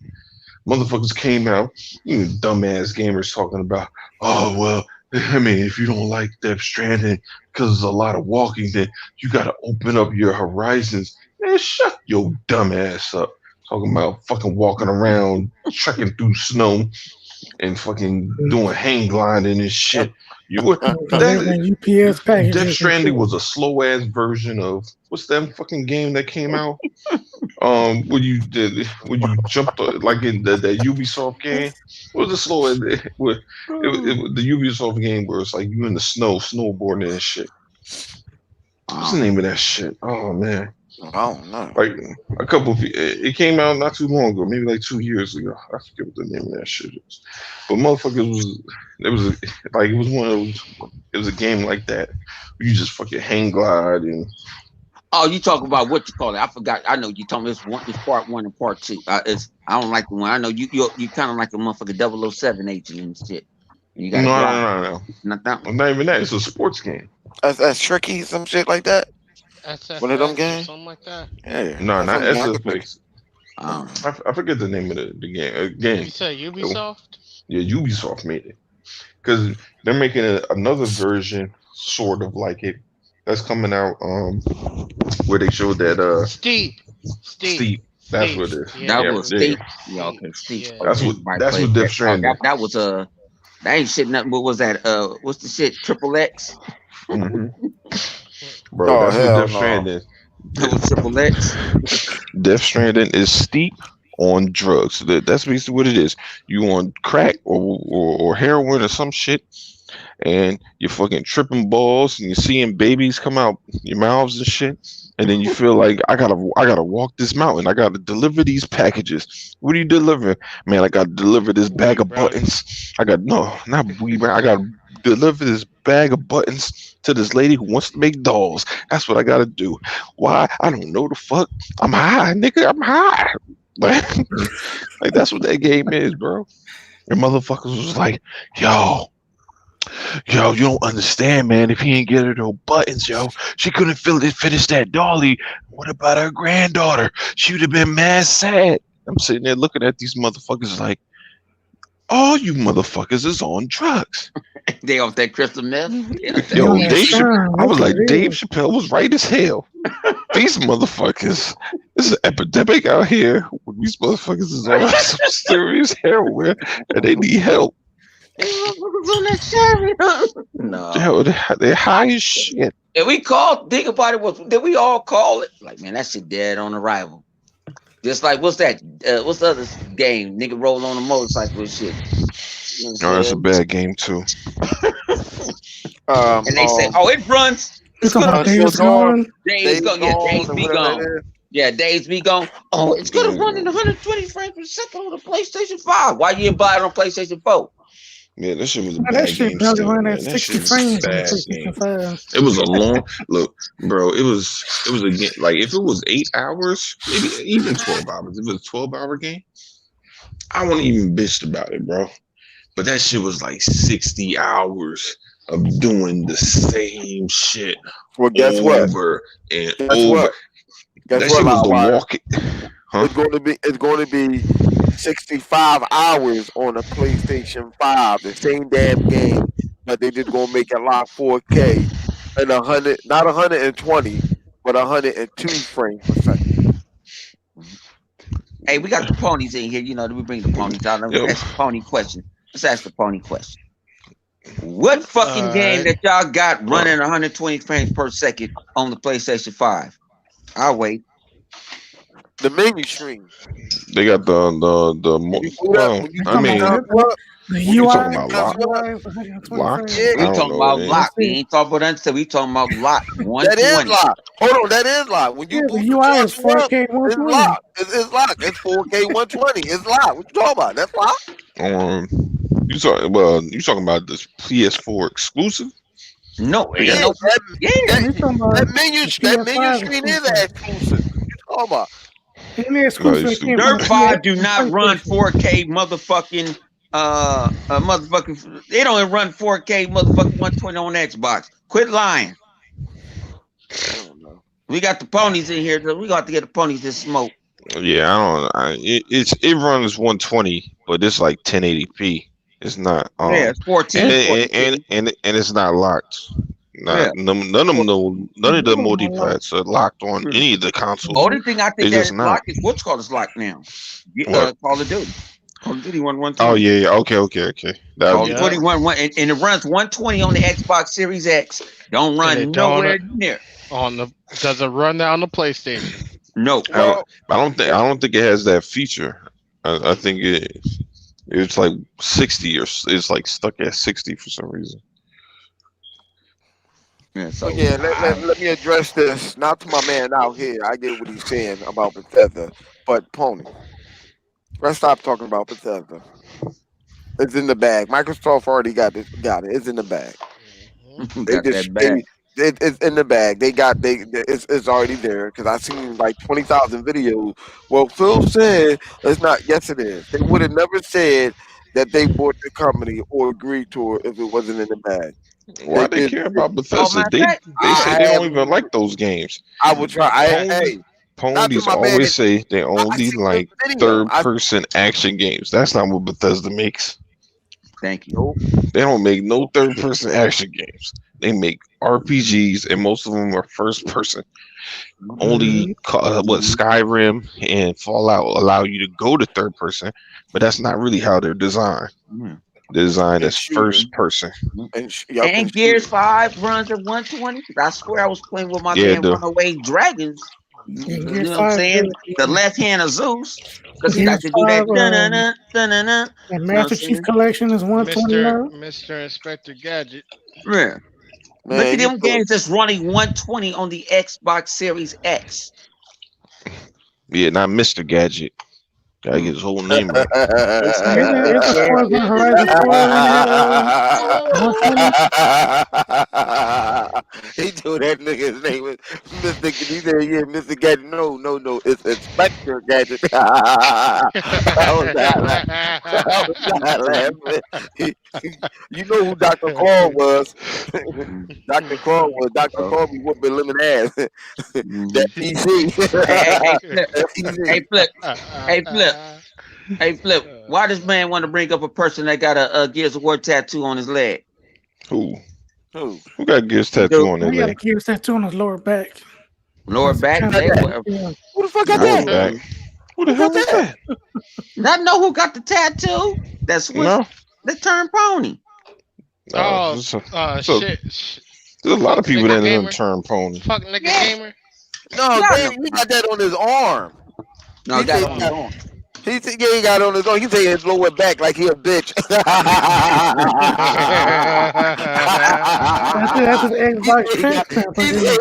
[SPEAKER 3] Motherfuckers came out, dumbass gamers talking about, oh, well, I mean, if you don't like Death Stranding because there's a lot of walking, then you got to open up your horizons. Man, shut your dumb ass up. Talking about fucking walking around, trekking through snow, and fucking doing hang gliding and shit.
[SPEAKER 5] Delivering UPS packages.
[SPEAKER 3] Death Stranding was a slow ass version of what's that fucking game that came out? when you jumped like in that Ubisoft game. What was the slow? The Ubisoft game where it's like you in the snowboarding and shit. What's the name of that shit? Oh man,
[SPEAKER 2] I don't know.
[SPEAKER 3] like a couple. It came out not too long ago, maybe like 2 years ago. I forget what the name of that shit is. But motherfuckers was it was like it was one of those. It was a game like that. Where you just fucking hang glide and
[SPEAKER 1] Oh, you talk about what you call it? I forgot. I know you told me it's part one and part two. I don't like the one. I know you kind of like a motherfucker 007 agent and shit. You got
[SPEAKER 3] no.
[SPEAKER 1] Not that one.
[SPEAKER 3] Not even that. It's a sports game.
[SPEAKER 2] That's tricky, some shit like that.
[SPEAKER 4] SFX
[SPEAKER 2] One of them
[SPEAKER 4] or
[SPEAKER 2] games.
[SPEAKER 4] something like that.
[SPEAKER 2] Yeah.
[SPEAKER 3] No, not
[SPEAKER 2] That's something
[SPEAKER 3] SFX.
[SPEAKER 1] Um,
[SPEAKER 3] I forget the name of the game.
[SPEAKER 4] You
[SPEAKER 3] Game.
[SPEAKER 4] said Ubisoft?
[SPEAKER 3] Yeah, Ubisoft made it because they're making another version, sort of like it. That's coming out. Where they showed that
[SPEAKER 4] Steep.
[SPEAKER 3] Steep. That's what it is.
[SPEAKER 4] Yeah.
[SPEAKER 1] that was
[SPEAKER 3] yeah.
[SPEAKER 1] steep. Yeah, okay, steep.
[SPEAKER 4] Yeah.
[SPEAKER 3] That's
[SPEAKER 1] Okay,
[SPEAKER 3] what Death
[SPEAKER 1] that,
[SPEAKER 3] Stranding.
[SPEAKER 1] that was that ain't shit nothing. What was that? What's the shit? Triple X.
[SPEAKER 3] hmm Bro,
[SPEAKER 2] Oh,
[SPEAKER 3] that's what
[SPEAKER 2] hell
[SPEAKER 3] Death
[SPEAKER 2] no.
[SPEAKER 3] Stranding.
[SPEAKER 1] That was Triple X.
[SPEAKER 3] Death Stranding is steep on drugs. That's basically what it is. You on crack or heroin or some shit, and you're fucking tripping balls, and you're seeing babies come out your mouths and shit, and then you feel like I gotta walk this mountain. I gotta deliver these packages. What are you delivering, man? I gotta deliver this bag of
[SPEAKER 4] brownie.
[SPEAKER 3] buttons. I got no, not weed. I gotta deliver this bag of buttons to this lady who wants to make dolls. That's what I gotta do. Why? I don't know the fuck. I'm high, nigga. I'm high. Like that's what that game is, bro. And motherfuckers was like, yo, you don't understand, man. If he ain't get her no buttons, yo, she couldn't finish that dolly. What about her granddaughter? She would have been mad sad. I'm sitting there looking at these motherfuckers like, all you motherfuckers is on drugs.
[SPEAKER 1] They off that crystal meth. Yeah,
[SPEAKER 3] Yo,
[SPEAKER 5] Yeah,
[SPEAKER 3] Dave
[SPEAKER 5] sure,
[SPEAKER 3] I was
[SPEAKER 5] that's
[SPEAKER 3] like,
[SPEAKER 5] what it
[SPEAKER 3] Dave
[SPEAKER 5] is.
[SPEAKER 3] Chappelle was right as hell. These motherfuckers, this is an epidemic out here. These motherfuckers is on some serious heroin and they need help.
[SPEAKER 1] No.
[SPEAKER 3] Yo, they're high as shit.
[SPEAKER 1] And we called, think about it, did we all call it? Like, man, that shit dead on arrival. Just like, what's that? What's the other game? Nigga roll on a motorcycle and shit. You know what
[SPEAKER 3] Oh,
[SPEAKER 1] I'm
[SPEAKER 3] that's a
[SPEAKER 1] saying?
[SPEAKER 3] bad game too.
[SPEAKER 1] And they say, oh, it runs.
[SPEAKER 5] You
[SPEAKER 1] It's
[SPEAKER 5] talking
[SPEAKER 1] gonna
[SPEAKER 5] about Days
[SPEAKER 2] Still going.
[SPEAKER 5] Gone?
[SPEAKER 1] days go, yeah, days
[SPEAKER 2] or
[SPEAKER 1] be
[SPEAKER 2] whatever
[SPEAKER 1] gone.
[SPEAKER 2] that is.
[SPEAKER 1] Yeah, days be gone. Oh, it's gonna run in 120 frames per second on the PlayStation 5. Why you didn't buy it on PlayStation 4?
[SPEAKER 3] Yeah, that shit was a
[SPEAKER 5] Man,
[SPEAKER 3] bad
[SPEAKER 5] that shit
[SPEAKER 3] game
[SPEAKER 5] probably
[SPEAKER 3] still,
[SPEAKER 5] run
[SPEAKER 3] man.
[SPEAKER 5] at
[SPEAKER 3] That
[SPEAKER 5] 60
[SPEAKER 3] shit was
[SPEAKER 5] frames
[SPEAKER 3] a
[SPEAKER 5] on the
[SPEAKER 3] bad
[SPEAKER 5] PlayStation
[SPEAKER 3] game.
[SPEAKER 5] 5.
[SPEAKER 3] It was a long look, bro. It was a game. Like if it was 8 hours, maybe even 12 hours. If it was a 12-hour game, I wouldn't even bitched about it, bro. But that shit was like 60 hours of doing the same shit
[SPEAKER 2] Well, guess what?
[SPEAKER 3] over and
[SPEAKER 2] Guess
[SPEAKER 3] over.
[SPEAKER 2] what?
[SPEAKER 3] That
[SPEAKER 2] Guess
[SPEAKER 3] shit was
[SPEAKER 2] what?
[SPEAKER 3] the
[SPEAKER 2] Loudwire?
[SPEAKER 3] walk. Huh?
[SPEAKER 2] It's going to be 65 hours on a PlayStation 5, the same damn game, but they just gonna make it lock 4K and 100, not 120, but 102 frames per second.
[SPEAKER 1] Hey, we got the ponies in here. You know, we bring the ponies out. Let's
[SPEAKER 3] Yo.
[SPEAKER 1] ask the pony question. Let's ask the pony question. What fucking game
[SPEAKER 4] Alright.
[SPEAKER 1] that y'all got running 120 frames per second on the PlayStation 5? I'll wait.
[SPEAKER 2] The menu screen.
[SPEAKER 3] They got the
[SPEAKER 2] When you boot up, when you
[SPEAKER 3] I
[SPEAKER 2] boot
[SPEAKER 3] mean,
[SPEAKER 2] up,
[SPEAKER 5] The
[SPEAKER 2] What you
[SPEAKER 5] UI,
[SPEAKER 3] talking about, Lock?
[SPEAKER 5] UI is 120
[SPEAKER 3] Lock?
[SPEAKER 5] frames.
[SPEAKER 2] Yeah.
[SPEAKER 1] We
[SPEAKER 3] I don't
[SPEAKER 1] talking
[SPEAKER 3] know,
[SPEAKER 1] about
[SPEAKER 3] man.
[SPEAKER 1] lock. We ain't talking about until we talking about lock.
[SPEAKER 2] that is
[SPEAKER 1] 120.
[SPEAKER 2] locked. Hold on, that is locked. When you
[SPEAKER 5] Yeah,
[SPEAKER 2] boot
[SPEAKER 5] the
[SPEAKER 2] the
[SPEAKER 5] UI is
[SPEAKER 2] console up,
[SPEAKER 5] 4K
[SPEAKER 2] it's
[SPEAKER 5] 120.
[SPEAKER 2] locked. It's locked. It's 4K 120. It's locked. What you talking about? That's locked.
[SPEAKER 3] You talking about this PS4 exclusive?
[SPEAKER 1] No,
[SPEAKER 3] Yeah.
[SPEAKER 1] ain't no. Yeah,
[SPEAKER 5] We talking about
[SPEAKER 2] That menu
[SPEAKER 5] the
[SPEAKER 2] screen
[SPEAKER 5] PS5
[SPEAKER 2] is exclusive. What you talking about?
[SPEAKER 5] Any exclusive
[SPEAKER 3] No,
[SPEAKER 5] that came from
[SPEAKER 1] Dirt
[SPEAKER 5] the
[SPEAKER 1] 5 do
[SPEAKER 5] PS
[SPEAKER 1] not run 4K motherfucking motherfucking. They don't run 4K motherfucking 120 on Xbox. Quit lying.
[SPEAKER 2] I don't know.
[SPEAKER 1] We got the ponies in here. We got to get the ponies to smoke.
[SPEAKER 3] Yeah, I don't. It runs 120, but it's like 1080p. It's not.
[SPEAKER 1] Yeah, it's 14.
[SPEAKER 3] And it's not locked.
[SPEAKER 1] Yeah.
[SPEAKER 3] None of them. None of the multiplats are locked on any of the consoles.
[SPEAKER 1] Only thing I
[SPEAKER 3] They
[SPEAKER 1] think that
[SPEAKER 3] just
[SPEAKER 1] is
[SPEAKER 3] not.
[SPEAKER 1] locked is what's called is locked now.
[SPEAKER 3] What?
[SPEAKER 1] Call of Duty. Call of Duty 120.
[SPEAKER 3] Oh yeah. Okay. That
[SPEAKER 1] Call
[SPEAKER 3] would
[SPEAKER 1] of
[SPEAKER 3] be
[SPEAKER 4] Yeah.
[SPEAKER 1] Duty 1 and it runs 120 on the Xbox Series X. Don't
[SPEAKER 4] And
[SPEAKER 1] run
[SPEAKER 4] it
[SPEAKER 1] nowhere
[SPEAKER 4] don't
[SPEAKER 1] near.
[SPEAKER 4] does it run that on the PlayStation?
[SPEAKER 1] No.
[SPEAKER 2] Well,
[SPEAKER 3] I don't think it has that feature. I think it's like 60 or it's like stuck at 60 for some reason.
[SPEAKER 1] Yeah,
[SPEAKER 2] so
[SPEAKER 1] so
[SPEAKER 2] yeah, let me address this. Not to my man out here. I get what he's saying about Bethesda, but Pony, let's stop talking about Bethesda. It's in the bag. Microsoft already got it. Got it. It's in the bag. They
[SPEAKER 1] got
[SPEAKER 2] just
[SPEAKER 1] that bad.
[SPEAKER 2] it's in the bag. It's already there because I seen like 20,000 videos. Well, Phil said it's not. Yes, it is. They would have never said that they bought the company or agreed to it if it wasn't in the bag. They
[SPEAKER 3] Why they
[SPEAKER 2] did.
[SPEAKER 3] care about
[SPEAKER 1] Oh,
[SPEAKER 3] Bethesda?
[SPEAKER 1] matter of fact,
[SPEAKER 3] They say
[SPEAKER 2] I
[SPEAKER 3] they
[SPEAKER 2] have.
[SPEAKER 3] don't even like those games.
[SPEAKER 2] I will try.
[SPEAKER 3] Pony
[SPEAKER 2] Not to
[SPEAKER 3] Ponies
[SPEAKER 2] my man.
[SPEAKER 3] always say they
[SPEAKER 2] I
[SPEAKER 3] only
[SPEAKER 2] seen the
[SPEAKER 3] like
[SPEAKER 2] video.
[SPEAKER 3] third person action games. That's not what Bethesda makes.
[SPEAKER 1] thank you.
[SPEAKER 2] Nope.
[SPEAKER 3] They don't make no third person action games. They make RPGs, and most of them are first person. Only what Skyrim and Fallout allow you to go to third person, but that's not really how they're designed.
[SPEAKER 1] Mhm.
[SPEAKER 3] They're designed
[SPEAKER 2] And
[SPEAKER 3] as first
[SPEAKER 2] shooting
[SPEAKER 3] person.
[SPEAKER 2] yup, and
[SPEAKER 1] And Gears
[SPEAKER 2] shooting.
[SPEAKER 1] 5 runs at 120. I swear I was playing with my
[SPEAKER 3] Yeah,
[SPEAKER 1] man
[SPEAKER 3] the
[SPEAKER 1] Runaway Dragons.
[SPEAKER 5] Yeah,
[SPEAKER 1] You
[SPEAKER 5] Gears
[SPEAKER 1] know what I'm
[SPEAKER 5] 5
[SPEAKER 1] saying?
[SPEAKER 5] good.
[SPEAKER 1] The
[SPEAKER 5] Yeah.
[SPEAKER 1] left hand of Zeus. Because he like
[SPEAKER 5] Gears
[SPEAKER 1] to do
[SPEAKER 5] 5,
[SPEAKER 1] that dun-na-na, dun-na-na. You
[SPEAKER 5] and
[SPEAKER 1] know what I'm
[SPEAKER 5] Master Chief
[SPEAKER 1] saying?
[SPEAKER 5] Collection is 120
[SPEAKER 4] Mister
[SPEAKER 5] now.
[SPEAKER 4] Mister Inspector Gadget.
[SPEAKER 1] Yeah. Look at
[SPEAKER 2] Man, you
[SPEAKER 1] them
[SPEAKER 2] put
[SPEAKER 1] games that's running 120 on the Xbox Series X.
[SPEAKER 3] yeah, not Mr. Gadget. Gotta get his whole name right.
[SPEAKER 1] It's
[SPEAKER 5] Yeah, it's a
[SPEAKER 1] Mr.
[SPEAKER 5] Forza Horizon 4 running at 120.
[SPEAKER 2] he told that nigga his name was Mr. He said, yeah, Mr. Gadget. No, it's Inspector Gadget. I was not laughing. I was not laughing. You know who Dr. Claw was. Dr. Claw was Dr.
[SPEAKER 1] Oh.
[SPEAKER 2] Claw be whooping lemon ass. That
[SPEAKER 1] Mhm.
[SPEAKER 2] PC.
[SPEAKER 1] Hey, Flip.
[SPEAKER 2] That
[SPEAKER 1] Hey,
[SPEAKER 2] PC.
[SPEAKER 1] Flip. Hey, Flip. Hey, Flip. Why does man want to bring up a person that got a Gears of War tattoo on his leg?
[SPEAKER 3] Who?
[SPEAKER 2] Who?
[SPEAKER 3] Who got Gears
[SPEAKER 1] You
[SPEAKER 3] tattoo
[SPEAKER 1] do.
[SPEAKER 3] on their
[SPEAKER 5] He got a
[SPEAKER 3] leg?
[SPEAKER 5] Gears tattoo on his lower back.
[SPEAKER 1] Lower
[SPEAKER 5] That's
[SPEAKER 1] back,
[SPEAKER 5] kind of
[SPEAKER 1] leg,
[SPEAKER 2] That?
[SPEAKER 1] whatever.
[SPEAKER 5] yeah.
[SPEAKER 2] Who the fuck got
[SPEAKER 3] Lower
[SPEAKER 2] that?
[SPEAKER 3] back. Who the
[SPEAKER 2] Who got
[SPEAKER 3] hell is
[SPEAKER 2] that?
[SPEAKER 3] that?
[SPEAKER 1] Not know who got the tattoo. That switch
[SPEAKER 3] No.
[SPEAKER 1] the turn pony.
[SPEAKER 4] Oh,
[SPEAKER 3] So,
[SPEAKER 4] shit.
[SPEAKER 3] there's a lot of
[SPEAKER 4] Fuck
[SPEAKER 3] people
[SPEAKER 4] nigga
[SPEAKER 3] that didn't
[SPEAKER 4] gamer.
[SPEAKER 3] turn pony.
[SPEAKER 4] Fuck nigga
[SPEAKER 1] Yeah.
[SPEAKER 4] gamer.
[SPEAKER 2] No,
[SPEAKER 1] Yeah,
[SPEAKER 2] they, he got that on his arm.
[SPEAKER 1] no,
[SPEAKER 2] He
[SPEAKER 1] got
[SPEAKER 2] said
[SPEAKER 1] it on his arm.
[SPEAKER 2] he said yeah, he got it on his arm. He said his lower back like he a bitch.
[SPEAKER 5] That's his Xbox tramp stamp
[SPEAKER 2] He
[SPEAKER 5] on his
[SPEAKER 2] said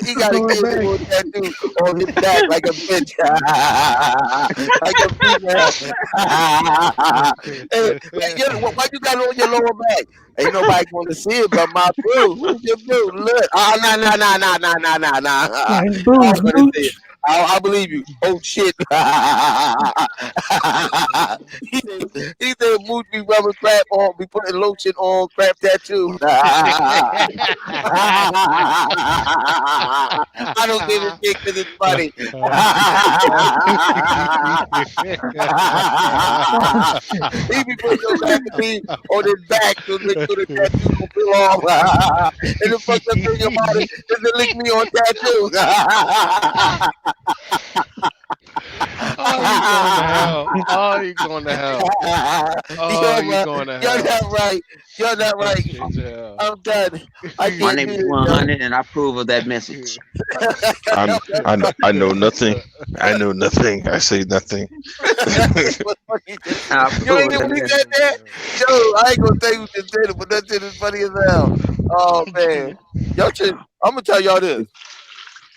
[SPEAKER 2] he got a
[SPEAKER 5] lower back.
[SPEAKER 2] cable tattoo on his back like a bitch. Like a female. Hey, why you got it on your lower back? Ain't nobody gonna see it but my boo. Who's your boo? Look. Nah.
[SPEAKER 5] Nah, his
[SPEAKER 2] I'm
[SPEAKER 5] boobs,
[SPEAKER 2] gonna see it.
[SPEAKER 5] mooch.
[SPEAKER 2] I believe you. Oh shit. he said Mooch be rubbing crap on, be putting lotion on crap tattoo. I don't give a shit because it's funny. He be putting those magazines on his back to make sure the tattoo will peel off. And the fucked up thing about it is to lick me on tattoo.
[SPEAKER 4] Oh, you going to hell. Oh, you going to hell.
[SPEAKER 2] You're not right. You're not right. I'm done. I
[SPEAKER 1] My
[SPEAKER 2] can't
[SPEAKER 1] name
[SPEAKER 2] do
[SPEAKER 1] is
[SPEAKER 2] this.
[SPEAKER 1] 100, and I approve of that message.
[SPEAKER 3] I know nothing. I know nothing. I say nothing.
[SPEAKER 1] I
[SPEAKER 2] You
[SPEAKER 1] approve
[SPEAKER 2] ain't
[SPEAKER 1] of
[SPEAKER 2] hear
[SPEAKER 1] that
[SPEAKER 2] when he
[SPEAKER 1] message.
[SPEAKER 2] said that? Yo, I ain't gonna tell you what just said it, but that shit is funny as hell. Oh man. Y'all should I'm gonna tell y'all this.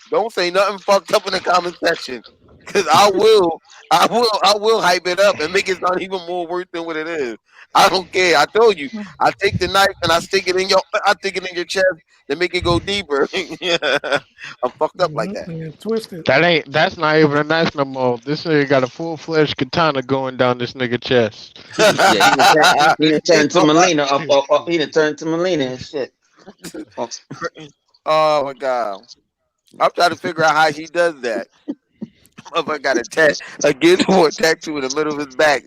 [SPEAKER 2] Don't say nothing fucked up in the comment section. Cause I will hype it up and make it sound even more worse than what it is. I don't care. I told you. I take the knife and I stick it in your chest to make it go deeper. I'm fucked up like that.
[SPEAKER 5] Yeah, twisted.
[SPEAKER 4] That's not even a knife no more. This nigga got a full-fledged katana going down this nigga chest.
[SPEAKER 1] Yeah, he done turned to Melina. He done turned to Melina and shit. Oh,
[SPEAKER 2] Oh my god. I'm trying to figure out how he does that. Motherfucker got a Gears of War tattoo in the middle of his back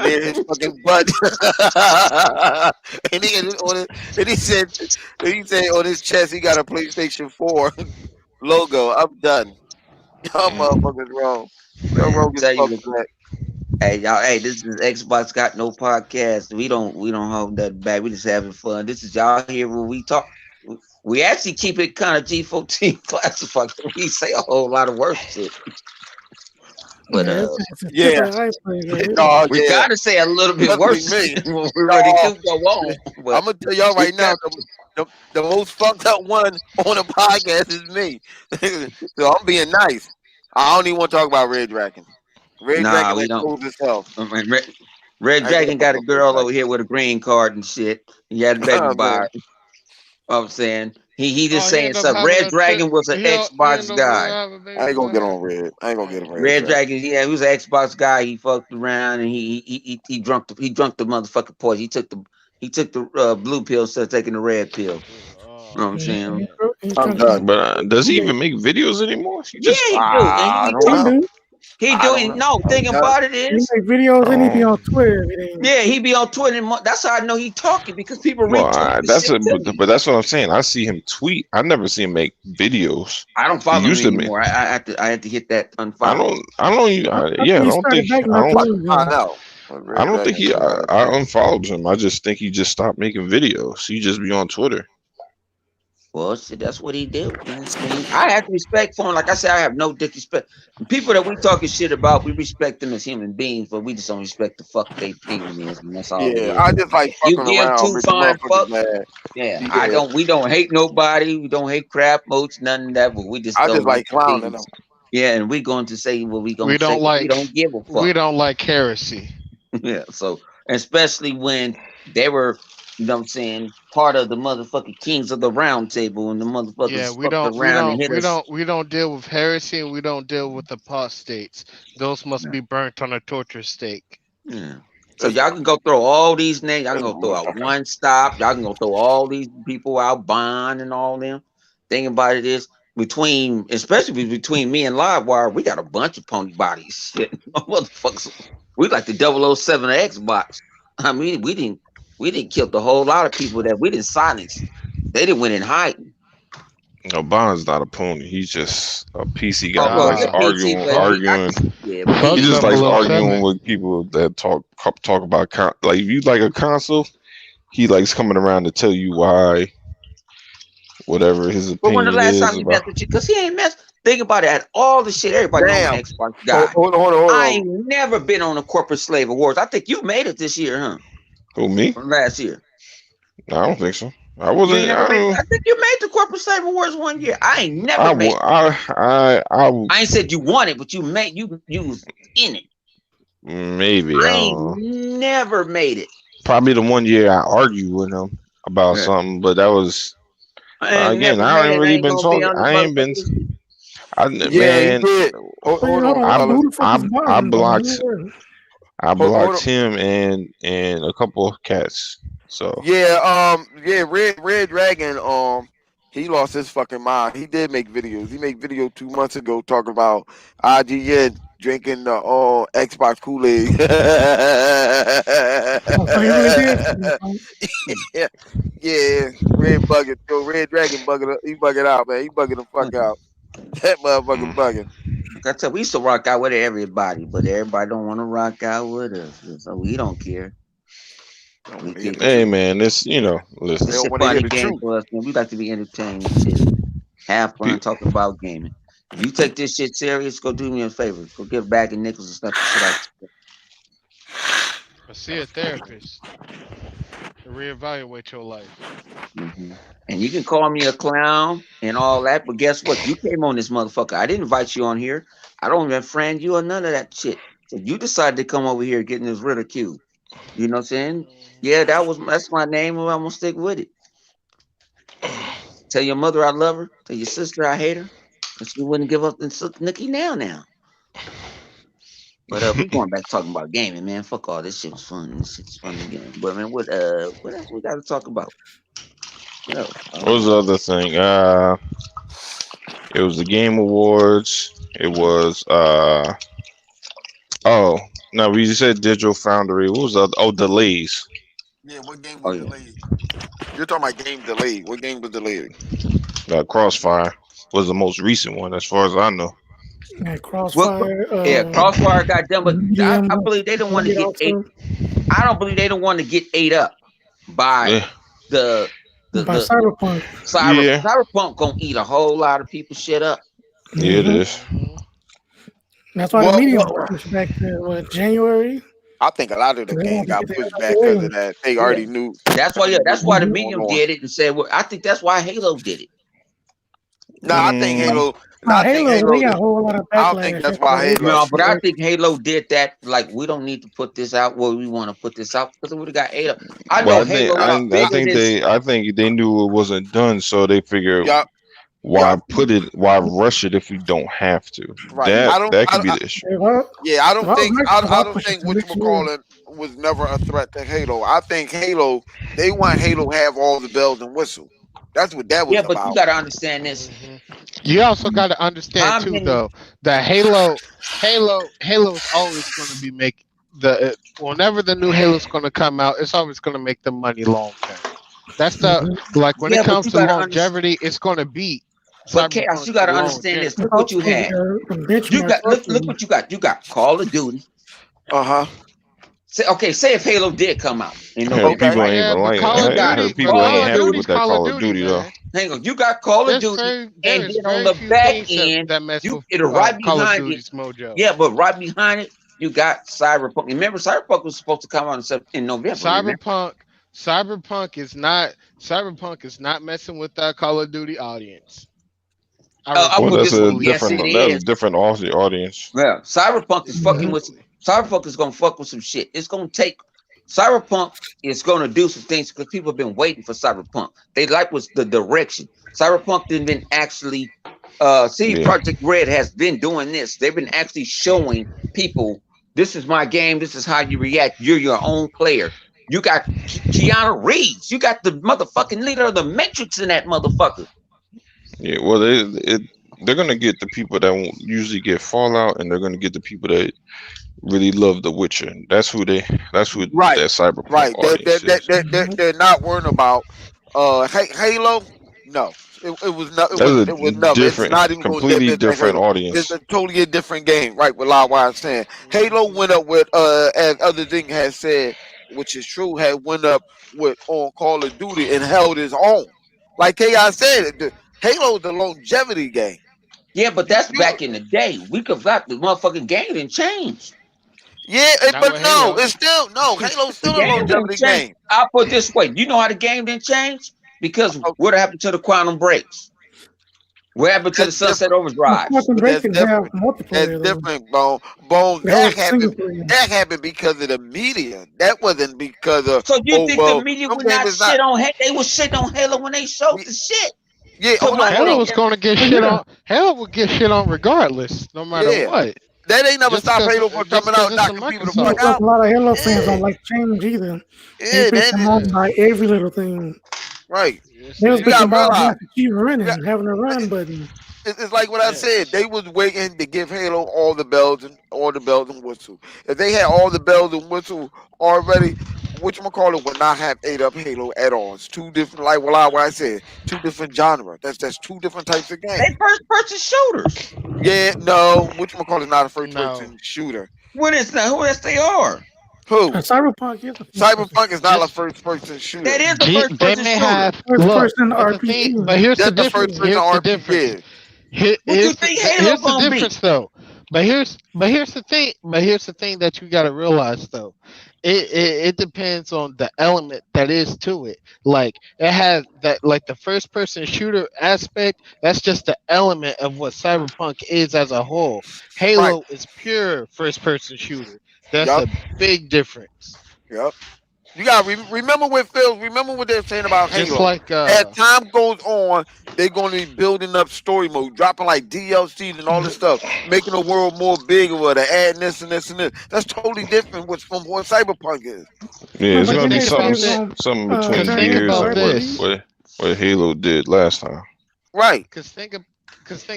[SPEAKER 2] near his fucking butt. And he said on his chest he got a PlayStation 4 logo. I'm done. Y'all motherfuckers wrong. Y'all
[SPEAKER 1] man,
[SPEAKER 2] wrong as
[SPEAKER 1] tell
[SPEAKER 2] fuck
[SPEAKER 1] you,
[SPEAKER 2] for that.
[SPEAKER 1] hey y'all, hey, this is Xbox got no podcast. We don't hold that back. We just having fun. This is y'all here when we talk. We actually keep it kind of G14 classified. We say a whole lot of worse shit. But
[SPEAKER 5] Yeah, it's a tip
[SPEAKER 2] Yeah.
[SPEAKER 5] of the iceberg right here.
[SPEAKER 2] Oh
[SPEAKER 1] we
[SPEAKER 2] yeah.
[SPEAKER 1] gotta say a little bit
[SPEAKER 2] Trust me,
[SPEAKER 1] worse
[SPEAKER 2] me.
[SPEAKER 1] when we're ready
[SPEAKER 2] No,
[SPEAKER 1] to go on.
[SPEAKER 2] I'm
[SPEAKER 1] But
[SPEAKER 2] gonna tell y'all
[SPEAKER 1] we
[SPEAKER 2] right now,
[SPEAKER 1] got
[SPEAKER 2] the most fucked up one on the podcast is me. So I'm being nice. I don't even want to talk about Red Dragon. Red
[SPEAKER 1] nah,
[SPEAKER 2] Dragon
[SPEAKER 1] we don't.
[SPEAKER 2] exposed himself.
[SPEAKER 1] I mean, Red
[SPEAKER 2] I ain't gonna
[SPEAKER 1] Dragon
[SPEAKER 2] talk
[SPEAKER 1] got a
[SPEAKER 2] about Red
[SPEAKER 1] girl over
[SPEAKER 2] Dragon.
[SPEAKER 1] here with a green card and shit. He had a baby
[SPEAKER 2] Oh,
[SPEAKER 1] by
[SPEAKER 2] man.
[SPEAKER 1] her. I'm saying he just
[SPEAKER 4] Oh, he
[SPEAKER 1] saying
[SPEAKER 4] ended up
[SPEAKER 1] something.
[SPEAKER 4] having
[SPEAKER 1] Red
[SPEAKER 4] a chick.
[SPEAKER 1] Dragon was an
[SPEAKER 4] He
[SPEAKER 1] Xbox
[SPEAKER 4] ended up
[SPEAKER 1] guy.
[SPEAKER 4] having a
[SPEAKER 2] I
[SPEAKER 4] baby
[SPEAKER 2] ain't gonna
[SPEAKER 4] by
[SPEAKER 2] get
[SPEAKER 4] her.
[SPEAKER 2] on Red. I ain't gonna get on Red
[SPEAKER 1] Red
[SPEAKER 2] Dragon.
[SPEAKER 1] Dragon, yeah, he was an Xbox guy. He fucked around and he drunk the motherfucking poison. He took the blue pill instead of taking the red pill. You know what I'm
[SPEAKER 4] Oh
[SPEAKER 5] Yeah,
[SPEAKER 1] saying?
[SPEAKER 4] man.
[SPEAKER 5] he's
[SPEAKER 2] I'm
[SPEAKER 5] trying to
[SPEAKER 2] done.
[SPEAKER 3] But does he
[SPEAKER 5] yeah,
[SPEAKER 3] even make videos anymore? He
[SPEAKER 1] Yeah,
[SPEAKER 3] just
[SPEAKER 1] he
[SPEAKER 3] stopped.
[SPEAKER 1] do, and
[SPEAKER 2] I
[SPEAKER 1] he
[SPEAKER 2] don't
[SPEAKER 5] he
[SPEAKER 1] do.
[SPEAKER 2] know.
[SPEAKER 5] do.
[SPEAKER 1] He
[SPEAKER 2] I
[SPEAKER 1] do.
[SPEAKER 2] don't know.
[SPEAKER 1] No,
[SPEAKER 2] I'm
[SPEAKER 1] thing
[SPEAKER 2] done.
[SPEAKER 1] about it
[SPEAKER 5] He
[SPEAKER 1] is,
[SPEAKER 5] make videos and he be
[SPEAKER 3] Oh,
[SPEAKER 5] on Twitter every day.
[SPEAKER 1] yeah, he be on Twitter. And that's how I know he talking because people
[SPEAKER 3] well,
[SPEAKER 1] retweet the
[SPEAKER 3] that's
[SPEAKER 1] shit
[SPEAKER 3] a
[SPEAKER 1] to me.
[SPEAKER 3] but that's what I'm saying. I see him tweet. I never see him make videos.
[SPEAKER 1] I don't
[SPEAKER 3] He
[SPEAKER 1] follow him
[SPEAKER 3] used to make.
[SPEAKER 1] anymore. I had to hit that
[SPEAKER 3] I
[SPEAKER 1] unfollow.
[SPEAKER 3] don't. I don't.
[SPEAKER 5] I
[SPEAKER 3] Yeah,
[SPEAKER 5] think he started back
[SPEAKER 3] I
[SPEAKER 5] not
[SPEAKER 2] I'm
[SPEAKER 5] too
[SPEAKER 3] don't.
[SPEAKER 2] about to
[SPEAKER 5] long
[SPEAKER 2] find
[SPEAKER 5] ago.
[SPEAKER 2] out.
[SPEAKER 3] I
[SPEAKER 2] Red
[SPEAKER 3] don't think
[SPEAKER 2] Dragon
[SPEAKER 3] he.
[SPEAKER 2] still got a
[SPEAKER 3] I
[SPEAKER 2] thing.
[SPEAKER 3] unfollowed him. I just think he just stopped making videos. He just be on Twitter.
[SPEAKER 1] Well, shit, that's what he do. You know what I mean? I have respect for him. Like I said, I have no disrespect. The people that we talking shit about, we respect them as human beings, but we just don't respect the fuck they opinion is, and that's all it
[SPEAKER 2] Yeah,
[SPEAKER 1] is.
[SPEAKER 2] I just like
[SPEAKER 1] You
[SPEAKER 2] fucking
[SPEAKER 1] give
[SPEAKER 2] around,
[SPEAKER 1] two
[SPEAKER 2] making
[SPEAKER 1] fine
[SPEAKER 2] motherfuckers
[SPEAKER 1] fucks.
[SPEAKER 2] mad.
[SPEAKER 1] Yeah,
[SPEAKER 2] Yeah,
[SPEAKER 1] we don't hate nobody. We don't hate crap moats, none of that, but we just
[SPEAKER 2] I
[SPEAKER 1] don't
[SPEAKER 2] just
[SPEAKER 1] like
[SPEAKER 2] like
[SPEAKER 1] the
[SPEAKER 2] clowning them.
[SPEAKER 1] things. Yeah, and we going to say what we gonna
[SPEAKER 4] We
[SPEAKER 1] say,
[SPEAKER 4] don't
[SPEAKER 1] but we
[SPEAKER 4] like
[SPEAKER 1] don't give a
[SPEAKER 4] we
[SPEAKER 1] fuck.
[SPEAKER 4] don't like heresy.
[SPEAKER 1] Yeah, so especially when they were, you know what I'm saying, part of the motherfucking kings of the round table and the
[SPEAKER 4] Yeah,
[SPEAKER 1] motherfuckers fucked around and hit us.
[SPEAKER 4] we don't deal with heresy and we don't deal with apostates. Those must be burnt on a torture stake.
[SPEAKER 1] Yeah. So
[SPEAKER 2] This
[SPEAKER 1] y'all can go throw all these names. Y'all can go throw out
[SPEAKER 2] motherfucker.
[SPEAKER 1] one stop. Y'all can go throw all these people out, Bond and all them. Thing about it is especially between me and Livewire, we got a bunch of pony bodies. Shit, motherfuckers. We like the 007 Xbox. I mean, we didn't kill the whole lot of people that we didn't silence. They didn't went in hiding.
[SPEAKER 3] No, Bond's not a pony. He's just a PC guy
[SPEAKER 1] Oh
[SPEAKER 3] who
[SPEAKER 1] well,
[SPEAKER 3] likes
[SPEAKER 1] he a
[SPEAKER 4] Nah.
[SPEAKER 1] PT, but
[SPEAKER 4] Fuck
[SPEAKER 3] arguing.
[SPEAKER 1] yeah, but
[SPEAKER 3] He
[SPEAKER 4] fuck
[SPEAKER 3] just
[SPEAKER 1] he
[SPEAKER 3] likes
[SPEAKER 1] a part.
[SPEAKER 3] arguing
[SPEAKER 4] 007.
[SPEAKER 3] with people that talk about like if you like a console. He likes coming around to tell you why whatever his
[SPEAKER 1] But when the
[SPEAKER 3] opinion
[SPEAKER 1] last
[SPEAKER 3] is
[SPEAKER 1] time he
[SPEAKER 3] about.
[SPEAKER 1] messed with you, because he ain't messed. Think about it. At all the shit, everybody know I'm an
[SPEAKER 2] Damn.
[SPEAKER 1] Xbox
[SPEAKER 2] Hold,
[SPEAKER 1] guy.
[SPEAKER 2] hold on, hold on, hold
[SPEAKER 1] I
[SPEAKER 2] on.
[SPEAKER 1] ain't never been on a corporate slave awards. I think you made it this year, huh?
[SPEAKER 3] Who, me?
[SPEAKER 1] From last year.
[SPEAKER 3] I don't think so. I
[SPEAKER 1] You ain't
[SPEAKER 3] wasn't.
[SPEAKER 1] never made. I think you made the corporate slave awards one year. I ain't never made it. I ain't said you won it, but you was in it.
[SPEAKER 3] Maybe I
[SPEAKER 1] I
[SPEAKER 3] don't
[SPEAKER 1] ain't
[SPEAKER 3] know.
[SPEAKER 1] never made it.
[SPEAKER 3] Probably the one year I argued with him about
[SPEAKER 1] Yeah.
[SPEAKER 3] something, but that was
[SPEAKER 1] I ain't
[SPEAKER 3] again.
[SPEAKER 1] never
[SPEAKER 3] I
[SPEAKER 1] made
[SPEAKER 3] ain't
[SPEAKER 1] it. I
[SPEAKER 3] really
[SPEAKER 1] ain't
[SPEAKER 3] been
[SPEAKER 1] gonna be
[SPEAKER 3] talking.
[SPEAKER 1] on this
[SPEAKER 3] I ain't been.
[SPEAKER 1] motherfucker.
[SPEAKER 2] Yeah, he
[SPEAKER 3] Man,
[SPEAKER 2] did. Hold,
[SPEAKER 5] Wait,
[SPEAKER 2] hold
[SPEAKER 5] hold
[SPEAKER 2] on,
[SPEAKER 5] on.
[SPEAKER 2] fellas.
[SPEAKER 5] Who the fuck is
[SPEAKER 3] I
[SPEAKER 5] Bond?
[SPEAKER 3] blocked. I
[SPEAKER 2] Hold
[SPEAKER 3] blocked
[SPEAKER 2] on.
[SPEAKER 3] him and a couple of cats. So
[SPEAKER 2] Yeah, Red Dragon, he lost his fucking mind. He did make videos. He made video 2 months ago talking about IGN drinking the Xbox Kool-Aid.
[SPEAKER 5] Oh, so he really did.
[SPEAKER 2] yeah, Red Bucket. Yo, Red Dragon bugging. He bugging out, man. He bugging the fuck out. That motherfucker
[SPEAKER 3] mm,
[SPEAKER 2] bugging.
[SPEAKER 1] Like I said, we used to rock out with everybody, but everybody don't want to rock out with us, so we don't care.
[SPEAKER 2] They don't
[SPEAKER 1] We
[SPEAKER 2] want to hear
[SPEAKER 1] keep
[SPEAKER 2] the
[SPEAKER 1] it.
[SPEAKER 3] hey
[SPEAKER 2] truth.
[SPEAKER 3] man, this
[SPEAKER 2] They
[SPEAKER 3] listen.
[SPEAKER 1] This
[SPEAKER 2] don't
[SPEAKER 1] shit
[SPEAKER 2] want to hear
[SPEAKER 1] funny
[SPEAKER 2] the
[SPEAKER 1] game
[SPEAKER 2] truth.
[SPEAKER 1] for us, man. We like to be entertained and shit. Have fun
[SPEAKER 3] Pe-
[SPEAKER 1] talking about gaming. If you take this shit serious, go do me a favor. Go get a bag of nickels and slap the shit out.
[SPEAKER 4] Or see a therapist to reevaluate your life.
[SPEAKER 1] Mm-hmm. And you can call me a clown and all that, but guess what? You came on this motherfucker. I didn't invite you on here. I don't even friend you or none of that shit. So you decided to come over here getting this ridicule. You know what I'm saying? Yeah, that's my name, and I'm gonna stick with it. Tell your mother I love her. Tell your sister I hate her. And she wouldn't give up and suck Nikki now. But we going back talking about gaming, man. Fuck all this shit was fun. This shit's fun again. But man, what else we gotta talk about? What else?
[SPEAKER 3] What was the other thing? It was the Game Awards. It was oh no, we just said Digital Foundry. What was the other? Oh, delays.
[SPEAKER 2] Yeah, what game
[SPEAKER 1] Oh
[SPEAKER 2] was
[SPEAKER 1] yeah.
[SPEAKER 2] delayed? You're talking about game delayed. What game was delayed?
[SPEAKER 3] Crossfire was the most recent one, as far as I know.
[SPEAKER 5] Yeah, Crossfire.
[SPEAKER 1] Crossfire got done, but
[SPEAKER 5] Medium,
[SPEAKER 1] I believe they don't want to
[SPEAKER 5] Blade
[SPEAKER 1] get ate.
[SPEAKER 5] also.
[SPEAKER 1] I don't believe they don't want to get ate up by
[SPEAKER 3] Yeah,
[SPEAKER 1] the
[SPEAKER 5] By Cyberpunk.
[SPEAKER 3] Yeah.
[SPEAKER 1] Cyberpunk gonna eat a whole lot of people's shit up.
[SPEAKER 3] Yeah, it is.
[SPEAKER 5] That's why the media was pushed back to January.
[SPEAKER 2] I think a lot of the
[SPEAKER 5] They
[SPEAKER 2] game
[SPEAKER 5] want to
[SPEAKER 2] got
[SPEAKER 5] get that
[SPEAKER 2] pushed
[SPEAKER 5] out
[SPEAKER 2] back
[SPEAKER 5] the
[SPEAKER 2] because
[SPEAKER 5] way.
[SPEAKER 2] of that. They
[SPEAKER 1] Yeah.
[SPEAKER 2] already knew.
[SPEAKER 1] That's why. Yeah, that's
[SPEAKER 2] what
[SPEAKER 1] why the
[SPEAKER 2] was
[SPEAKER 1] medium
[SPEAKER 2] going on.
[SPEAKER 1] did it and said. Well, I think that's why Halo did it.
[SPEAKER 2] No, I think Halo.
[SPEAKER 5] Now,
[SPEAKER 2] I think
[SPEAKER 5] Halo, they
[SPEAKER 2] Halo.
[SPEAKER 5] got a whole lot of
[SPEAKER 2] I don't think
[SPEAKER 5] backlash
[SPEAKER 2] that's
[SPEAKER 5] after
[SPEAKER 2] why
[SPEAKER 5] that.
[SPEAKER 2] Halo.
[SPEAKER 1] No, but I think Halo did that. Like, we don't need to put this out where we want to put this out because we would have got Halo. I know
[SPEAKER 3] Well,
[SPEAKER 1] Halo got bigger than.
[SPEAKER 3] I think they knew it wasn't done, so they figured
[SPEAKER 2] Yeah,
[SPEAKER 3] why rush it if we don't have to.
[SPEAKER 2] right.
[SPEAKER 3] That could be the issue.
[SPEAKER 2] Yeah, I don't think
[SPEAKER 5] Microsoft
[SPEAKER 2] what you call it was never a threat to Halo. I think Halo, they want Halo to have all the bells and whistles. That's what that was
[SPEAKER 1] Yeah, but you
[SPEAKER 2] about.
[SPEAKER 1] got to understand this.
[SPEAKER 4] You also got to understand
[SPEAKER 1] How
[SPEAKER 4] too,
[SPEAKER 1] many-
[SPEAKER 4] though, that Halo's always going to be making whenever the new Halo's going to come out, it's always going to make the money long term. That's the like when
[SPEAKER 1] Yeah,
[SPEAKER 4] it
[SPEAKER 1] but
[SPEAKER 4] comes
[SPEAKER 1] you
[SPEAKER 4] to
[SPEAKER 1] gotta
[SPEAKER 4] longevity, it's going to beat.
[SPEAKER 1] But Chaos, you got to understand this. Look what you had. You got look what you got. You got Call of Duty. Say if Halo did come out.
[SPEAKER 3] People ain't even like it. I heard people ain't happy with that Call of Duty though.
[SPEAKER 1] Hang on, you got Call of Duty, and then on the back end, it'll right behind it.
[SPEAKER 4] Mojo.
[SPEAKER 1] Yeah, but right behind it, you got Cyberpunk. Remember, Cyberpunk was supposed to come out in November.
[SPEAKER 4] Cyberpunk is not messing with that Call of Duty audience.
[SPEAKER 3] That's a different audience.
[SPEAKER 1] Yeah, Cyberpunk is fucking with. Cyberpunk is gonna fuck with some shit. It's gonna take. Cyberpunk is gonna do some things because people have been waiting for Cyberpunk. They like what's the direction. Cyberpunk didn't been actually. Project Red has been doing this. They've been actually showing people this is my game. This is how you react. You're your own player. You got Keanu Reeves. You got the motherfucking leader of the Matrix in that motherfucker.
[SPEAKER 3] Yeah, well, they're gonna get the people that won't usually get Fallout, and they're gonna get the people that really love The Witcher. That's who that Cyberpunk audience is.
[SPEAKER 2] They're not worrying about Halo. No, it was not. It was nothing. It's not even
[SPEAKER 3] completely different audience.
[SPEAKER 2] It's a totally different game, right? What I was saying, Halo went up with as other thing has said, which is true, had went up with on Call of Duty and held his own. Like K.I. said, Halo's the longevity game.
[SPEAKER 1] Yeah, but that's back in the day. We could got the motherfucking game didn't change.
[SPEAKER 2] Yeah, but no, it's still Halo's still a longevity game.
[SPEAKER 1] I'll put it this way: you know how the game didn't change because what happened to the Quantum Breaks? What happened to the Sunset Overdrive?
[SPEAKER 2] That's different, Bone. That happened because of the media. That wasn't because of.
[SPEAKER 1] So you think the media would not shit on Halo? They was shitting on Halo when they showed the shit.
[SPEAKER 2] Yeah,
[SPEAKER 4] Halo was going to get shit on. Halo would get shit on regardless, no matter what.
[SPEAKER 2] That ain't never stopped Halo from coming out knocking people the fuck out.
[SPEAKER 5] A lot of Halo fans don't like change either. They pick them on by every little thing.
[SPEAKER 2] Right.
[SPEAKER 5] They was thinking about keep running, having a run button.
[SPEAKER 2] It's like what I said. They was waiting to give Halo all the bells and whistles. If they had all the bells and whistles already, whatchamacallit would not have ate up Halo at all. It's two different, like what I said, two different genres. That's two different types of games.
[SPEAKER 1] They first-person shooters.
[SPEAKER 2] Yeah, no, whatchamacallit is not a first-person shooter.
[SPEAKER 1] What is that? Who else they are?
[SPEAKER 2] Who?
[SPEAKER 5] Cyberpunk
[SPEAKER 2] is not a first-person shooter.
[SPEAKER 1] That is a first-person shooter.
[SPEAKER 5] First-person RPG.
[SPEAKER 4] But here's the difference. Here's the difference, though. But here's the thing. But here's the thing that you got to realize, though. It depends on the element that is to it. Like it has that, like the first person shooter aspect. That's just the element of what Cyberpunk is as a whole. Halo is pure first person shooter. That's a big difference.
[SPEAKER 2] Yep. You gotta remember what they're saying about Halo.
[SPEAKER 4] Just like
[SPEAKER 2] as time goes on, they're going to be building up story mode, dropping like DLCs and all this stuff, making the world more bigger, or adding this and this and this. That's totally different from what Cyberpunk is.
[SPEAKER 3] Yeah, it's gonna be something between Gears and what Halo did last time.
[SPEAKER 2] Right.
[SPEAKER 4] Because think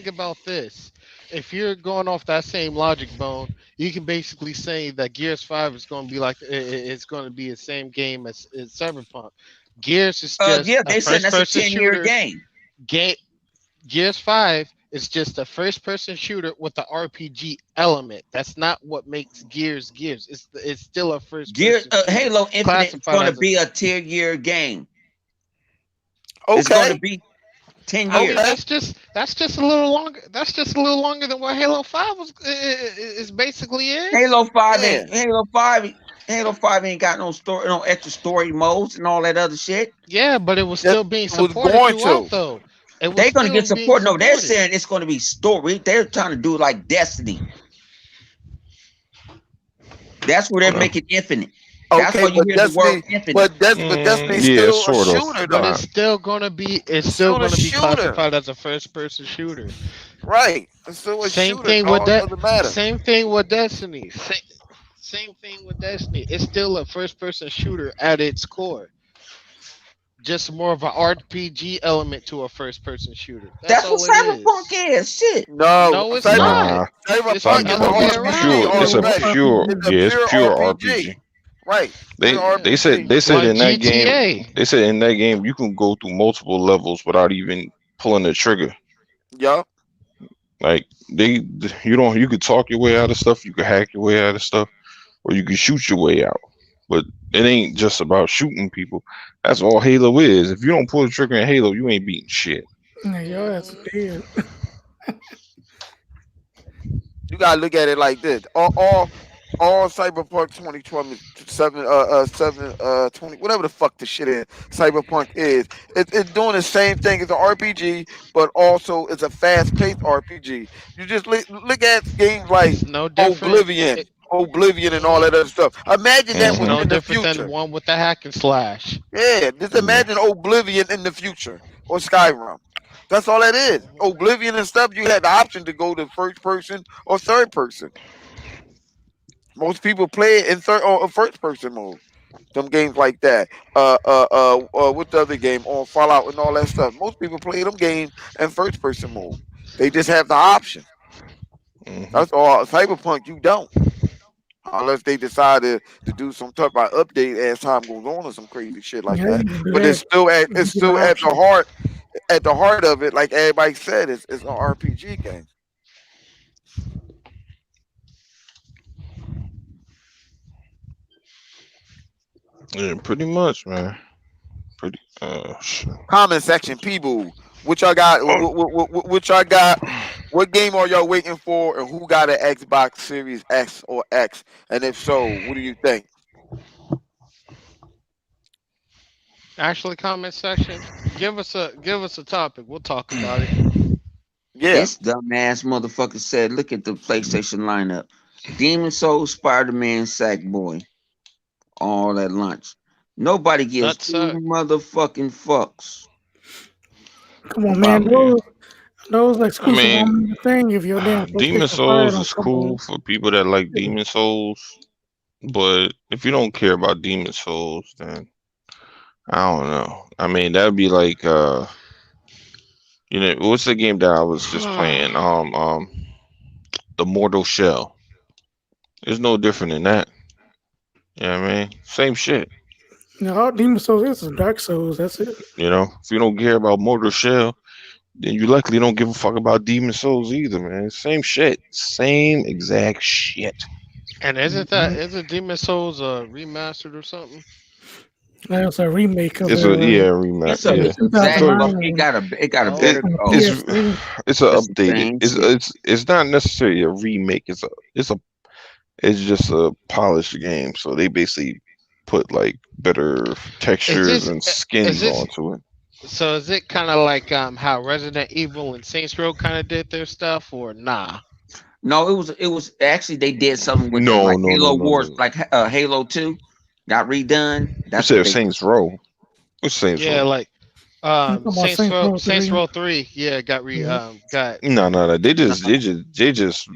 [SPEAKER 4] about this. If you're going off that same logic, Bone, you can basically say that Gears 5 is going to be like it's going to be the same game as Cyberpunk. Gears is just
[SPEAKER 1] they said that's a 10-year game.
[SPEAKER 4] Gears 5 is just a first-person shooter with the RPG element. That's not what makes Gears Gears. It's still a first.
[SPEAKER 1] Halo Infinite is going to be a 10-year game. It's going to
[SPEAKER 2] Okay,
[SPEAKER 1] be 10
[SPEAKER 4] I mean,
[SPEAKER 1] years.
[SPEAKER 2] okay.
[SPEAKER 4] that's just a little longer. That's just a little longer than what Halo 5 is basically is.
[SPEAKER 1] Halo 5
[SPEAKER 2] Yeah.
[SPEAKER 1] ain't Halo 5 ain't got no story, no extra story modes and all that other shit.
[SPEAKER 4] Yeah, but it was
[SPEAKER 2] That
[SPEAKER 4] still being
[SPEAKER 2] was
[SPEAKER 4] supported
[SPEAKER 2] going
[SPEAKER 4] throughout,
[SPEAKER 2] to.
[SPEAKER 4] though. It was
[SPEAKER 1] They're gonna
[SPEAKER 4] still
[SPEAKER 1] get
[SPEAKER 4] being
[SPEAKER 1] support. No, they're
[SPEAKER 4] supported.
[SPEAKER 1] saying it's gonna be story. They're trying to do like Destiny. That's where they're
[SPEAKER 3] Well,
[SPEAKER 1] making infinite. That's
[SPEAKER 2] Okay,
[SPEAKER 1] why you
[SPEAKER 2] but
[SPEAKER 1] hear the word
[SPEAKER 2] Destiny,
[SPEAKER 1] infinite.
[SPEAKER 2] but Destiny's
[SPEAKER 3] yeah,
[SPEAKER 2] still a
[SPEAKER 3] sort of.
[SPEAKER 2] shooter
[SPEAKER 4] But
[SPEAKER 2] though.
[SPEAKER 4] it's
[SPEAKER 2] It's
[SPEAKER 4] still
[SPEAKER 2] still a
[SPEAKER 4] gonna be
[SPEAKER 2] shooter,
[SPEAKER 4] classified as a first person shooter.
[SPEAKER 2] right? It's still a
[SPEAKER 4] Same
[SPEAKER 2] shooter,
[SPEAKER 4] thing with
[SPEAKER 2] dog.
[SPEAKER 4] that.
[SPEAKER 2] Doesn't matter.
[SPEAKER 4] Same thing with Destiny. Same thing with Destiny. It's still a first person shooter at its core. Just more of an RPG element to a first person shooter. That's
[SPEAKER 1] That's what
[SPEAKER 4] all it
[SPEAKER 1] Cyberpunk
[SPEAKER 4] is.
[SPEAKER 1] is. Shit.
[SPEAKER 2] No,
[SPEAKER 4] No, it's not.
[SPEAKER 3] Nah,
[SPEAKER 4] It's the
[SPEAKER 2] Cyberpunk is
[SPEAKER 4] other
[SPEAKER 2] an
[SPEAKER 4] way
[SPEAKER 3] it's
[SPEAKER 2] RPG
[SPEAKER 3] pure.
[SPEAKER 4] around.
[SPEAKER 3] It's a
[SPEAKER 2] already.
[SPEAKER 3] pure.
[SPEAKER 2] It's a
[SPEAKER 3] Yeah, it's
[SPEAKER 2] pure
[SPEAKER 3] pure
[SPEAKER 2] RPG,
[SPEAKER 3] RPG.
[SPEAKER 2] right? It's an
[SPEAKER 3] They
[SPEAKER 2] RPG.
[SPEAKER 3] said
[SPEAKER 4] Like
[SPEAKER 3] in that game
[SPEAKER 4] GTA.
[SPEAKER 3] they said in that game you can go through multiple levels without even pulling the trigger.
[SPEAKER 2] Yup.
[SPEAKER 3] Like you could talk your way out of stuff, you could hack your way out of stuff, or you can shoot your way out. But it ain't just about shooting people. That's all Halo is. If you don't pull the trigger in Halo, you ain't beating shit.
[SPEAKER 5] Yeah, your ass dead.
[SPEAKER 2] You gotta look at it like this. All Cyberpunk 2027 20 whatever the fuck the shit is Cyberpunk is it's doing the same thing as an RPG, but also it's a fast paced RPG. You just look at games like
[SPEAKER 4] It's no different.
[SPEAKER 2] Oblivion,
[SPEAKER 4] It,
[SPEAKER 2] Oblivion, and all
[SPEAKER 4] mhm.
[SPEAKER 2] that other stuff. Imagine that
[SPEAKER 4] It's
[SPEAKER 2] with
[SPEAKER 3] Hmm
[SPEAKER 4] no
[SPEAKER 2] in the
[SPEAKER 4] different than the
[SPEAKER 2] future.
[SPEAKER 4] one with the hack and slash.
[SPEAKER 2] Yeah, just
[SPEAKER 3] Yeah.
[SPEAKER 2] imagine Oblivion in the future or Skyrim. That's all that is.
[SPEAKER 4] Mhm.
[SPEAKER 2] Oblivion and stuff. You had the option to go to first person or third person. Most people play it in third or first person mode. Some games like that. What's the other game on Fallout and all that stuff? Most people play them games in first person mode. They just have the option.
[SPEAKER 3] hmm
[SPEAKER 2] That's all. Cyberpunk, you don't, unless they decide to do some type of update as time goes on or some crazy shit like
[SPEAKER 5] Yeah,
[SPEAKER 2] that.
[SPEAKER 5] you can do
[SPEAKER 2] But
[SPEAKER 5] that.
[SPEAKER 2] it's
[SPEAKER 5] You get an
[SPEAKER 2] still
[SPEAKER 5] option.
[SPEAKER 2] at the heart of it. Like everybody said, it's an RPG game.
[SPEAKER 3] Yeah, pretty much, man. Pretty. Shit.
[SPEAKER 2] Comment section, people. What y'all got?
[SPEAKER 3] Oh.
[SPEAKER 2] What y'all got? What game are y'all waiting for, and who got an Xbox Series X or X? And if so, what do you think?
[SPEAKER 4] Actually, comment section. Give us a topic. We'll talk about it.
[SPEAKER 2] Yeah,
[SPEAKER 1] This dumbass motherfucker said, look at the PlayStation lineup. Demon Souls, Spider-Man, Sackboy, all at lunch. Nobody gives
[SPEAKER 4] That
[SPEAKER 1] two
[SPEAKER 4] suck.
[SPEAKER 1] motherfucking fucks
[SPEAKER 5] Come on, man.
[SPEAKER 1] about that.
[SPEAKER 5] Those
[SPEAKER 3] I
[SPEAKER 5] exclusive
[SPEAKER 3] mean,
[SPEAKER 5] won't mean a thing if your damn
[SPEAKER 3] Demon
[SPEAKER 5] PlayStation 5
[SPEAKER 3] Souls
[SPEAKER 5] don't
[SPEAKER 3] is
[SPEAKER 5] come on.
[SPEAKER 3] cool for people that like Demon Souls, but if you don't care about Demon Souls, then I don't know. I mean, that'd be like what's the game that I was just playing? The Mortal Shell. It's no different than that. You know what I mean? Same shit.
[SPEAKER 5] No, all Demon Souls is some Dark Souls. That's it.
[SPEAKER 3] If you don't care about Mortal Shell, then you likely don't give a fuck about Demon Souls either, man. Same shit. Same exact shit.
[SPEAKER 4] And
[SPEAKER 5] Mhm.
[SPEAKER 4] isn't Demon Souls remastered or something?
[SPEAKER 5] That's a remake of
[SPEAKER 3] It's a
[SPEAKER 1] It's a
[SPEAKER 3] yeah.
[SPEAKER 1] it's exact, but
[SPEAKER 5] 2009
[SPEAKER 1] it got a
[SPEAKER 3] It,
[SPEAKER 1] better
[SPEAKER 5] on the
[SPEAKER 1] code.
[SPEAKER 3] it's
[SPEAKER 5] PS3.
[SPEAKER 3] it's a
[SPEAKER 1] It's the
[SPEAKER 3] updated.
[SPEAKER 1] same shit.
[SPEAKER 3] It's not necessarily a remake. It's just a polished game. So they basically put like better
[SPEAKER 4] Is
[SPEAKER 3] textures
[SPEAKER 4] this
[SPEAKER 3] and
[SPEAKER 4] is
[SPEAKER 3] skins
[SPEAKER 4] this
[SPEAKER 3] onto it.
[SPEAKER 4] so? Is it kind of like how Resident Evil and Saints Row kind of did their stuff, or nah?
[SPEAKER 1] No, it was actually they did something with it
[SPEAKER 3] No,
[SPEAKER 1] like
[SPEAKER 3] no, no,
[SPEAKER 1] Halo
[SPEAKER 3] no,
[SPEAKER 1] Wars,
[SPEAKER 3] no.
[SPEAKER 1] like Halo 2 got redone.
[SPEAKER 3] You
[SPEAKER 1] That's what
[SPEAKER 3] said
[SPEAKER 1] they did.
[SPEAKER 3] Saints Row. What's Saints
[SPEAKER 4] Yeah,
[SPEAKER 3] Row?
[SPEAKER 4] like
[SPEAKER 5] I'm talking about Saints Row
[SPEAKER 4] Saints
[SPEAKER 5] 3.
[SPEAKER 4] Row 3. Yeah,
[SPEAKER 5] Yeah.
[SPEAKER 4] got
[SPEAKER 3] No, no, no.
[SPEAKER 1] No,
[SPEAKER 3] They just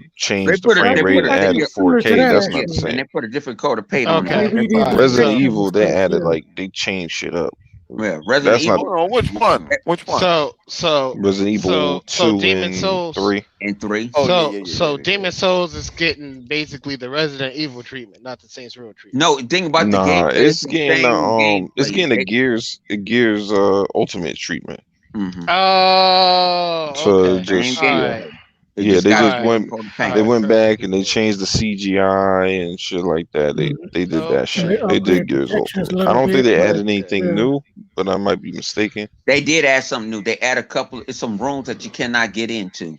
[SPEAKER 1] they
[SPEAKER 3] changed the
[SPEAKER 1] put a
[SPEAKER 3] frame
[SPEAKER 1] they
[SPEAKER 5] Actually,
[SPEAKER 1] put
[SPEAKER 3] rate
[SPEAKER 1] a
[SPEAKER 3] and
[SPEAKER 1] they,
[SPEAKER 5] actually,
[SPEAKER 3] added
[SPEAKER 1] yeah,
[SPEAKER 5] it's similar to
[SPEAKER 3] 4K.
[SPEAKER 5] that,
[SPEAKER 3] That's not
[SPEAKER 1] yeah,
[SPEAKER 3] the
[SPEAKER 5] actually.
[SPEAKER 1] and
[SPEAKER 3] same.
[SPEAKER 1] they put a different coat of paint on it.
[SPEAKER 5] They
[SPEAKER 4] okay.
[SPEAKER 1] But they
[SPEAKER 5] redid
[SPEAKER 1] put
[SPEAKER 5] the
[SPEAKER 3] Resident
[SPEAKER 5] graphics and
[SPEAKER 3] Evil, they
[SPEAKER 5] stuff,
[SPEAKER 3] added
[SPEAKER 5] yeah.
[SPEAKER 3] like they changed shit up.
[SPEAKER 1] Resident
[SPEAKER 3] That's not
[SPEAKER 1] Evil
[SPEAKER 2] hold on. Which one? Which one?
[SPEAKER 4] So so
[SPEAKER 3] Resident Evil
[SPEAKER 4] so
[SPEAKER 3] 2
[SPEAKER 4] Demon
[SPEAKER 3] and
[SPEAKER 4] Souls.
[SPEAKER 3] 3.
[SPEAKER 1] and 3.
[SPEAKER 2] Oh yeah,
[SPEAKER 4] So
[SPEAKER 2] yeah, yeah,
[SPEAKER 4] so
[SPEAKER 2] yeah, yeah.
[SPEAKER 4] Demon Souls is getting basically the Resident Evil treatment, not the Saints Row treatment.
[SPEAKER 1] No, the thing about the
[SPEAKER 3] Nah,
[SPEAKER 1] gameplay, it's the same
[SPEAKER 3] it's
[SPEAKER 1] gameplay.
[SPEAKER 3] getting a Gears Ultimate treatment.
[SPEAKER 1] Hmm
[SPEAKER 4] Oh,
[SPEAKER 3] So
[SPEAKER 4] okay.
[SPEAKER 1] Same
[SPEAKER 3] just
[SPEAKER 4] All
[SPEAKER 3] yeah.
[SPEAKER 4] right.
[SPEAKER 1] gameplay. It
[SPEAKER 3] Yeah,
[SPEAKER 1] just
[SPEAKER 3] they
[SPEAKER 1] got
[SPEAKER 3] just
[SPEAKER 4] Right.
[SPEAKER 1] smoother
[SPEAKER 3] went
[SPEAKER 1] for the
[SPEAKER 3] they
[SPEAKER 1] paint.
[SPEAKER 4] Right.
[SPEAKER 3] went back
[SPEAKER 4] Perfect.
[SPEAKER 3] and they changed the CGI and shit like that. They did that
[SPEAKER 5] And
[SPEAKER 3] shit.
[SPEAKER 5] they
[SPEAKER 4] Okay.
[SPEAKER 3] They did
[SPEAKER 5] upgrade the
[SPEAKER 3] Gears
[SPEAKER 5] textures a
[SPEAKER 3] Ultimate. I
[SPEAKER 5] little
[SPEAKER 3] don't think
[SPEAKER 5] bit,
[SPEAKER 3] they
[SPEAKER 5] but
[SPEAKER 3] added
[SPEAKER 4] Okay.
[SPEAKER 3] anything
[SPEAKER 5] still.
[SPEAKER 3] new, but I might be mistaken.
[SPEAKER 1] They did add something new. They add a couple. It's some rooms that you cannot get into.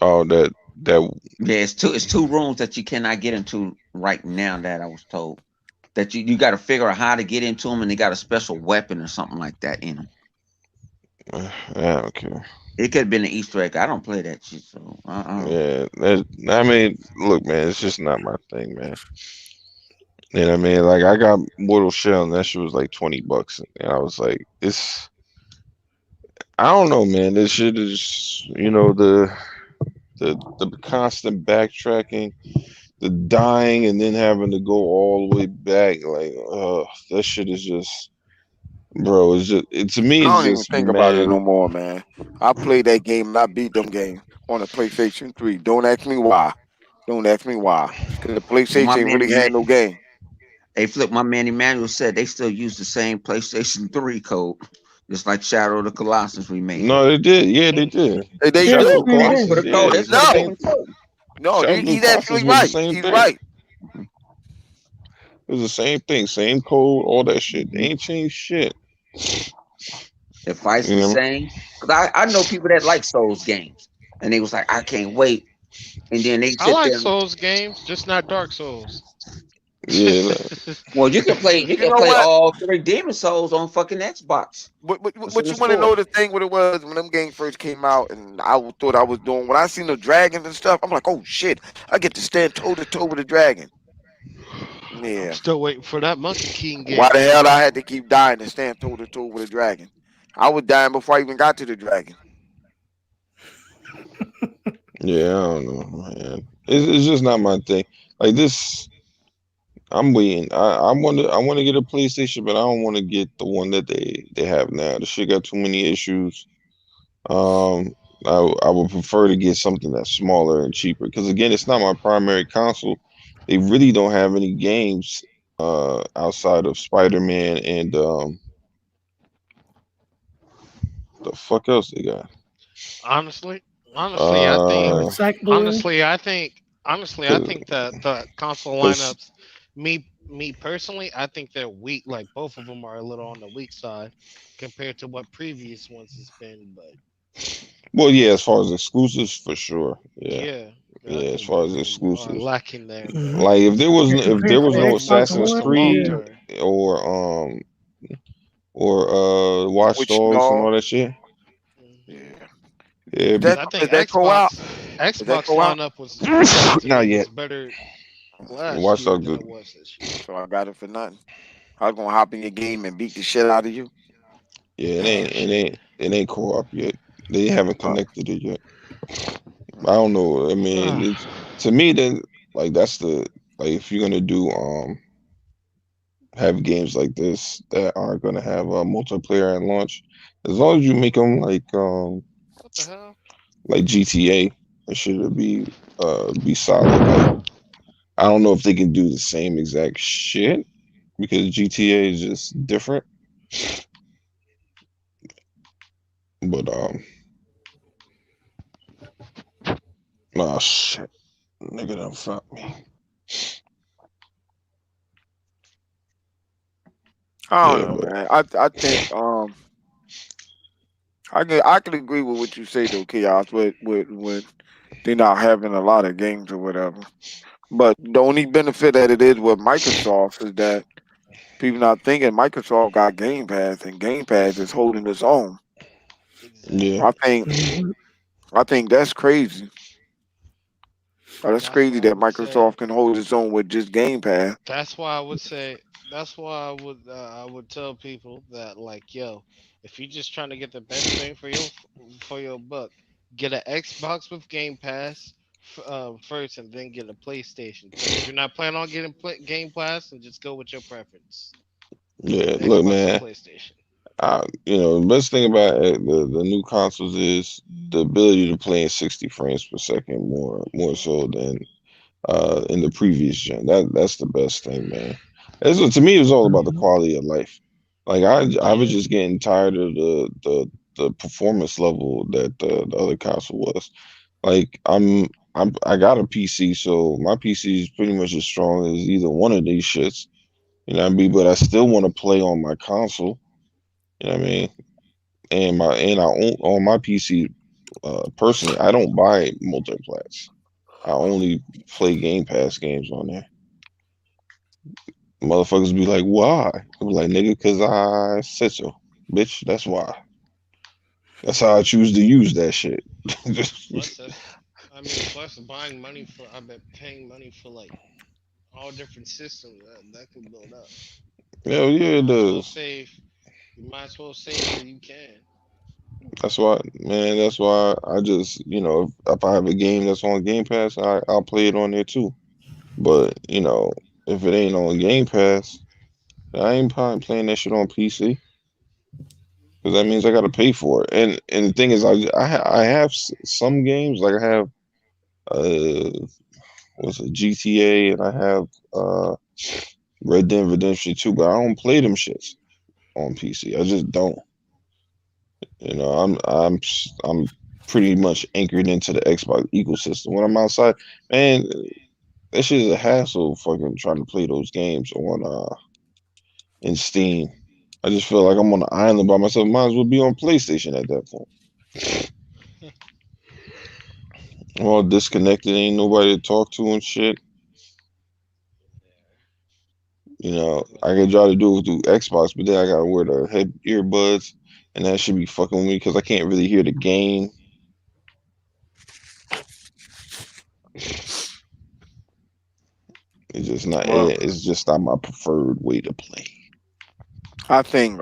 [SPEAKER 3] Oh, that
[SPEAKER 1] Yeah, it's two rooms that you cannot get into right now. That I was told that you got to figure out how to get into them, and they got a special weapon or something like that in them.
[SPEAKER 3] I don't care.
[SPEAKER 1] It could have been an Easter egg. I don't play that shit, so
[SPEAKER 3] Yeah, I mean, look, man, it's just not my thing, man. You know what I mean? Like I got Mortal Shell and that shit was like $20, and I was like, it's I don't know, man. This shit is, the constant backtracking, the dying, and then having to go all the way back. Like, that shit is just, bro. It's just to me,
[SPEAKER 2] I
[SPEAKER 3] it's
[SPEAKER 2] don't even
[SPEAKER 3] just
[SPEAKER 2] think about it
[SPEAKER 3] mad.
[SPEAKER 2] no more, man. I played that game and I beat them games on the PlayStation 3. Don't ask me why. Don't ask me why. Because the
[SPEAKER 1] well, my
[SPEAKER 2] PlayStation
[SPEAKER 1] man,
[SPEAKER 2] really had no game.
[SPEAKER 1] Hey, Flip, my man Emmanuel said they still use the same PlayStation 3 code, just like Shadow of the Colossus remake.
[SPEAKER 3] No, they did. Yeah, they did.
[SPEAKER 2] They
[SPEAKER 5] Yeah,
[SPEAKER 3] Shadow of
[SPEAKER 2] do.
[SPEAKER 3] the
[SPEAKER 5] definitely
[SPEAKER 1] It's for
[SPEAKER 3] Colossus.
[SPEAKER 1] the
[SPEAKER 5] did.
[SPEAKER 3] Yeah,
[SPEAKER 1] code. It's
[SPEAKER 3] it's
[SPEAKER 1] for
[SPEAKER 3] the
[SPEAKER 1] the
[SPEAKER 2] No,
[SPEAKER 3] same.
[SPEAKER 1] fucking code.
[SPEAKER 2] no,
[SPEAKER 3] Shadow of the
[SPEAKER 2] he's
[SPEAKER 3] Colossus
[SPEAKER 2] absolutely
[SPEAKER 3] was the
[SPEAKER 2] right.
[SPEAKER 3] same
[SPEAKER 2] He's
[SPEAKER 3] thing.
[SPEAKER 2] right.
[SPEAKER 3] It was the same thing, same code, all that shit. They
[SPEAKER 1] Hmm.
[SPEAKER 3] ain't changed shit.
[SPEAKER 1] The fight's
[SPEAKER 3] You
[SPEAKER 1] the
[SPEAKER 3] know?
[SPEAKER 1] same. Cause I know people that like Souls games, and they was like, I can't wait. And then they
[SPEAKER 4] I
[SPEAKER 1] sit
[SPEAKER 4] like
[SPEAKER 1] there.
[SPEAKER 4] Souls games, just not Dark Souls.
[SPEAKER 3] Yeah,
[SPEAKER 1] Well, you can play. You
[SPEAKER 2] You
[SPEAKER 1] can
[SPEAKER 2] know
[SPEAKER 1] play
[SPEAKER 2] what?
[SPEAKER 1] all three Demon Souls on fucking Xbox. It's in
[SPEAKER 2] But
[SPEAKER 1] the
[SPEAKER 2] you want to
[SPEAKER 1] store.
[SPEAKER 2] know the thing? What it was when them games first came out, and thought I was doing. When I seen the dragons and stuff, I'm like, oh shit! I get to stand toe to toe with a dragon.
[SPEAKER 4] I'm
[SPEAKER 2] Yeah.
[SPEAKER 4] still waiting for that Monkey King
[SPEAKER 2] Why
[SPEAKER 4] game.
[SPEAKER 2] the hell I had to keep dying to stand toe to toe with a dragon? I was dying before I even got to the dragon.
[SPEAKER 3] yeah. I don't know, man. It's just not my thing. Like this. I'm waiting. I want to get a PlayStation, but I don't want to get the one that they have now. The shit got too many issues. Um, I would prefer to get something that's smaller and cheaper because again, it's not my primary console. They really don't have any games outside of Spider-Man and the fuck else they got.
[SPEAKER 4] Honestly, honestly, I think,
[SPEAKER 3] Uh,
[SPEAKER 5] Recyclable.
[SPEAKER 4] honestly, I think, honestly, I think that the console
[SPEAKER 3] cause
[SPEAKER 4] lineups, me personally, I think they're weak. Like both of them are a little on the weak side compared to what previous ones has been. But
[SPEAKER 3] well, yeah, as far as exclusives for sure. Yeah,
[SPEAKER 4] yeah, I
[SPEAKER 3] yeah, as
[SPEAKER 4] think
[SPEAKER 3] far
[SPEAKER 4] both
[SPEAKER 3] as
[SPEAKER 4] of them are
[SPEAKER 3] exclusives.
[SPEAKER 4] lacking there. But
[SPEAKER 5] Hmm.
[SPEAKER 3] Like
[SPEAKER 5] Yeah,
[SPEAKER 3] if
[SPEAKER 5] compared
[SPEAKER 3] there
[SPEAKER 5] to
[SPEAKER 3] was
[SPEAKER 5] the
[SPEAKER 3] no
[SPEAKER 4] hopefully,
[SPEAKER 5] Xbox
[SPEAKER 3] Assassin's
[SPEAKER 4] for the
[SPEAKER 5] One,
[SPEAKER 4] long
[SPEAKER 3] Creed
[SPEAKER 5] yeah.
[SPEAKER 4] term,
[SPEAKER 3] or Watch
[SPEAKER 2] Which
[SPEAKER 3] Dogs and
[SPEAKER 2] no,
[SPEAKER 3] all that shit.
[SPEAKER 2] yeah.
[SPEAKER 3] Yeah,
[SPEAKER 2] Is
[SPEAKER 3] be,
[SPEAKER 4] because
[SPEAKER 2] that
[SPEAKER 4] I think
[SPEAKER 2] is that co out? Is that
[SPEAKER 4] Xbox
[SPEAKER 2] co out?
[SPEAKER 4] lineup was to me
[SPEAKER 3] not
[SPEAKER 4] was
[SPEAKER 3] yet.
[SPEAKER 4] better last
[SPEAKER 3] Watch
[SPEAKER 4] year
[SPEAKER 3] Dogs.
[SPEAKER 4] than it was this year.
[SPEAKER 2] So I got it for nothing. I was gonna hop in your game and beat the shit out of you.
[SPEAKER 3] Yeah,
[SPEAKER 4] Oh shit.
[SPEAKER 3] it ain't co-op yet. They haven't
[SPEAKER 2] Uh,
[SPEAKER 3] connected it yet. I don't know. I mean, it's to me then like that's the like if you're gonna do have games like this that aren't gonna have a multiplayer at launch, as long as you make them
[SPEAKER 4] What the hell?
[SPEAKER 3] like GTA, it should be solid. Like I don't know if they can do the same exact shit because GTA is just different. But oh shit, nigga done fuck me.
[SPEAKER 2] I
[SPEAKER 3] Yeah,
[SPEAKER 2] don't know,
[SPEAKER 3] but
[SPEAKER 2] man. I think I can agree with what you say though, Chaos, with they not having a lot of games or whatever. But the only benefit that it is with Microsoft is that people not thinking Microsoft got Game Pass and Game Pass is holding its own.
[SPEAKER 3] yeah,
[SPEAKER 2] I
[SPEAKER 4] Exactly.
[SPEAKER 2] think
[SPEAKER 5] Hmm.
[SPEAKER 2] I think that's crazy. That's
[SPEAKER 4] That's
[SPEAKER 2] crazy
[SPEAKER 4] why I
[SPEAKER 2] that
[SPEAKER 4] would say.
[SPEAKER 2] Microsoft can hold its own with just Game Pass.
[SPEAKER 4] That's why I would say. That's why I would tell people that like, yo, if you're just trying to get the best bang for your buck, get an Xbox with Game Pass first, and then get a PlayStation. Because if you're not planning on getting Game Pass, then just go with your preference,
[SPEAKER 3] yeah. Look,
[SPEAKER 4] Xbox or
[SPEAKER 3] man.
[SPEAKER 4] PlayStation.
[SPEAKER 3] The best thing about the new consoles is the ability to play in 60 frames per second more so than in the previous gen. That's the best thing, man. To me, it was all about the quality of life. Like I was
[SPEAKER 4] Yeah.
[SPEAKER 3] just getting tired of the performance level that the other console was. Like I got a PC, so my PC is pretty much as strong as either one of these shits. You know what I mean? But I still want to play on my console. You know what I mean? And I own on my PC. Personally, I don't buy multiplats. I only play Game Pass games on there. Motherfuckers be like, why? I be like, nigga, cause I said so, bitch. That's why. That's how I choose to use that shit.
[SPEAKER 4] Plus, that's I mean, plus buying money for I bet paying money for like all different systems that can build up.
[SPEAKER 3] Hell yeah, it
[SPEAKER 4] Might as well
[SPEAKER 3] does.
[SPEAKER 4] save. You might as well save where you can.
[SPEAKER 3] That's why, man. That's why I just, if I have a game that's on Game Pass, I'll play it on there too. But if it ain't on Game Pass, I ain't probably playing that shit on PC because that means I got to pay for it. And the thing is, I have some games like I have uh what's it GTA and I have Red Dead Redemption 2, but I don't play them shits on PC. I just don't. I'm pretty much anchored into the Xbox ecosystem. When I'm outside, man, that shit is a hassle fucking trying to play those games on in Steam. I just feel like I'm on an island by myself. Might as well be on PlayStation at that point. I'm all disconnected, ain't nobody to talk to and shit. I can try to do it through Xbox, but then I gotta wear the head earbuds, and that should be fucking with me because I can't really hear the game. It's just not.
[SPEAKER 2] Well,
[SPEAKER 3] It's just not my preferred way to play.
[SPEAKER 2] I think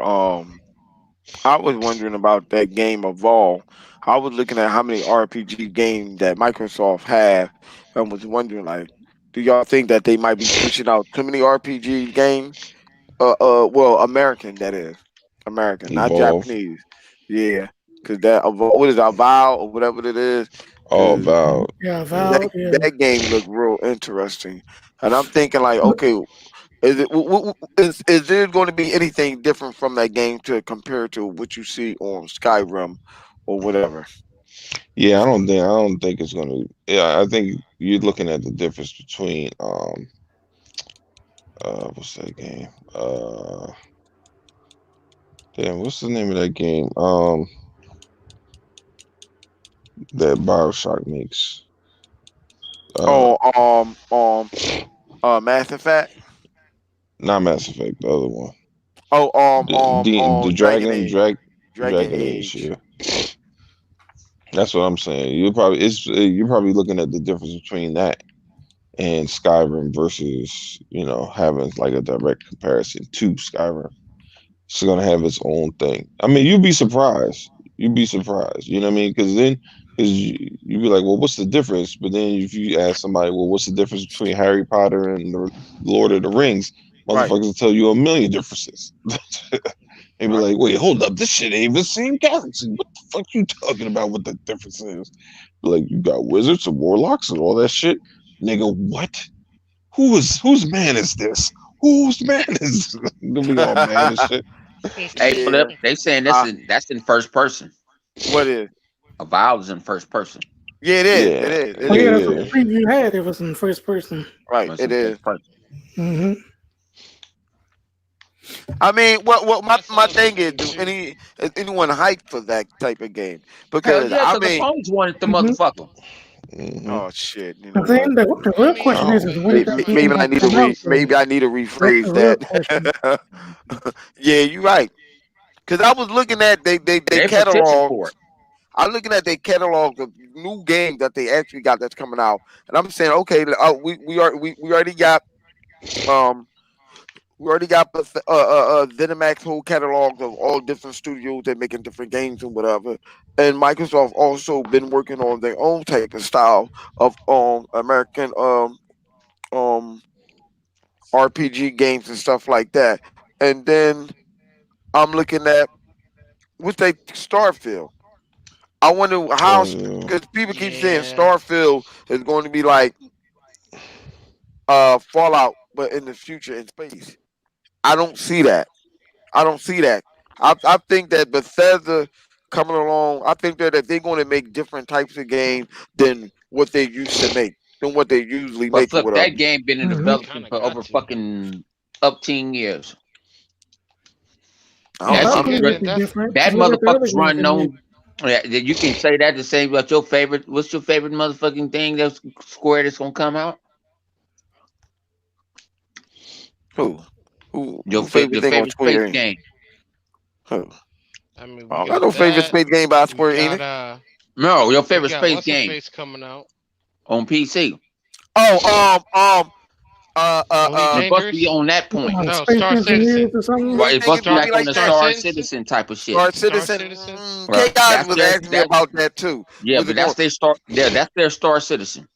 [SPEAKER 2] I was wondering about that game Evolve. I was looking at how many RPG games that Microsoft have, and was wondering like, do y'all think that they might be pushing out too many RPG games? Well, American that is, American, not
[SPEAKER 3] Evolve.
[SPEAKER 2] Japanese. Yeah, because what is it, Vow or whatever it is?
[SPEAKER 3] Oh,
[SPEAKER 2] Because
[SPEAKER 3] about
[SPEAKER 5] Yeah,
[SPEAKER 3] yeah.
[SPEAKER 5] Val. Yeah.
[SPEAKER 2] that game looked real interesting, and I'm thinking like,
[SPEAKER 5] But
[SPEAKER 2] okay, is there going to be anything different from that game to compare to what you see on Skyrim or whatever?
[SPEAKER 3] Yeah, I don't think it's gonna. Yeah, I think you're looking at the difference between what's that game? Damn, what's the name of that game? That BioShock makes. Uh,
[SPEAKER 2] Oh, Mass Effect.
[SPEAKER 3] Not Mass Effect, the other one.
[SPEAKER 2] Oh,
[SPEAKER 3] The
[SPEAKER 2] Dragon
[SPEAKER 3] Dragon
[SPEAKER 2] Age. Dragon
[SPEAKER 3] Dragon Age.
[SPEAKER 2] Age.
[SPEAKER 3] Yeah, that's what I'm saying. You're probably looking at the difference between that and Skyrim versus having like a direct comparison to Skyrim. It's gonna have its own thing. I mean, you'd be surprised. You'd be surprised. You know what I mean? Because you'd be like, well, what's the difference? But then if you ask somebody, well, what's the difference between Harry Potter and the Lord of the Rings?
[SPEAKER 2] Right.
[SPEAKER 3] Motherfuckers will tell you a million differences. And be
[SPEAKER 2] Right.
[SPEAKER 3] like, wait, hold up, this shit ain't even the same galaxy. What the fuck you talking about? What the difference is? Like, you got wizards and warlocks and all that shit, nigga. What? Whose man is this? Whose man is? They'll be all mad and shit.
[SPEAKER 1] Hey, Flip,
[SPEAKER 2] Yeah.
[SPEAKER 1] they saying
[SPEAKER 2] Uh,
[SPEAKER 1] that's in first person.
[SPEAKER 2] what is?
[SPEAKER 1] Avowed is in first person.
[SPEAKER 2] Yeah, it is. It
[SPEAKER 3] Yeah,
[SPEAKER 2] is. It
[SPEAKER 5] oh yeah,
[SPEAKER 2] is.
[SPEAKER 5] that's what the
[SPEAKER 3] yeah.
[SPEAKER 5] preview had. It was in first person.
[SPEAKER 2] Right.
[SPEAKER 1] It's
[SPEAKER 2] It
[SPEAKER 1] in
[SPEAKER 2] is.
[SPEAKER 1] first person.
[SPEAKER 5] Hmm.
[SPEAKER 2] I mean, what
[SPEAKER 4] I
[SPEAKER 2] my
[SPEAKER 4] saw the
[SPEAKER 2] thing is,
[SPEAKER 4] preview too.
[SPEAKER 2] is anyone hyped for that type of game?
[SPEAKER 1] Hell
[SPEAKER 2] Because
[SPEAKER 1] yeah,
[SPEAKER 2] I
[SPEAKER 1] because the
[SPEAKER 2] mean,
[SPEAKER 1] phones wanted the
[SPEAKER 5] Hmm.
[SPEAKER 1] mother.
[SPEAKER 3] Hmm.
[SPEAKER 2] oh shit, you
[SPEAKER 5] The
[SPEAKER 2] know what?
[SPEAKER 5] thing, the
[SPEAKER 4] I
[SPEAKER 5] real
[SPEAKER 4] mean,
[SPEAKER 5] question
[SPEAKER 3] Oh,
[SPEAKER 5] is when is
[SPEAKER 2] Maybe,
[SPEAKER 5] that game
[SPEAKER 2] maybe I
[SPEAKER 5] gonna
[SPEAKER 2] need to
[SPEAKER 5] come out? Though
[SPEAKER 2] maybe I need to
[SPEAKER 5] that's the
[SPEAKER 2] rephrase
[SPEAKER 5] real
[SPEAKER 2] that.
[SPEAKER 5] question.
[SPEAKER 2] Yeah, you're right. Because I was looking at they
[SPEAKER 1] They petitioned
[SPEAKER 2] catalog.
[SPEAKER 1] for it.
[SPEAKER 2] I'm looking at their catalog of new games that they actually got that's coming out, and I'm saying, okay, we already got um we already got ZeniMax whole catalog of all different studios that making different games and whatever, and Microsoft also been working on their own type of style of American um RPG games and stuff like that, and then I'm looking at what's they Starfield. I wonder how
[SPEAKER 3] Starfield.
[SPEAKER 2] because people keep saying
[SPEAKER 4] yeah.
[SPEAKER 2] Starfield is going to be like Fallout, but in the future in space. I don't see that. I don't see that. I think that Bethesda coming along. I think that they're going to make different types of games than what they used to make, than what they usually
[SPEAKER 1] But
[SPEAKER 2] make or
[SPEAKER 1] look,
[SPEAKER 2] whatever.
[SPEAKER 1] that game been in
[SPEAKER 5] Mm-hmm.
[SPEAKER 4] They
[SPEAKER 1] development
[SPEAKER 4] kind of
[SPEAKER 1] for
[SPEAKER 4] got
[SPEAKER 1] over
[SPEAKER 4] to.
[SPEAKER 1] fucking up 10 years.
[SPEAKER 2] I don't,
[SPEAKER 1] That's
[SPEAKER 2] I,
[SPEAKER 5] Development
[SPEAKER 4] Yeah,
[SPEAKER 5] would
[SPEAKER 1] that,
[SPEAKER 5] be
[SPEAKER 4] that's
[SPEAKER 5] different.
[SPEAKER 1] that
[SPEAKER 5] Because look at the other
[SPEAKER 1] motherfucker's
[SPEAKER 5] games they
[SPEAKER 1] running
[SPEAKER 5] made.
[SPEAKER 1] on. Yeah, you can say that the same about your favorite. What's your favorite motherfucking thing that's Square that's gonna come out?
[SPEAKER 2] who, who favorite
[SPEAKER 1] Your
[SPEAKER 2] thing on
[SPEAKER 1] favorite space
[SPEAKER 2] Square Enix?
[SPEAKER 1] game
[SPEAKER 2] Who?
[SPEAKER 4] I mean,
[SPEAKER 2] I
[SPEAKER 4] we
[SPEAKER 2] don't got
[SPEAKER 4] got
[SPEAKER 2] no favorite
[SPEAKER 4] that.
[SPEAKER 2] space game by
[SPEAKER 4] We
[SPEAKER 2] Square
[SPEAKER 4] got
[SPEAKER 2] Enix.
[SPEAKER 1] No, your
[SPEAKER 4] we
[SPEAKER 1] favorite
[SPEAKER 4] got
[SPEAKER 1] space
[SPEAKER 4] what's her
[SPEAKER 1] game
[SPEAKER 4] face coming out.
[SPEAKER 1] on PC.
[SPEAKER 2] Oh,
[SPEAKER 4] Elite
[SPEAKER 1] It must be
[SPEAKER 4] Dangerous?
[SPEAKER 1] on that
[SPEAKER 5] You talking
[SPEAKER 1] point.
[SPEAKER 5] about
[SPEAKER 4] No,
[SPEAKER 5] Space
[SPEAKER 4] Star
[SPEAKER 5] Engineers
[SPEAKER 4] Citizen.
[SPEAKER 5] or something?
[SPEAKER 2] I
[SPEAKER 1] Right, it
[SPEAKER 2] think
[SPEAKER 1] must
[SPEAKER 2] it's
[SPEAKER 1] be
[SPEAKER 2] gonna
[SPEAKER 1] like
[SPEAKER 2] be
[SPEAKER 1] on
[SPEAKER 2] like
[SPEAKER 1] the
[SPEAKER 4] Star
[SPEAKER 2] that.
[SPEAKER 1] Star
[SPEAKER 4] Citizen?
[SPEAKER 1] Citizen type of shit.
[SPEAKER 2] Star
[SPEAKER 4] Star
[SPEAKER 2] Citizen.
[SPEAKER 4] Citizen?
[SPEAKER 1] Well,
[SPEAKER 2] K-Guys
[SPEAKER 1] that's
[SPEAKER 2] was
[SPEAKER 1] their
[SPEAKER 2] asking me
[SPEAKER 1] that
[SPEAKER 2] about that too.
[SPEAKER 1] yeah,
[SPEAKER 2] Was
[SPEAKER 1] but
[SPEAKER 2] it going?
[SPEAKER 1] that's their Star. Yeah, that's their Star Citizen.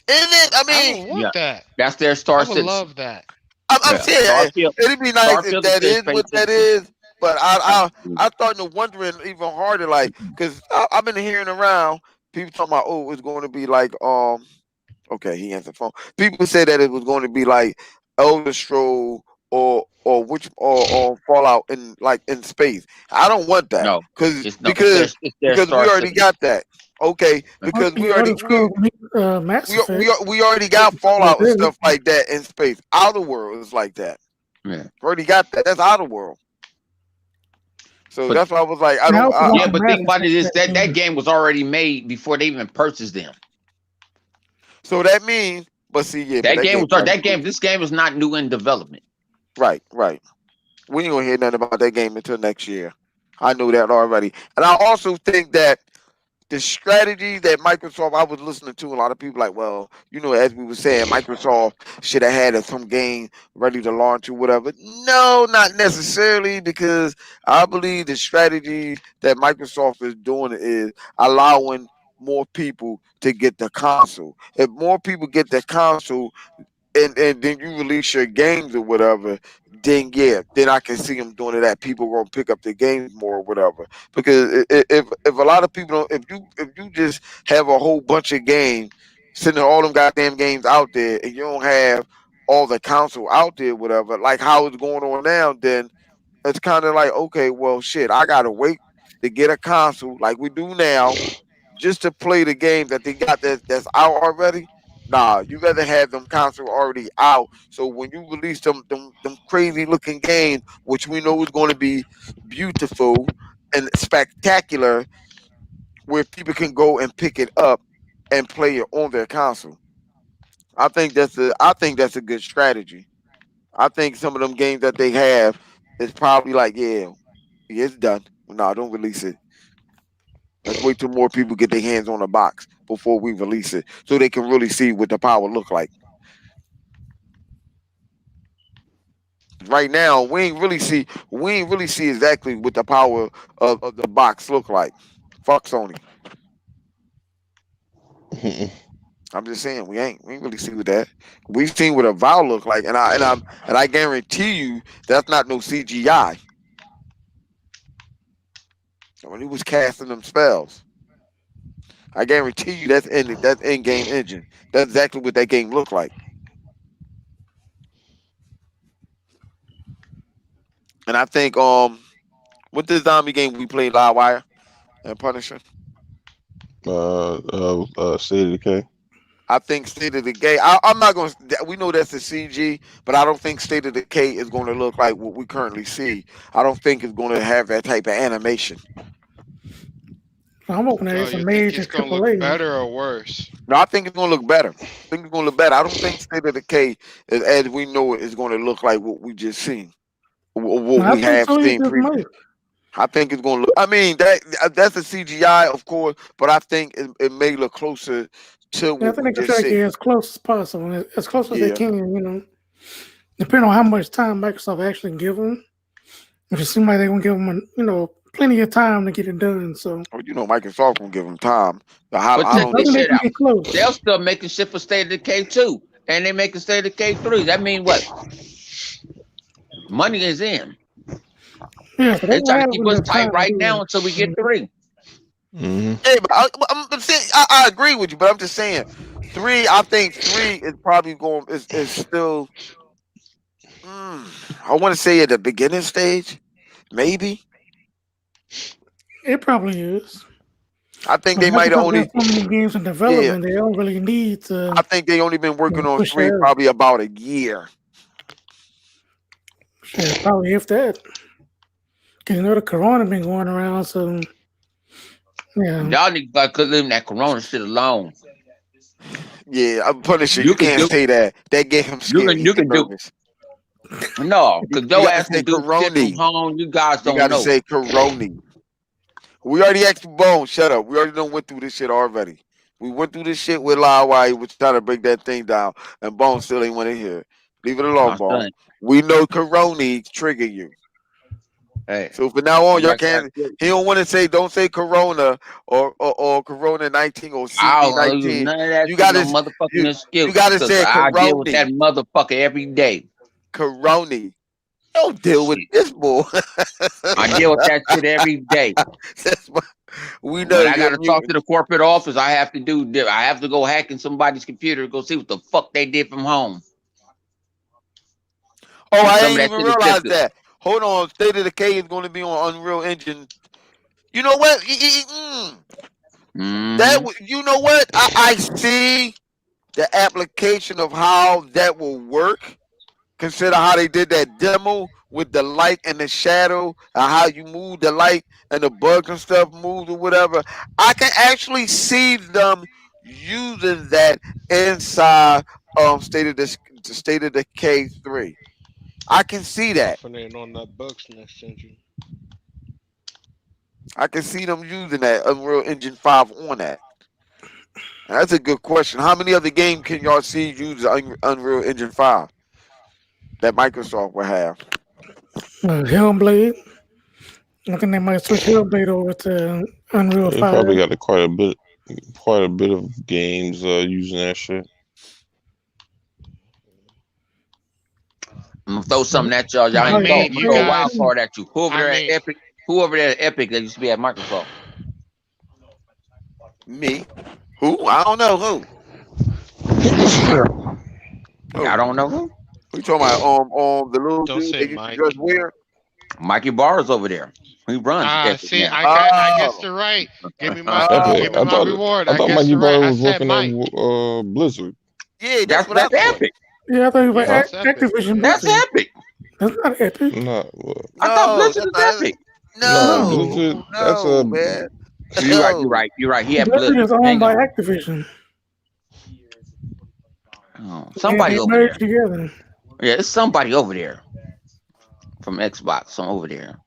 [SPEAKER 2] Isn't it? I
[SPEAKER 4] I
[SPEAKER 2] mean,
[SPEAKER 4] would
[SPEAKER 1] Yeah,
[SPEAKER 4] want that.
[SPEAKER 1] that's their
[SPEAKER 4] I
[SPEAKER 1] Star
[SPEAKER 4] would
[SPEAKER 1] Citizen.
[SPEAKER 4] love that.
[SPEAKER 2] I'm
[SPEAKER 1] Yeah,
[SPEAKER 2] saying it'd be nice if
[SPEAKER 1] Starfield is
[SPEAKER 2] that
[SPEAKER 1] their
[SPEAKER 2] is
[SPEAKER 1] space
[SPEAKER 2] what that
[SPEAKER 1] citizen.
[SPEAKER 2] is. But I starting to wondering even harder, like, cause I've been hearing around people talking about, oh, it's going to be like okay, he answered the phone. People said that it was going to be like Elder Scroll or which or Fallout in like in space. I don't want that
[SPEAKER 1] No,
[SPEAKER 2] because
[SPEAKER 1] it's no,
[SPEAKER 2] because
[SPEAKER 1] it's their
[SPEAKER 2] because we
[SPEAKER 1] Star
[SPEAKER 2] already
[SPEAKER 1] Citizen.
[SPEAKER 2] got that. Okay,
[SPEAKER 1] Yeah.
[SPEAKER 2] because we
[SPEAKER 5] Yeah,
[SPEAKER 2] already
[SPEAKER 5] Elder Scrolls Mass Effect.
[SPEAKER 2] we already
[SPEAKER 5] They
[SPEAKER 2] got
[SPEAKER 5] can talk about
[SPEAKER 2] Fallout and
[SPEAKER 5] that.
[SPEAKER 2] stuff like that in space. Outer World is like that.
[SPEAKER 1] Yeah.
[SPEAKER 2] We already got that. That's Outer World. So
[SPEAKER 1] But
[SPEAKER 2] that's why I was like, I
[SPEAKER 5] Yeah, I
[SPEAKER 2] don't.
[SPEAKER 5] also want
[SPEAKER 1] yeah,
[SPEAKER 5] the
[SPEAKER 1] but
[SPEAKER 5] Mass
[SPEAKER 1] think about it
[SPEAKER 5] Effect
[SPEAKER 1] is
[SPEAKER 5] back
[SPEAKER 1] that
[SPEAKER 5] then.
[SPEAKER 1] game was already made before they even purchased them.
[SPEAKER 2] So that means, but see, yeah, but
[SPEAKER 1] That
[SPEAKER 2] that
[SPEAKER 1] game
[SPEAKER 2] game
[SPEAKER 1] was
[SPEAKER 2] got
[SPEAKER 1] that
[SPEAKER 2] approved.
[SPEAKER 1] game. This game is not new in development.
[SPEAKER 2] Right. We ain't gonna hear nothing about that game until next year. I know that already, and I also think that the strategy that Microsoft, I was listening to a lot of people like, well, as we were saying, Microsoft should have had some game ready to launch or whatever. No, not necessarily, because I believe the strategy that Microsoft is doing is allowing more people to get the console. If more people get the console, and then you release your games or whatever, then yeah, then I can see them doing it. That people gonna pick up the games more or whatever. Because if a lot of people don't, if you just have a whole bunch of games, sending all them goddamn games out there, and you don't have all the console out there, whatever, like how it's going on now, then it's kind of like, okay, well, shit, I gotta wait to get a console like we do now just to play the game that they got that's out already. Nah, you rather have them console already out. So when you release them crazy looking games, which we know is going to be beautiful and spectacular, where people can go and pick it up and play it on their console. I think that's a good strategy. I think some of them games that they have is probably like, yeah, it's done. No, don't release it. Let's wait till more people get their hands on the box before we release it, so they can really see what the power look like. Right now, we ain't really see exactly what the power of the box look like. Fuck Sony. I'm just saying we ain't really see what that. We seen what a vow look like, and I guarantee you that's not no CGI. When he was casting them spells, I guarantee you that's in game engine. That's exactly what that game looked like. And I think with this zombie game we played Live Wire and Punisher,
[SPEAKER 3] State of Decay.
[SPEAKER 2] I think State of the Gay. I'm not going to. We know that's a CG, but I don't think State of the K is going to look like what we currently see. I don't think it's going to have that type of animation.
[SPEAKER 5] I'm hoping that
[SPEAKER 4] Oh,
[SPEAKER 5] it's a
[SPEAKER 4] you think
[SPEAKER 5] major
[SPEAKER 4] it's gonna look
[SPEAKER 5] AAA.
[SPEAKER 4] better or worse?
[SPEAKER 2] No, I think it's going to look better. I think it's going to look better. I don't think State of the K, as we know it, is going to look like what we just seen, or what
[SPEAKER 5] And I
[SPEAKER 2] we
[SPEAKER 5] think
[SPEAKER 2] have
[SPEAKER 5] so. It
[SPEAKER 2] seen
[SPEAKER 5] just
[SPEAKER 2] previously.
[SPEAKER 5] might.
[SPEAKER 2] I think it's going to look. I mean, that's a CGI, of course, but I think it may look closer to
[SPEAKER 5] Yeah, I
[SPEAKER 2] what
[SPEAKER 5] think
[SPEAKER 2] we
[SPEAKER 5] they can
[SPEAKER 2] just
[SPEAKER 5] try to
[SPEAKER 2] seen.
[SPEAKER 5] get as close as possible, and as close as they
[SPEAKER 2] Yeah.
[SPEAKER 5] can. Depending on how much time Microsoft actually give them. If it seems like they're gonna give them, plenty of time to get it done. So
[SPEAKER 2] Well, Microsoft gonna give them time. But how,
[SPEAKER 1] But
[SPEAKER 2] I
[SPEAKER 1] check
[SPEAKER 2] don't
[SPEAKER 5] I
[SPEAKER 1] this
[SPEAKER 5] think they
[SPEAKER 1] shit
[SPEAKER 5] can
[SPEAKER 1] out.
[SPEAKER 5] get close.
[SPEAKER 1] They'll still making shit for State of Decay 2. And they making State of Decay 3. That mean what? Money is in.
[SPEAKER 5] Yeah, so they
[SPEAKER 1] They
[SPEAKER 5] gonna
[SPEAKER 1] trying to
[SPEAKER 5] have
[SPEAKER 1] keep us
[SPEAKER 5] enough
[SPEAKER 1] tight
[SPEAKER 5] time to
[SPEAKER 1] right
[SPEAKER 5] do
[SPEAKER 1] now
[SPEAKER 5] it.
[SPEAKER 1] until we get 3.
[SPEAKER 3] Hmm.
[SPEAKER 2] Hey, but I'm saying I agree with you, but I'm just saying three. I think three is probably going is still. I want to say at the beginning stage, maybe.
[SPEAKER 5] It probably is.
[SPEAKER 2] I think
[SPEAKER 5] But
[SPEAKER 2] they might have
[SPEAKER 5] Microsoft got
[SPEAKER 2] only,
[SPEAKER 5] so many games in
[SPEAKER 2] yeah.
[SPEAKER 5] development, they don't really need to
[SPEAKER 2] I think they only been working on
[SPEAKER 5] push
[SPEAKER 2] 3
[SPEAKER 5] that.
[SPEAKER 2] probably about a year.
[SPEAKER 5] Shit, probably if that. Because you know the corona been going around, so yeah.
[SPEAKER 1] Y'all need to quit leaving that Corona shit alone.
[SPEAKER 2] Yeah, I'm Punisher.
[SPEAKER 1] You
[SPEAKER 2] You
[SPEAKER 1] can
[SPEAKER 2] can't
[SPEAKER 1] do,
[SPEAKER 2] say that. That get him scared. He
[SPEAKER 1] you
[SPEAKER 2] get
[SPEAKER 1] can do.
[SPEAKER 2] nervous.
[SPEAKER 1] No, because
[SPEAKER 2] You
[SPEAKER 1] your
[SPEAKER 2] got to
[SPEAKER 1] ass
[SPEAKER 2] say
[SPEAKER 1] can do shit from
[SPEAKER 2] Coroni.
[SPEAKER 1] home. You guys
[SPEAKER 2] You
[SPEAKER 1] don't
[SPEAKER 2] got to
[SPEAKER 1] know.
[SPEAKER 2] say Coroni. We already asked Bone. Shut up. We already done went through this shit already. We went through this shit with Lyle while he was trying to break that thing down, and Bone still ain't want to hear it. Leave it alone,
[SPEAKER 1] My
[SPEAKER 2] Bone.
[SPEAKER 1] son.
[SPEAKER 2] We know Coroni trigger you.
[SPEAKER 1] Hey,
[SPEAKER 2] So from now on,
[SPEAKER 1] I'm
[SPEAKER 2] y'all
[SPEAKER 1] like that.
[SPEAKER 2] can't. He don't want to say. Don't say Corona or Corona 19 or
[SPEAKER 1] I
[SPEAKER 2] CV
[SPEAKER 1] don't use
[SPEAKER 2] 19.
[SPEAKER 1] none of that
[SPEAKER 2] You
[SPEAKER 1] shit.
[SPEAKER 2] got
[SPEAKER 1] No
[SPEAKER 2] to
[SPEAKER 1] motherfucking
[SPEAKER 2] you
[SPEAKER 1] excuse.
[SPEAKER 2] got to
[SPEAKER 1] Because
[SPEAKER 2] say
[SPEAKER 1] I deal with
[SPEAKER 2] Coroni.
[SPEAKER 1] that motherfucker every day.
[SPEAKER 2] Coroni. Don't deal with
[SPEAKER 1] Shit.
[SPEAKER 2] this boy.
[SPEAKER 1] I deal with that shit every day.
[SPEAKER 2] That's why we know
[SPEAKER 1] When I got
[SPEAKER 2] you're
[SPEAKER 1] to talk to
[SPEAKER 2] mutant.
[SPEAKER 1] the corporate office, I have to I have to go hack in somebody's computer to go see what the fuck they did from home.
[SPEAKER 2] Oh,
[SPEAKER 1] And
[SPEAKER 2] I
[SPEAKER 1] some of
[SPEAKER 2] ain't
[SPEAKER 1] that
[SPEAKER 2] even
[SPEAKER 1] shit is
[SPEAKER 2] realized
[SPEAKER 1] sensitive.
[SPEAKER 2] that. Hold on, State of Decay is going to be on Unreal Engine. You know what?
[SPEAKER 1] Mm-hmm.
[SPEAKER 2] You know what? I see the application of how that will work. Consider how they did that demo with the light and the shadow, and how you move the light and the bugs and stuff moves or whatever. I can actually see them using that inside State of Decay 3. I can see that.
[SPEAKER 4] Buffing in on that Bugsnax engine.
[SPEAKER 2] I can see them using that Unreal Engine 5 on that. And that's a good question. How many other games can y'all see use Unreal Engine 5 that Microsoft will have?
[SPEAKER 5] Hellblade. I think they might switch Hellblade over to Unreal
[SPEAKER 3] They
[SPEAKER 5] 5.
[SPEAKER 3] probably got quite a bit of games using that shit.
[SPEAKER 1] I'm gonna throw something at y'all. Y'all
[SPEAKER 4] I
[SPEAKER 1] ain't
[SPEAKER 5] Probably
[SPEAKER 1] thought.
[SPEAKER 4] mean,
[SPEAKER 1] I'm gonna
[SPEAKER 4] you
[SPEAKER 1] throw a
[SPEAKER 5] Hellblade
[SPEAKER 1] wild
[SPEAKER 4] guys.
[SPEAKER 5] too.
[SPEAKER 1] card at you. Who over
[SPEAKER 4] I
[SPEAKER 1] there at
[SPEAKER 4] mean,
[SPEAKER 1] Epic? Who over there at Epic that used to be at Microsoft?
[SPEAKER 2] Me? Who? I don't know who.
[SPEAKER 1] Y'all
[SPEAKER 2] Who?
[SPEAKER 1] don't know who?
[SPEAKER 2] Who you talking about? The little
[SPEAKER 4] don't
[SPEAKER 2] dude
[SPEAKER 4] say
[SPEAKER 2] that used to
[SPEAKER 4] Mike.
[SPEAKER 2] dress weird?
[SPEAKER 1] Mikey Barr's over there. He runs Epic
[SPEAKER 4] See,
[SPEAKER 1] now.
[SPEAKER 4] I guessed
[SPEAKER 2] Oh,
[SPEAKER 4] it right.
[SPEAKER 3] Epic.
[SPEAKER 4] Give me
[SPEAKER 2] oh,
[SPEAKER 4] my reward.
[SPEAKER 3] I
[SPEAKER 4] I
[SPEAKER 3] thought
[SPEAKER 4] guessed
[SPEAKER 3] Mikey
[SPEAKER 4] it right.
[SPEAKER 3] Bar
[SPEAKER 4] I
[SPEAKER 3] was
[SPEAKER 4] said
[SPEAKER 3] working at
[SPEAKER 4] Mike.
[SPEAKER 3] Blizzard.
[SPEAKER 2] yeah, that's what I
[SPEAKER 1] That's
[SPEAKER 2] thought.
[SPEAKER 1] Epic.
[SPEAKER 5] Yeah, I thought you were
[SPEAKER 4] Yeah,
[SPEAKER 3] Huh?
[SPEAKER 4] that's epic.
[SPEAKER 5] Activision
[SPEAKER 4] Yeah.
[SPEAKER 1] That's
[SPEAKER 5] Blizzard.
[SPEAKER 1] Epic.
[SPEAKER 5] That's not Epic.
[SPEAKER 3] Nah,
[SPEAKER 1] I thought
[SPEAKER 2] No,
[SPEAKER 1] Blizzard
[SPEAKER 2] that's
[SPEAKER 1] is
[SPEAKER 2] not.
[SPEAKER 1] Epic.
[SPEAKER 3] nah,
[SPEAKER 5] No.
[SPEAKER 3] Blizzard.
[SPEAKER 2] No,
[SPEAKER 3] That's
[SPEAKER 2] no, man.
[SPEAKER 1] You're right. You're
[SPEAKER 2] No.
[SPEAKER 1] right. You're right. He had
[SPEAKER 5] Blizzard
[SPEAKER 1] Blizzard.
[SPEAKER 5] is owned
[SPEAKER 1] Hang
[SPEAKER 5] by
[SPEAKER 1] on.
[SPEAKER 5] Activision.
[SPEAKER 1] Oh,
[SPEAKER 5] Yeah,
[SPEAKER 1] somebody
[SPEAKER 5] they
[SPEAKER 1] over
[SPEAKER 5] merged
[SPEAKER 1] there.
[SPEAKER 5] together.
[SPEAKER 1] Yeah, it's somebody over there from Xbox. Some over there.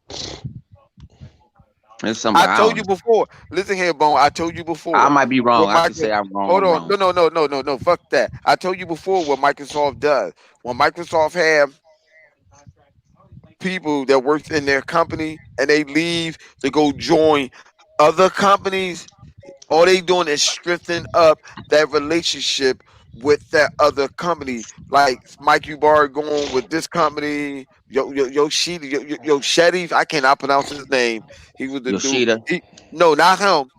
[SPEAKER 1] There's
[SPEAKER 2] I
[SPEAKER 1] somebody. I
[SPEAKER 2] told
[SPEAKER 1] don't
[SPEAKER 2] you
[SPEAKER 1] know.
[SPEAKER 2] before. Listen here, Bone. I told you
[SPEAKER 1] I
[SPEAKER 2] before.
[SPEAKER 1] might be
[SPEAKER 2] What
[SPEAKER 1] wrong. I can
[SPEAKER 2] Microsoft?
[SPEAKER 1] say I'm wrong.
[SPEAKER 2] Hold
[SPEAKER 1] I'm
[SPEAKER 2] on.
[SPEAKER 1] wrong.
[SPEAKER 2] No. Fuck that. I told you before what Microsoft does. When Microsoft have people that work in their company and they leave to go join other companies, all they doing is strengthening up that relationship with that other company. Like Mike Ubar going with this company, Shetty. I cannot pronounce his name. He was the dude.
[SPEAKER 1] Yoshida.
[SPEAKER 2] No, not him.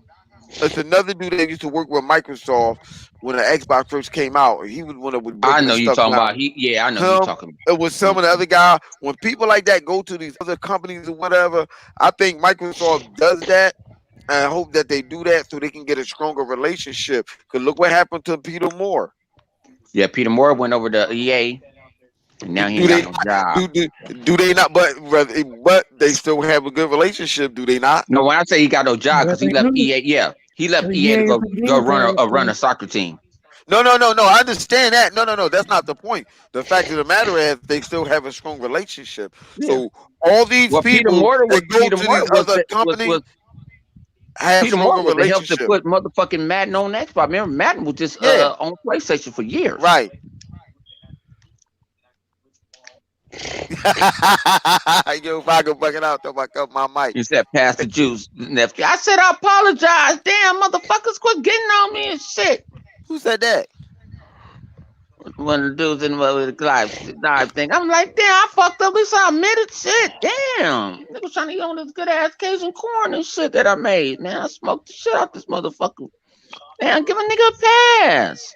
[SPEAKER 2] It's another dude that used to work with Microsoft when the Xbox first came out. He was one that was
[SPEAKER 1] I
[SPEAKER 2] breaking the
[SPEAKER 1] know you
[SPEAKER 2] stuff
[SPEAKER 1] talking
[SPEAKER 2] down.
[SPEAKER 1] about. Yeah, I know who you
[SPEAKER 2] Him,
[SPEAKER 1] talking
[SPEAKER 2] it was some
[SPEAKER 1] about.
[SPEAKER 2] of the other guy. When people like that go to these other companies or whatever, I think Microsoft does that. And I hope that they do that so they can get a stronger relationship. Because look what happened to Peter Moore.
[SPEAKER 1] Yeah, Peter Moore went over to EA, and
[SPEAKER 2] Do,
[SPEAKER 1] now he
[SPEAKER 2] do
[SPEAKER 1] ain't got
[SPEAKER 2] they
[SPEAKER 1] no job.
[SPEAKER 2] do they not? But they still have a good relationship. Do they not?
[SPEAKER 1] No, when I say he got no job,
[SPEAKER 5] Yeah,
[SPEAKER 1] because he
[SPEAKER 5] they
[SPEAKER 1] left
[SPEAKER 5] do.
[SPEAKER 1] EA. Yeah, he left EA to
[SPEAKER 5] EA is
[SPEAKER 1] go
[SPEAKER 5] the Game
[SPEAKER 1] run
[SPEAKER 5] Pass.
[SPEAKER 1] run a soccer team.
[SPEAKER 2] No. I understand that. No. That's not the point. The fact of the matter is they still have a strong relationship.
[SPEAKER 1] Yeah.
[SPEAKER 2] So all these
[SPEAKER 1] Well, Peter
[SPEAKER 2] people
[SPEAKER 1] Moore was
[SPEAKER 2] that go to these other companies have
[SPEAKER 1] Peter Moore
[SPEAKER 2] stronger
[SPEAKER 1] was the help to
[SPEAKER 2] relationship.
[SPEAKER 1] put motherfucking Madden on Xbox. Remember, Madden was just
[SPEAKER 2] Yeah,
[SPEAKER 1] on PlayStation for years.
[SPEAKER 2] right. Yo, if I go bucking out, throw my cup my mic.
[SPEAKER 1] He said, "Pass the juice, nephew." I said, "I apologize." Damn, motherfuckers, quit getting on me and shit.
[SPEAKER 2] Who said that?
[SPEAKER 1] One of the dudes in the live thing. I'm like, damn, I fucked up. At least I admitted shit. Damn. Niggas trying to eat on this good ass Cajun corn and shit that I made. Man, I smoked the shit out this motherfucker. Damn, give a nigga a pass.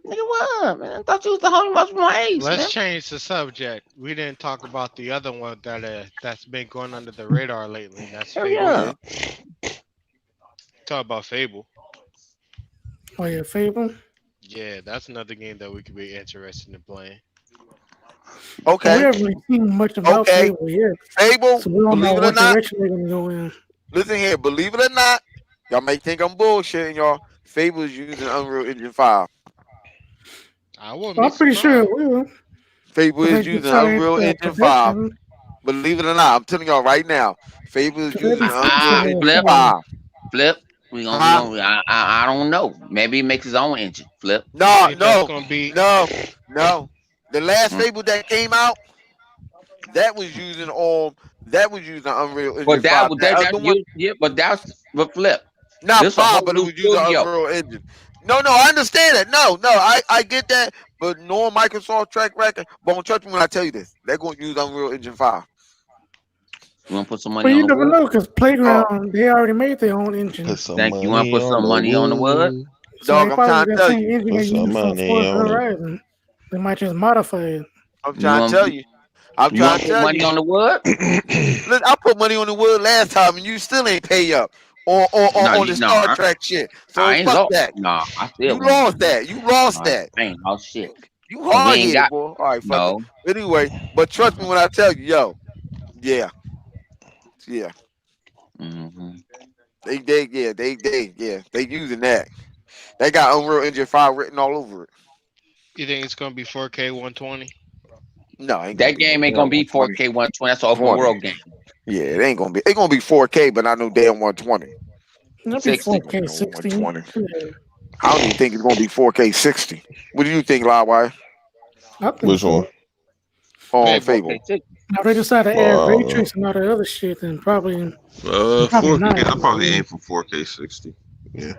[SPEAKER 1] Nigga, what, man? I thought you was the homie most of my age, man.
[SPEAKER 4] Let's change the subject. We didn't talk about the other one that's been going under the radar lately. That's
[SPEAKER 1] Hell
[SPEAKER 4] Fable.
[SPEAKER 1] yeah.
[SPEAKER 4] Talk about Fable.
[SPEAKER 5] Oh yeah, Fable.
[SPEAKER 4] Yeah, that's another game that we could be interested in playing.
[SPEAKER 5] We
[SPEAKER 2] Okay,
[SPEAKER 5] haven't really seen much about
[SPEAKER 2] okay.
[SPEAKER 5] Fable yet,
[SPEAKER 2] Fable,
[SPEAKER 5] so we don't know
[SPEAKER 2] believe it or
[SPEAKER 5] what
[SPEAKER 2] not,
[SPEAKER 5] direction they're gonna go in.
[SPEAKER 2] listen here, believe it or not, y'all may think I'm bullshitting y'all. Fable is using Unreal Engine 5.
[SPEAKER 4] I wouldn't
[SPEAKER 5] Well,
[SPEAKER 4] be
[SPEAKER 5] I'm pretty sure it
[SPEAKER 4] surprised.
[SPEAKER 5] will.
[SPEAKER 2] Fable
[SPEAKER 5] Because
[SPEAKER 2] is
[SPEAKER 5] they
[SPEAKER 2] using
[SPEAKER 5] decided
[SPEAKER 2] Unreal Engine 5.
[SPEAKER 5] production.
[SPEAKER 2] Believe it or not, I'm telling y'all right now, Fable is
[SPEAKER 5] Because they
[SPEAKER 2] using
[SPEAKER 5] be fixing
[SPEAKER 2] Unreal
[SPEAKER 1] Ah,
[SPEAKER 5] their
[SPEAKER 2] Engine
[SPEAKER 1] Flip,
[SPEAKER 5] phone.
[SPEAKER 2] 5.
[SPEAKER 1] Flip.
[SPEAKER 2] Huh?
[SPEAKER 1] I don't know. Maybe he makes his own engine. Flip.
[SPEAKER 4] You
[SPEAKER 2] No,
[SPEAKER 4] think that's
[SPEAKER 2] no,
[SPEAKER 4] gonna be?
[SPEAKER 2] no. The last
[SPEAKER 1] Mm.
[SPEAKER 2] Fable that came out, that was using Unreal Engine
[SPEAKER 1] But that
[SPEAKER 2] 5.
[SPEAKER 1] was
[SPEAKER 2] That
[SPEAKER 1] that
[SPEAKER 2] other one,
[SPEAKER 1] you yeah, but that's but Flip.
[SPEAKER 2] not
[SPEAKER 1] This a
[SPEAKER 2] 5,
[SPEAKER 1] whole
[SPEAKER 2] but it
[SPEAKER 1] new
[SPEAKER 2] was using
[SPEAKER 1] studio.
[SPEAKER 2] Unreal Engine. No, I understand that. No, I get that. But knowing Microsoft track record, won't trust me when I tell you this. They're going to use Unreal Engine 5.
[SPEAKER 1] You want to put some
[SPEAKER 5] But
[SPEAKER 1] money on
[SPEAKER 5] you
[SPEAKER 1] the
[SPEAKER 5] never
[SPEAKER 1] wood?
[SPEAKER 5] know, because
[SPEAKER 2] Oh,
[SPEAKER 5] Playground, they already made their own engine.
[SPEAKER 3] Put some
[SPEAKER 1] Thank you. You want to
[SPEAKER 3] money
[SPEAKER 1] put
[SPEAKER 3] on
[SPEAKER 1] some
[SPEAKER 3] the
[SPEAKER 1] money on the wood?
[SPEAKER 3] wood.
[SPEAKER 5] So they
[SPEAKER 2] dog, I'm
[SPEAKER 5] probably
[SPEAKER 2] trying
[SPEAKER 5] use
[SPEAKER 2] to
[SPEAKER 5] that
[SPEAKER 2] tell
[SPEAKER 5] same
[SPEAKER 2] you.
[SPEAKER 5] engine
[SPEAKER 3] Put
[SPEAKER 5] they
[SPEAKER 3] some
[SPEAKER 5] use for
[SPEAKER 3] money
[SPEAKER 5] Forza
[SPEAKER 3] on it.
[SPEAKER 5] Horizon. They might just modify it.
[SPEAKER 2] I'm
[SPEAKER 1] You
[SPEAKER 2] trying to
[SPEAKER 1] want
[SPEAKER 2] tell you. I'm
[SPEAKER 1] you want
[SPEAKER 2] trying
[SPEAKER 1] to
[SPEAKER 2] to
[SPEAKER 1] put
[SPEAKER 2] tell
[SPEAKER 1] money
[SPEAKER 2] you.
[SPEAKER 1] on the wood?
[SPEAKER 2] Look, I put money on the wood last time, and you still ain't pay up
[SPEAKER 1] No,
[SPEAKER 2] on the Star Trek shit. So
[SPEAKER 1] I ain't
[SPEAKER 2] fuck
[SPEAKER 1] lost.
[SPEAKER 2] that.
[SPEAKER 1] No, I still
[SPEAKER 2] You
[SPEAKER 1] win.
[SPEAKER 2] lost that. You lost
[SPEAKER 1] I
[SPEAKER 2] that.
[SPEAKER 1] ain't lost shit.
[SPEAKER 2] You
[SPEAKER 1] Cause we
[SPEAKER 2] hard
[SPEAKER 1] ain't
[SPEAKER 2] headed,
[SPEAKER 1] got
[SPEAKER 2] boy. All right, fuck it.
[SPEAKER 1] no.
[SPEAKER 2] But anyway, but trust me when I tell you, yo, yeah, yeah,
[SPEAKER 1] Mm-hmm.
[SPEAKER 2] they using that. They got Unreal Engine 5 written all over it.
[SPEAKER 4] You think it's gonna be 4K 120?
[SPEAKER 2] No, it ain't gonna
[SPEAKER 1] That
[SPEAKER 2] be no
[SPEAKER 1] game ain't
[SPEAKER 2] damn
[SPEAKER 1] gonna be
[SPEAKER 2] 120.
[SPEAKER 1] 4K 120. That's an open
[SPEAKER 2] 20.
[SPEAKER 1] world game.
[SPEAKER 2] Yeah, it ain't gonna be. It's gonna be 4K, but not no damn 120.
[SPEAKER 5] That'd be
[SPEAKER 1] 60.
[SPEAKER 2] Ain't gonna be
[SPEAKER 5] 4K
[SPEAKER 2] no
[SPEAKER 5] 60.
[SPEAKER 2] 120.
[SPEAKER 5] Yeah,
[SPEAKER 2] I don't even think it's gonna be 4K 60. What do you think, Livewire?
[SPEAKER 5] I think
[SPEAKER 3] Which
[SPEAKER 5] so.
[SPEAKER 3] one?
[SPEAKER 2] On
[SPEAKER 4] Fable.
[SPEAKER 2] Fable.
[SPEAKER 1] 4K 60.
[SPEAKER 5] Now if they decide to add ray
[SPEAKER 3] Uh,
[SPEAKER 5] tracing and all that other shit, then probably
[SPEAKER 3] 4K.
[SPEAKER 5] not.
[SPEAKER 3] I'll probably aim for 4K 60. Yeah.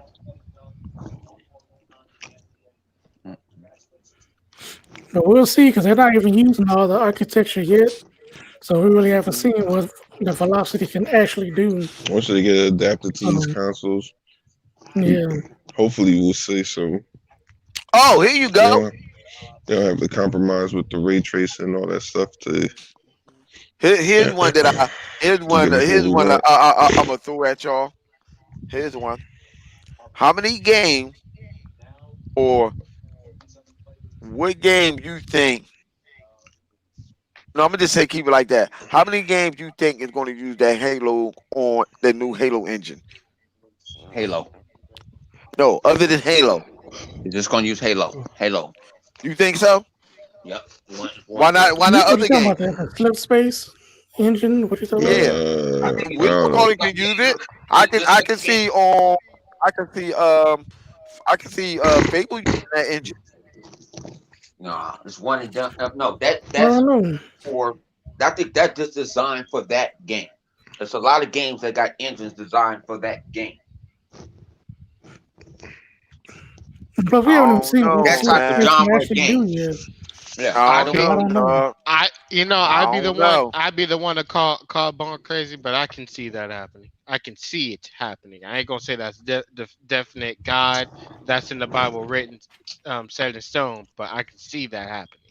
[SPEAKER 5] But we'll see, because they're not even using all the architecture yet. So we really haven't seen what the velocity can actually do.
[SPEAKER 3] Once they get adapted to these
[SPEAKER 5] Um,
[SPEAKER 3] consoles,
[SPEAKER 5] yeah.
[SPEAKER 3] hopefully we'll see some.
[SPEAKER 2] Oh, here you go.
[SPEAKER 3] Yeah, they'll have to compromise with the ray tracing and all that stuff to
[SPEAKER 2] Here's one that I.
[SPEAKER 3] give us what
[SPEAKER 2] Here's
[SPEAKER 3] we
[SPEAKER 2] one
[SPEAKER 3] want.
[SPEAKER 2] I'm gonna throw at y'all. Here's one. How many games or what game you think? No, I'm gonna just say keep it like that. How many games you think is going to use that Halo on the new Halo engine?
[SPEAKER 1] Halo.
[SPEAKER 2] No, other than Halo.
[SPEAKER 1] You're just gonna use Halo. Halo.
[SPEAKER 2] You think so?
[SPEAKER 1] Yep.
[SPEAKER 2] Why not? Why
[SPEAKER 5] What
[SPEAKER 2] not
[SPEAKER 5] you
[SPEAKER 2] other
[SPEAKER 5] talking
[SPEAKER 2] games?
[SPEAKER 5] about? The flip space engine? What you talking about?
[SPEAKER 2] Yeah, I
[SPEAKER 1] I
[SPEAKER 2] think
[SPEAKER 1] mean,
[SPEAKER 2] what you
[SPEAKER 3] I
[SPEAKER 2] would
[SPEAKER 3] don't
[SPEAKER 2] call
[SPEAKER 3] know.
[SPEAKER 2] it can use it.
[SPEAKER 1] just
[SPEAKER 2] I
[SPEAKER 1] like
[SPEAKER 2] can
[SPEAKER 1] the game.
[SPEAKER 2] see on I can see I can see Fable using that engine.
[SPEAKER 1] No, it's one and done. No,
[SPEAKER 5] I don't
[SPEAKER 1] that's
[SPEAKER 5] know.
[SPEAKER 1] for. I think that's just designed for that game. There's a lot of games that got engines designed for that game.
[SPEAKER 5] But we
[SPEAKER 2] I
[SPEAKER 5] haven't even
[SPEAKER 2] don't
[SPEAKER 5] seen what the
[SPEAKER 1] That
[SPEAKER 2] know,
[SPEAKER 5] flip
[SPEAKER 1] type of
[SPEAKER 5] space
[SPEAKER 2] man.
[SPEAKER 5] can
[SPEAKER 1] genre of
[SPEAKER 5] actually do
[SPEAKER 1] game.
[SPEAKER 5] yet.
[SPEAKER 1] Yeah,
[SPEAKER 2] I
[SPEAKER 1] I
[SPEAKER 2] don't
[SPEAKER 1] don't
[SPEAKER 5] So I
[SPEAKER 1] know.
[SPEAKER 2] know,
[SPEAKER 5] don't know.
[SPEAKER 2] dog.
[SPEAKER 4] I'd be
[SPEAKER 2] I
[SPEAKER 4] the
[SPEAKER 2] don't
[SPEAKER 4] one.
[SPEAKER 2] know.
[SPEAKER 4] I'd be the one to call Bone crazy, but I can see that happening. I can see it happening. I ain't gonna say that's definite God. That's in the Bible written, set in stone. But I can see that happening.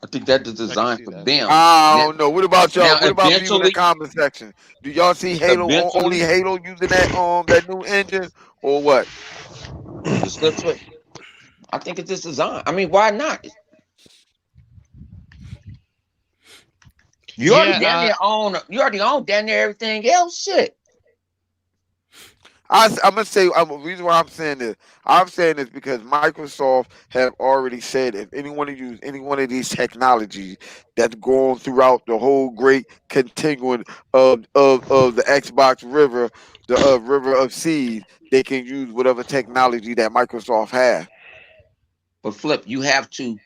[SPEAKER 1] I think that is
[SPEAKER 4] I can
[SPEAKER 1] designed
[SPEAKER 4] see
[SPEAKER 1] for
[SPEAKER 4] that
[SPEAKER 1] them.
[SPEAKER 4] happening.
[SPEAKER 2] I
[SPEAKER 1] Now,
[SPEAKER 2] don't know. What about y'all?
[SPEAKER 1] now
[SPEAKER 2] What about people in the
[SPEAKER 1] eventually,
[SPEAKER 2] comment section? Do y'all see Halo only
[SPEAKER 1] eventually,
[SPEAKER 2] Halo using that new engine or what?
[SPEAKER 1] the flip switch. I think it's just design. I mean, why not? You already
[SPEAKER 4] Yeah.
[SPEAKER 1] damn near own. You already own damn near everything else. Shit.
[SPEAKER 2] I'm gonna say the reason why I'm saying this because Microsoft have already said if anyone to use any one of these technologies that's going throughout the whole great continuum of the Xbox River, the River of Seas, they can use whatever technology that Microsoft has.
[SPEAKER 1] But flip, you have to.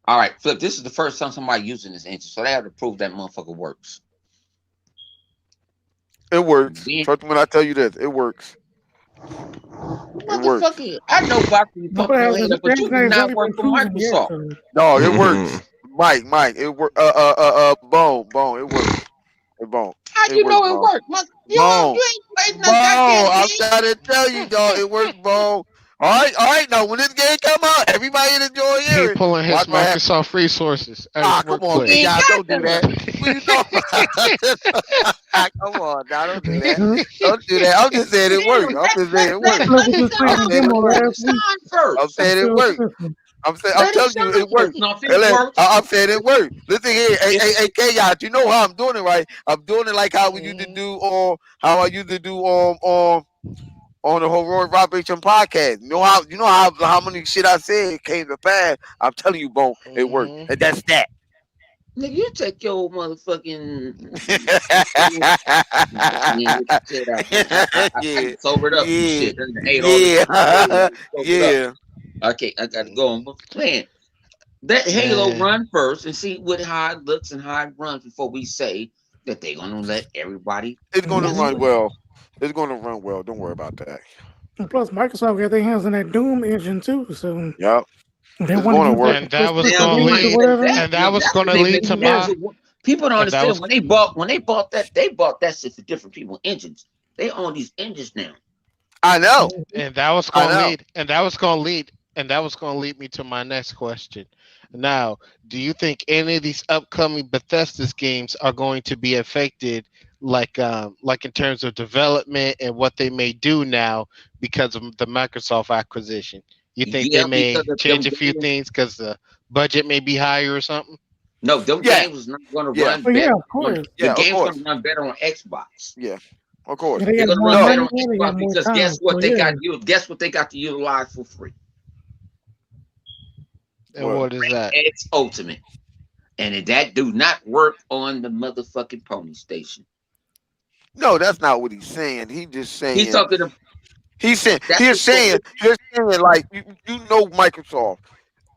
[SPEAKER 1] All right, flip. This is the first time somebody using this engine, so they have to prove that motherfucker works.
[SPEAKER 2] It works.
[SPEAKER 1] Then,
[SPEAKER 2] Trust me when I tell you this, it works. It works.
[SPEAKER 1] motherfucker, I know Boxer, you
[SPEAKER 5] No, but
[SPEAKER 1] pumping your head up, but you do
[SPEAKER 5] it's
[SPEAKER 1] not
[SPEAKER 5] only
[SPEAKER 1] work
[SPEAKER 5] been
[SPEAKER 1] for
[SPEAKER 5] proven yet.
[SPEAKER 1] Microsoft.
[SPEAKER 5] So
[SPEAKER 2] No, it
[SPEAKER 3] Mhm.
[SPEAKER 2] works. Mike, it work. Bone, it works.
[SPEAKER 1] How
[SPEAKER 2] It
[SPEAKER 1] you
[SPEAKER 2] works,
[SPEAKER 1] know it
[SPEAKER 2] Bone.
[SPEAKER 1] worked? You
[SPEAKER 2] Bone,
[SPEAKER 1] ain't played no
[SPEAKER 2] Bone.
[SPEAKER 1] goddamn
[SPEAKER 2] I'm
[SPEAKER 1] game.
[SPEAKER 2] trying to tell you, dog. It works, Bone. All right. Now when this game come out, everybody enjoy
[SPEAKER 4] He
[SPEAKER 2] hearing.
[SPEAKER 4] pulling his
[SPEAKER 2] Watch what happens.
[SPEAKER 4] Microsoft resources at his
[SPEAKER 2] Come on,
[SPEAKER 1] He
[SPEAKER 2] kid,
[SPEAKER 1] ain't
[SPEAKER 4] workplace.
[SPEAKER 2] y'all,
[SPEAKER 1] got
[SPEAKER 2] don't do that.
[SPEAKER 1] none.
[SPEAKER 2] What you talking about? Come on, now don't do that. Don't do that. I'm just saying it works.
[SPEAKER 1] Damn,
[SPEAKER 2] I'm just saying it works.
[SPEAKER 5] Look at this
[SPEAKER 2] I'm
[SPEAKER 5] freaking
[SPEAKER 2] saying it
[SPEAKER 5] demo
[SPEAKER 2] works.
[SPEAKER 5] last week.
[SPEAKER 1] Sign
[SPEAKER 2] I'm
[SPEAKER 1] first.
[SPEAKER 5] It's
[SPEAKER 2] saying it
[SPEAKER 5] still
[SPEAKER 2] works.
[SPEAKER 5] system.
[SPEAKER 2] I'm
[SPEAKER 1] Let him
[SPEAKER 2] telling you,
[SPEAKER 1] sign
[SPEAKER 2] it works.
[SPEAKER 1] first. Now, if
[SPEAKER 2] Hey,
[SPEAKER 1] it works,
[SPEAKER 2] I'm saying it works. Listen here,
[SPEAKER 1] if
[SPEAKER 2] hey, y'all, you know how I'm doing it, right? I'm doing it like how we used to
[SPEAKER 4] Mhm.
[SPEAKER 2] do how I used to do on the whole Roy Robinson podcast. You know how many shit I said came to pass. I'm telling you, Bone, it worked,
[SPEAKER 4] Mhm.
[SPEAKER 2] and that's that.
[SPEAKER 1] nigga, you take your motherfucking man, what you said out, man. I
[SPEAKER 2] Yeah,
[SPEAKER 1] can sober it up and
[SPEAKER 2] yeah,
[SPEAKER 1] shit. I done ate all this Kool-Aid. I
[SPEAKER 2] yeah,
[SPEAKER 1] done sobered up.
[SPEAKER 2] yeah.
[SPEAKER 1] Okay, I gotta go on. But man, let Halo
[SPEAKER 4] Man,
[SPEAKER 1] run first and see what how it looks and how it runs before we say that they're gonna let everybody
[SPEAKER 2] It's going to
[SPEAKER 1] mess
[SPEAKER 2] run
[SPEAKER 1] with it.
[SPEAKER 2] well. It's going to run well. Don't worry about that.
[SPEAKER 5] And plus, Microsoft got their hands on that Doom engine too. So
[SPEAKER 2] Yep,
[SPEAKER 5] if they
[SPEAKER 2] it's
[SPEAKER 5] want to
[SPEAKER 2] going to
[SPEAKER 5] use that
[SPEAKER 2] work.
[SPEAKER 5] for
[SPEAKER 4] and that
[SPEAKER 5] first
[SPEAKER 4] was
[SPEAKER 1] Now
[SPEAKER 5] person
[SPEAKER 4] gonna
[SPEAKER 1] you
[SPEAKER 5] games
[SPEAKER 1] might
[SPEAKER 5] or
[SPEAKER 4] lead,
[SPEAKER 1] say
[SPEAKER 5] whatever,
[SPEAKER 1] that,
[SPEAKER 4] and
[SPEAKER 1] you
[SPEAKER 4] that
[SPEAKER 1] know,
[SPEAKER 4] was
[SPEAKER 1] that's
[SPEAKER 4] gonna
[SPEAKER 1] what they
[SPEAKER 4] lead
[SPEAKER 1] make
[SPEAKER 4] to
[SPEAKER 1] that's
[SPEAKER 4] my,
[SPEAKER 1] what people don't
[SPEAKER 4] and that
[SPEAKER 1] understand
[SPEAKER 4] was,
[SPEAKER 1] when they bought that shit for different people engines. They own these engines now.
[SPEAKER 2] I know.
[SPEAKER 4] and that was
[SPEAKER 2] I
[SPEAKER 4] gonna
[SPEAKER 2] know.
[SPEAKER 4] lead, and that was gonna lead, and that was gonna lead me to my next question. Now, do you think any of these upcoming Bethesda's games are going to be affected, like in terms of development and what they may do now because of the Microsoft acquisition? You think they
[SPEAKER 1] Yeah, because
[SPEAKER 4] may
[SPEAKER 1] of
[SPEAKER 4] change
[SPEAKER 1] them
[SPEAKER 4] a few
[SPEAKER 1] games.
[SPEAKER 4] things because the budget may be higher or something?
[SPEAKER 1] No, them
[SPEAKER 2] Yeah,
[SPEAKER 1] games is not gonna
[SPEAKER 2] yeah,
[SPEAKER 1] run
[SPEAKER 5] oh yeah,
[SPEAKER 1] better
[SPEAKER 5] of
[SPEAKER 1] on
[SPEAKER 5] course.
[SPEAKER 1] the
[SPEAKER 2] yeah. Of
[SPEAKER 1] game's gonna
[SPEAKER 2] course.
[SPEAKER 1] run better on Xbox.
[SPEAKER 2] Yeah, of
[SPEAKER 5] Yeah,
[SPEAKER 2] course.
[SPEAKER 5] they
[SPEAKER 1] They're
[SPEAKER 5] got
[SPEAKER 1] gonna
[SPEAKER 5] more
[SPEAKER 1] run
[SPEAKER 2] No,
[SPEAKER 1] better
[SPEAKER 5] money
[SPEAKER 1] on
[SPEAKER 5] and they got
[SPEAKER 1] Xbox
[SPEAKER 5] more
[SPEAKER 1] because
[SPEAKER 5] time. So yeah,
[SPEAKER 1] guess what they got to utilize for free?
[SPEAKER 4] And
[SPEAKER 2] well,
[SPEAKER 4] what is that?
[SPEAKER 1] X Ultimate. And that do not work on the motherfucking pony station.
[SPEAKER 2] no, that's not what he's saying. He just
[SPEAKER 1] He's
[SPEAKER 2] saying
[SPEAKER 1] talking to
[SPEAKER 2] he's saying
[SPEAKER 1] that's
[SPEAKER 2] he's
[SPEAKER 1] what's going
[SPEAKER 2] saying he's saying like you know Microsoft.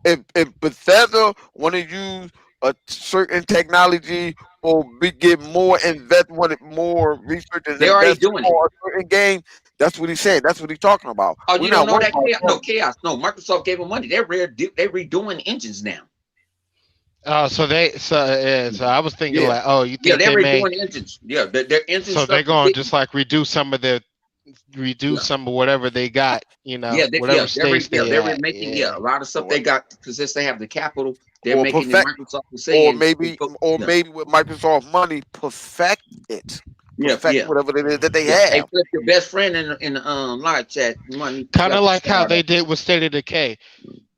[SPEAKER 2] If Bethesda want to use a certain technology or get more want more research and
[SPEAKER 1] they're already
[SPEAKER 2] invest
[SPEAKER 1] doing it.
[SPEAKER 2] for a certain game, that's what he's saying. That's what he's talking about.
[SPEAKER 1] Oh,
[SPEAKER 2] We're
[SPEAKER 1] you don't
[SPEAKER 2] not
[SPEAKER 1] know
[SPEAKER 2] worried
[SPEAKER 1] that
[SPEAKER 2] about
[SPEAKER 1] chaos? No,
[SPEAKER 2] that.
[SPEAKER 1] chaos. No, Microsoft gave them money. They're redoing engines now.
[SPEAKER 4] Oh, so I was thinking
[SPEAKER 2] Yeah,
[SPEAKER 4] like, oh, you
[SPEAKER 1] Yeah,
[SPEAKER 4] think
[SPEAKER 1] they're
[SPEAKER 4] they may,
[SPEAKER 1] redoing engines. Yeah, their engine
[SPEAKER 4] so they're
[SPEAKER 1] stuff is
[SPEAKER 4] going to just
[SPEAKER 1] getting.
[SPEAKER 4] like reduce
[SPEAKER 1] Yeah,
[SPEAKER 4] some of whatever they got, whatever stage they
[SPEAKER 1] they're
[SPEAKER 4] at.
[SPEAKER 1] remaking
[SPEAKER 4] Yeah.
[SPEAKER 1] a lot of stuff they got because since they have the capital, they're
[SPEAKER 2] or
[SPEAKER 1] making it.
[SPEAKER 2] perfect,
[SPEAKER 1] Microsoft is saying,
[SPEAKER 2] or
[SPEAKER 1] yeah,
[SPEAKER 2] maybe with Microsoft money, perfect it,
[SPEAKER 1] yeah,
[SPEAKER 2] perfect
[SPEAKER 1] yeah,
[SPEAKER 2] whatever it is that they
[SPEAKER 1] yeah. Hey,
[SPEAKER 2] have.
[SPEAKER 1] Flip, your best friend in the live chat, money
[SPEAKER 4] Kind
[SPEAKER 1] got
[SPEAKER 4] of
[SPEAKER 1] the
[SPEAKER 4] like how
[SPEAKER 1] start
[SPEAKER 4] they
[SPEAKER 1] up.
[SPEAKER 4] did with State of Decay.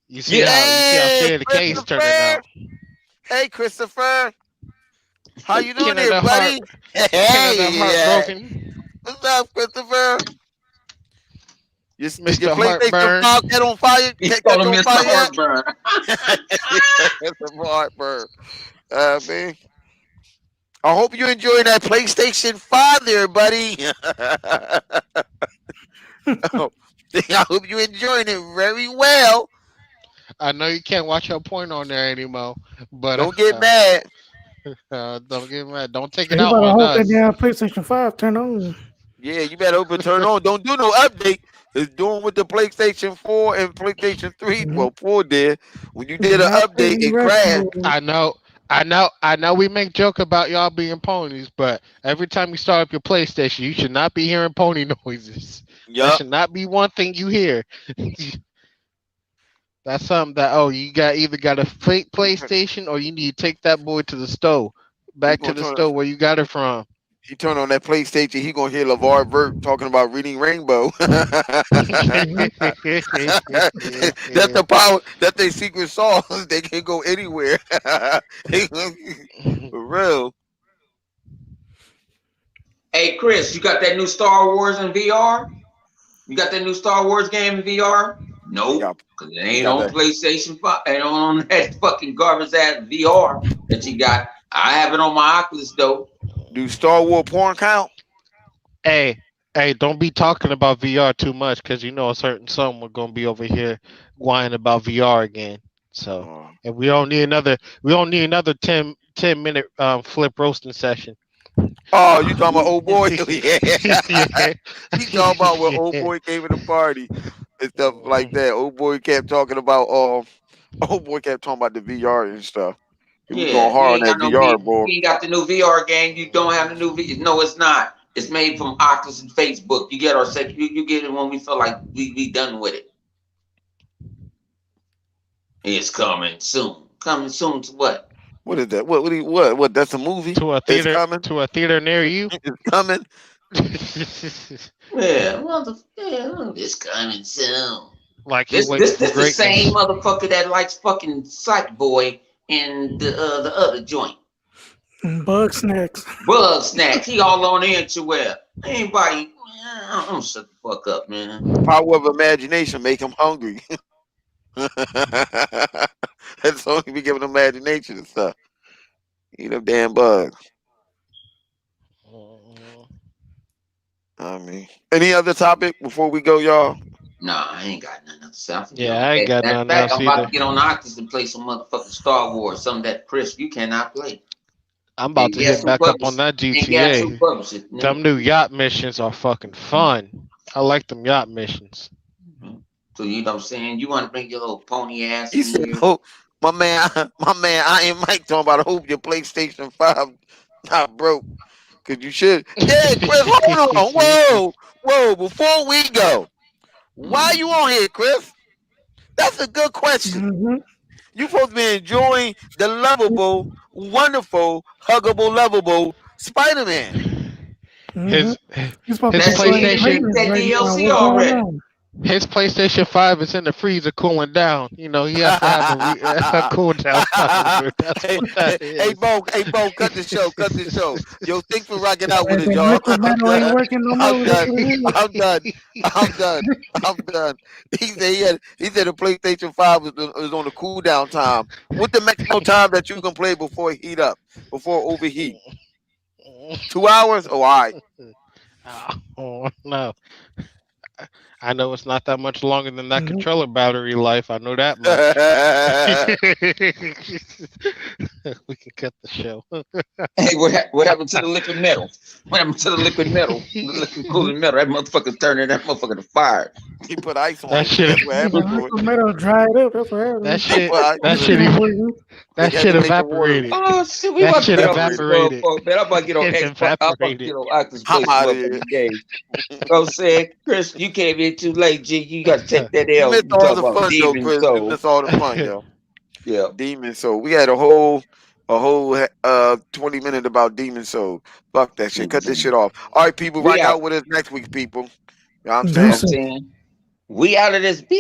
[SPEAKER 4] You see
[SPEAKER 1] Yeah,
[SPEAKER 4] how
[SPEAKER 2] Hey,
[SPEAKER 4] State of Decay is turning
[SPEAKER 2] Christopher.
[SPEAKER 4] out.
[SPEAKER 2] Hey, Christopher. How you doing there,
[SPEAKER 4] Canada Heart,
[SPEAKER 2] buddy?
[SPEAKER 4] Canada
[SPEAKER 2] Hey, yeah.
[SPEAKER 4] Heartbroken,
[SPEAKER 2] What's up, Christopher? Is your
[SPEAKER 4] Mr.
[SPEAKER 2] PlayStation
[SPEAKER 4] Heartburn,
[SPEAKER 2] 5 cat on fire?
[SPEAKER 1] he called
[SPEAKER 2] Catch
[SPEAKER 1] him
[SPEAKER 2] on
[SPEAKER 1] Mr.
[SPEAKER 2] fire yet?
[SPEAKER 1] Heartburn.
[SPEAKER 2] Christopher Hartburg. Man. I hope you enjoy that PlayStation 5 there, buddy. I hope you enjoying it very well.
[SPEAKER 4] I know you can't watch your porn on there anymore, but
[SPEAKER 2] Don't get mad.
[SPEAKER 4] don't get mad. Don't take
[SPEAKER 5] so
[SPEAKER 4] it
[SPEAKER 5] you
[SPEAKER 4] out
[SPEAKER 5] better
[SPEAKER 4] on
[SPEAKER 5] hope that
[SPEAKER 4] us.
[SPEAKER 5] damn PlayStation 5 turn on.
[SPEAKER 2] Yeah, you better open turn on. Don't do no update. It's doing with the PlayStation 4 and PlayStation 3.
[SPEAKER 5] Mhm.
[SPEAKER 2] Well, 4 did. When you did an
[SPEAKER 5] Not
[SPEAKER 2] update,
[SPEAKER 5] taking
[SPEAKER 2] it
[SPEAKER 5] rest
[SPEAKER 2] crashed.
[SPEAKER 5] mode.
[SPEAKER 4] I know. We make joke about y'all being ponies, but every time you start up your PlayStation, you should not be hearing pony noises. That
[SPEAKER 2] Yup.
[SPEAKER 4] should not be one thing you hear. That's something that you got either got a fake PlayStation or you need to take that boy to the store,
[SPEAKER 2] He
[SPEAKER 4] back to
[SPEAKER 2] gonna
[SPEAKER 4] the
[SPEAKER 2] turn.
[SPEAKER 4] store where you got it from.
[SPEAKER 2] He turn on that PlayStation. He gonna hear LeVar Burt talking about reading Rainbow.
[SPEAKER 5] Mhm.
[SPEAKER 2] That's the power. That's their secret sauce. They can go anywhere. For real.
[SPEAKER 1] Hey, Chris, you got that new Star Wars in VR? You got that new Star Wars game in VR?
[SPEAKER 2] He
[SPEAKER 1] Nope,
[SPEAKER 2] got.
[SPEAKER 1] because it
[SPEAKER 2] He
[SPEAKER 1] ain't
[SPEAKER 2] got
[SPEAKER 1] on
[SPEAKER 2] that.
[SPEAKER 1] PlayStation 5. It ain't on that fucking garbage ass VR that you got. I have it on my Oculus though.
[SPEAKER 2] Do Star Wars porn count?
[SPEAKER 4] hey, hey, don't be talking about VR too much because you know a certain someone gonna be over here whining about VR again. So,
[SPEAKER 2] Oh,
[SPEAKER 4] and we don't need another 10 minute flip roasting session.
[SPEAKER 2] oh, you talking about old boy? Yeah.
[SPEAKER 4] Yeah.
[SPEAKER 2] He talking about when old
[SPEAKER 4] Yeah.
[SPEAKER 2] boy came to the party and stuff like
[SPEAKER 4] Mhm.
[SPEAKER 2] that. Old boy kept talking about old boy kept talking about the VR and stuff. He was going
[SPEAKER 1] Yeah, you
[SPEAKER 2] hard
[SPEAKER 1] ain't
[SPEAKER 2] on
[SPEAKER 1] got
[SPEAKER 2] that
[SPEAKER 1] no
[SPEAKER 2] VR,
[SPEAKER 1] V.
[SPEAKER 2] boy.
[SPEAKER 1] You ain't got the new VR game. You don't have the new V. No, it's not. It's made from Oculus and Facebook. You get our sec. You get it when we feel like we done with it. It's coming soon. Coming soon to what?
[SPEAKER 2] What is that? What? That's a movie.
[SPEAKER 4] To a
[SPEAKER 2] It's
[SPEAKER 4] theater,
[SPEAKER 2] coming.
[SPEAKER 4] to a theater near you.
[SPEAKER 2] It's coming.
[SPEAKER 1] Yeah, it's coming soon.
[SPEAKER 4] Like you
[SPEAKER 1] This
[SPEAKER 4] waiting
[SPEAKER 1] this
[SPEAKER 4] for
[SPEAKER 1] this the same
[SPEAKER 4] greatness.
[SPEAKER 1] motherfucker that likes fucking Psych Boy and the other joint.
[SPEAKER 5] Bug snacks.
[SPEAKER 1] Bug snacks. He all on the interweb. Anybody, man, I'm shut the fuck up, man.
[SPEAKER 2] Power of imagination make him hungry. That's only be giving imagination and stuff. Eat them damn bugs. I mean, any other topic before we go, y'all?
[SPEAKER 1] Nah, I ain't got nothing else.
[SPEAKER 4] Yeah, I ain't got
[SPEAKER 1] Matter of
[SPEAKER 4] nothing
[SPEAKER 1] fact,
[SPEAKER 4] else
[SPEAKER 1] I'm about
[SPEAKER 4] either.
[SPEAKER 1] to get on Oculus and play some motherfucking Star Wars, something that Chris you cannot play.
[SPEAKER 4] I'm about
[SPEAKER 1] And
[SPEAKER 4] to
[SPEAKER 1] guess
[SPEAKER 4] hit
[SPEAKER 1] who
[SPEAKER 4] back up on
[SPEAKER 1] published?
[SPEAKER 4] that
[SPEAKER 1] And guess who
[SPEAKER 4] GTA.
[SPEAKER 1] published it?
[SPEAKER 4] Them new yacht missions are fucking fun. I like them yacht missions.
[SPEAKER 1] So you know what I'm saying? You want to bring your little pony ass
[SPEAKER 2] He
[SPEAKER 1] in
[SPEAKER 2] said,
[SPEAKER 1] here?
[SPEAKER 2] "Oh, my man, I ain't Mike talking about. I hope your PlayStation 5 not broke, cause you should." Yeah, Chris, hold on, whoa. Before we go, why you on here, Chris? That's a good question.
[SPEAKER 5] Mm-hmm.
[SPEAKER 2] You supposed to be enjoying the lovable, wonderful, huggable, lovable Spider-Man.
[SPEAKER 5] Mm-hmm.
[SPEAKER 4] His
[SPEAKER 5] You're supposed to
[SPEAKER 4] his
[SPEAKER 5] be
[SPEAKER 1] That shit
[SPEAKER 5] enjoying
[SPEAKER 1] ain't
[SPEAKER 5] the
[SPEAKER 1] even
[SPEAKER 4] PlayStation
[SPEAKER 1] beat
[SPEAKER 5] greatness
[SPEAKER 1] that
[SPEAKER 5] right now.
[SPEAKER 1] DLC
[SPEAKER 5] What's going
[SPEAKER 1] already.
[SPEAKER 5] on?
[SPEAKER 4] his PlayStation 5 is in the freezer cooling down. You know, he has to have a cool down time. That's
[SPEAKER 2] hey,
[SPEAKER 4] what that
[SPEAKER 2] hey,
[SPEAKER 4] is.
[SPEAKER 2] Bo, cut the show. Yo, thanks for rocking out with us,
[SPEAKER 5] That
[SPEAKER 2] y'all.
[SPEAKER 5] liquid metal ain't working no
[SPEAKER 2] I'm
[SPEAKER 5] more. That's
[SPEAKER 2] done.
[SPEAKER 5] what it is.
[SPEAKER 2] I'm done. I'm done. He said the PlayStation 5 was on the cool down time. What's the maximum time that you can play before it heat up, before overheat? 2 hours? Oh, all right.
[SPEAKER 4] Oh no. I know it's not that much longer than that
[SPEAKER 5] Mm-hmm.
[SPEAKER 4] controller battery life. I know that much. We can cut the show.
[SPEAKER 1] Hey, what happened to the liquid metal? What happened to the liquid metal? The liquid cooling metal. That motherfucker's turning that motherfucker to fire.
[SPEAKER 2] He put ice on
[SPEAKER 4] That
[SPEAKER 2] it.
[SPEAKER 4] shit.
[SPEAKER 2] That's what
[SPEAKER 5] The
[SPEAKER 2] happened to it.
[SPEAKER 5] liquid metal dried up. That's what
[SPEAKER 4] That
[SPEAKER 5] happened.
[SPEAKER 2] He
[SPEAKER 4] shit.
[SPEAKER 2] put ice
[SPEAKER 4] That
[SPEAKER 2] on
[SPEAKER 5] It
[SPEAKER 4] shit.
[SPEAKER 2] it.
[SPEAKER 5] ain't
[SPEAKER 4] Even,
[SPEAKER 5] working.
[SPEAKER 2] He
[SPEAKER 4] that
[SPEAKER 2] had
[SPEAKER 4] shit
[SPEAKER 2] to make the water.
[SPEAKER 4] evaporated.
[SPEAKER 1] Oh shit, we
[SPEAKER 4] That
[SPEAKER 1] about to
[SPEAKER 4] shit
[SPEAKER 1] get off this
[SPEAKER 4] evaporated.
[SPEAKER 1] motherfucker, man. I'm about to get on
[SPEAKER 4] It
[SPEAKER 1] Xbox. I'm about to
[SPEAKER 4] evaporated.
[SPEAKER 1] get on Oculus
[SPEAKER 2] I'm
[SPEAKER 1] play some
[SPEAKER 2] out of here.
[SPEAKER 1] motherfucking games. So said, Chris, you came in too late, G. You got to take that
[SPEAKER 2] You
[SPEAKER 1] L.
[SPEAKER 2] missed
[SPEAKER 1] You
[SPEAKER 2] all
[SPEAKER 1] talk
[SPEAKER 2] the
[SPEAKER 1] about
[SPEAKER 2] fun though,
[SPEAKER 1] Demon
[SPEAKER 2] Chris. You
[SPEAKER 1] Soul.
[SPEAKER 2] missed all the fun, yo.
[SPEAKER 1] Yeah.
[SPEAKER 2] Demon Soul. We had a whole 20 minutes about Demon Soul. Fuck that shit. Cut this shit off. All right, people,
[SPEAKER 1] We
[SPEAKER 2] rock
[SPEAKER 1] out.
[SPEAKER 2] out with us next week, people. You know what I'm
[SPEAKER 1] You know what
[SPEAKER 2] saying?
[SPEAKER 1] I'm
[SPEAKER 5] Deuces.
[SPEAKER 1] saying? We out of this. Yeah.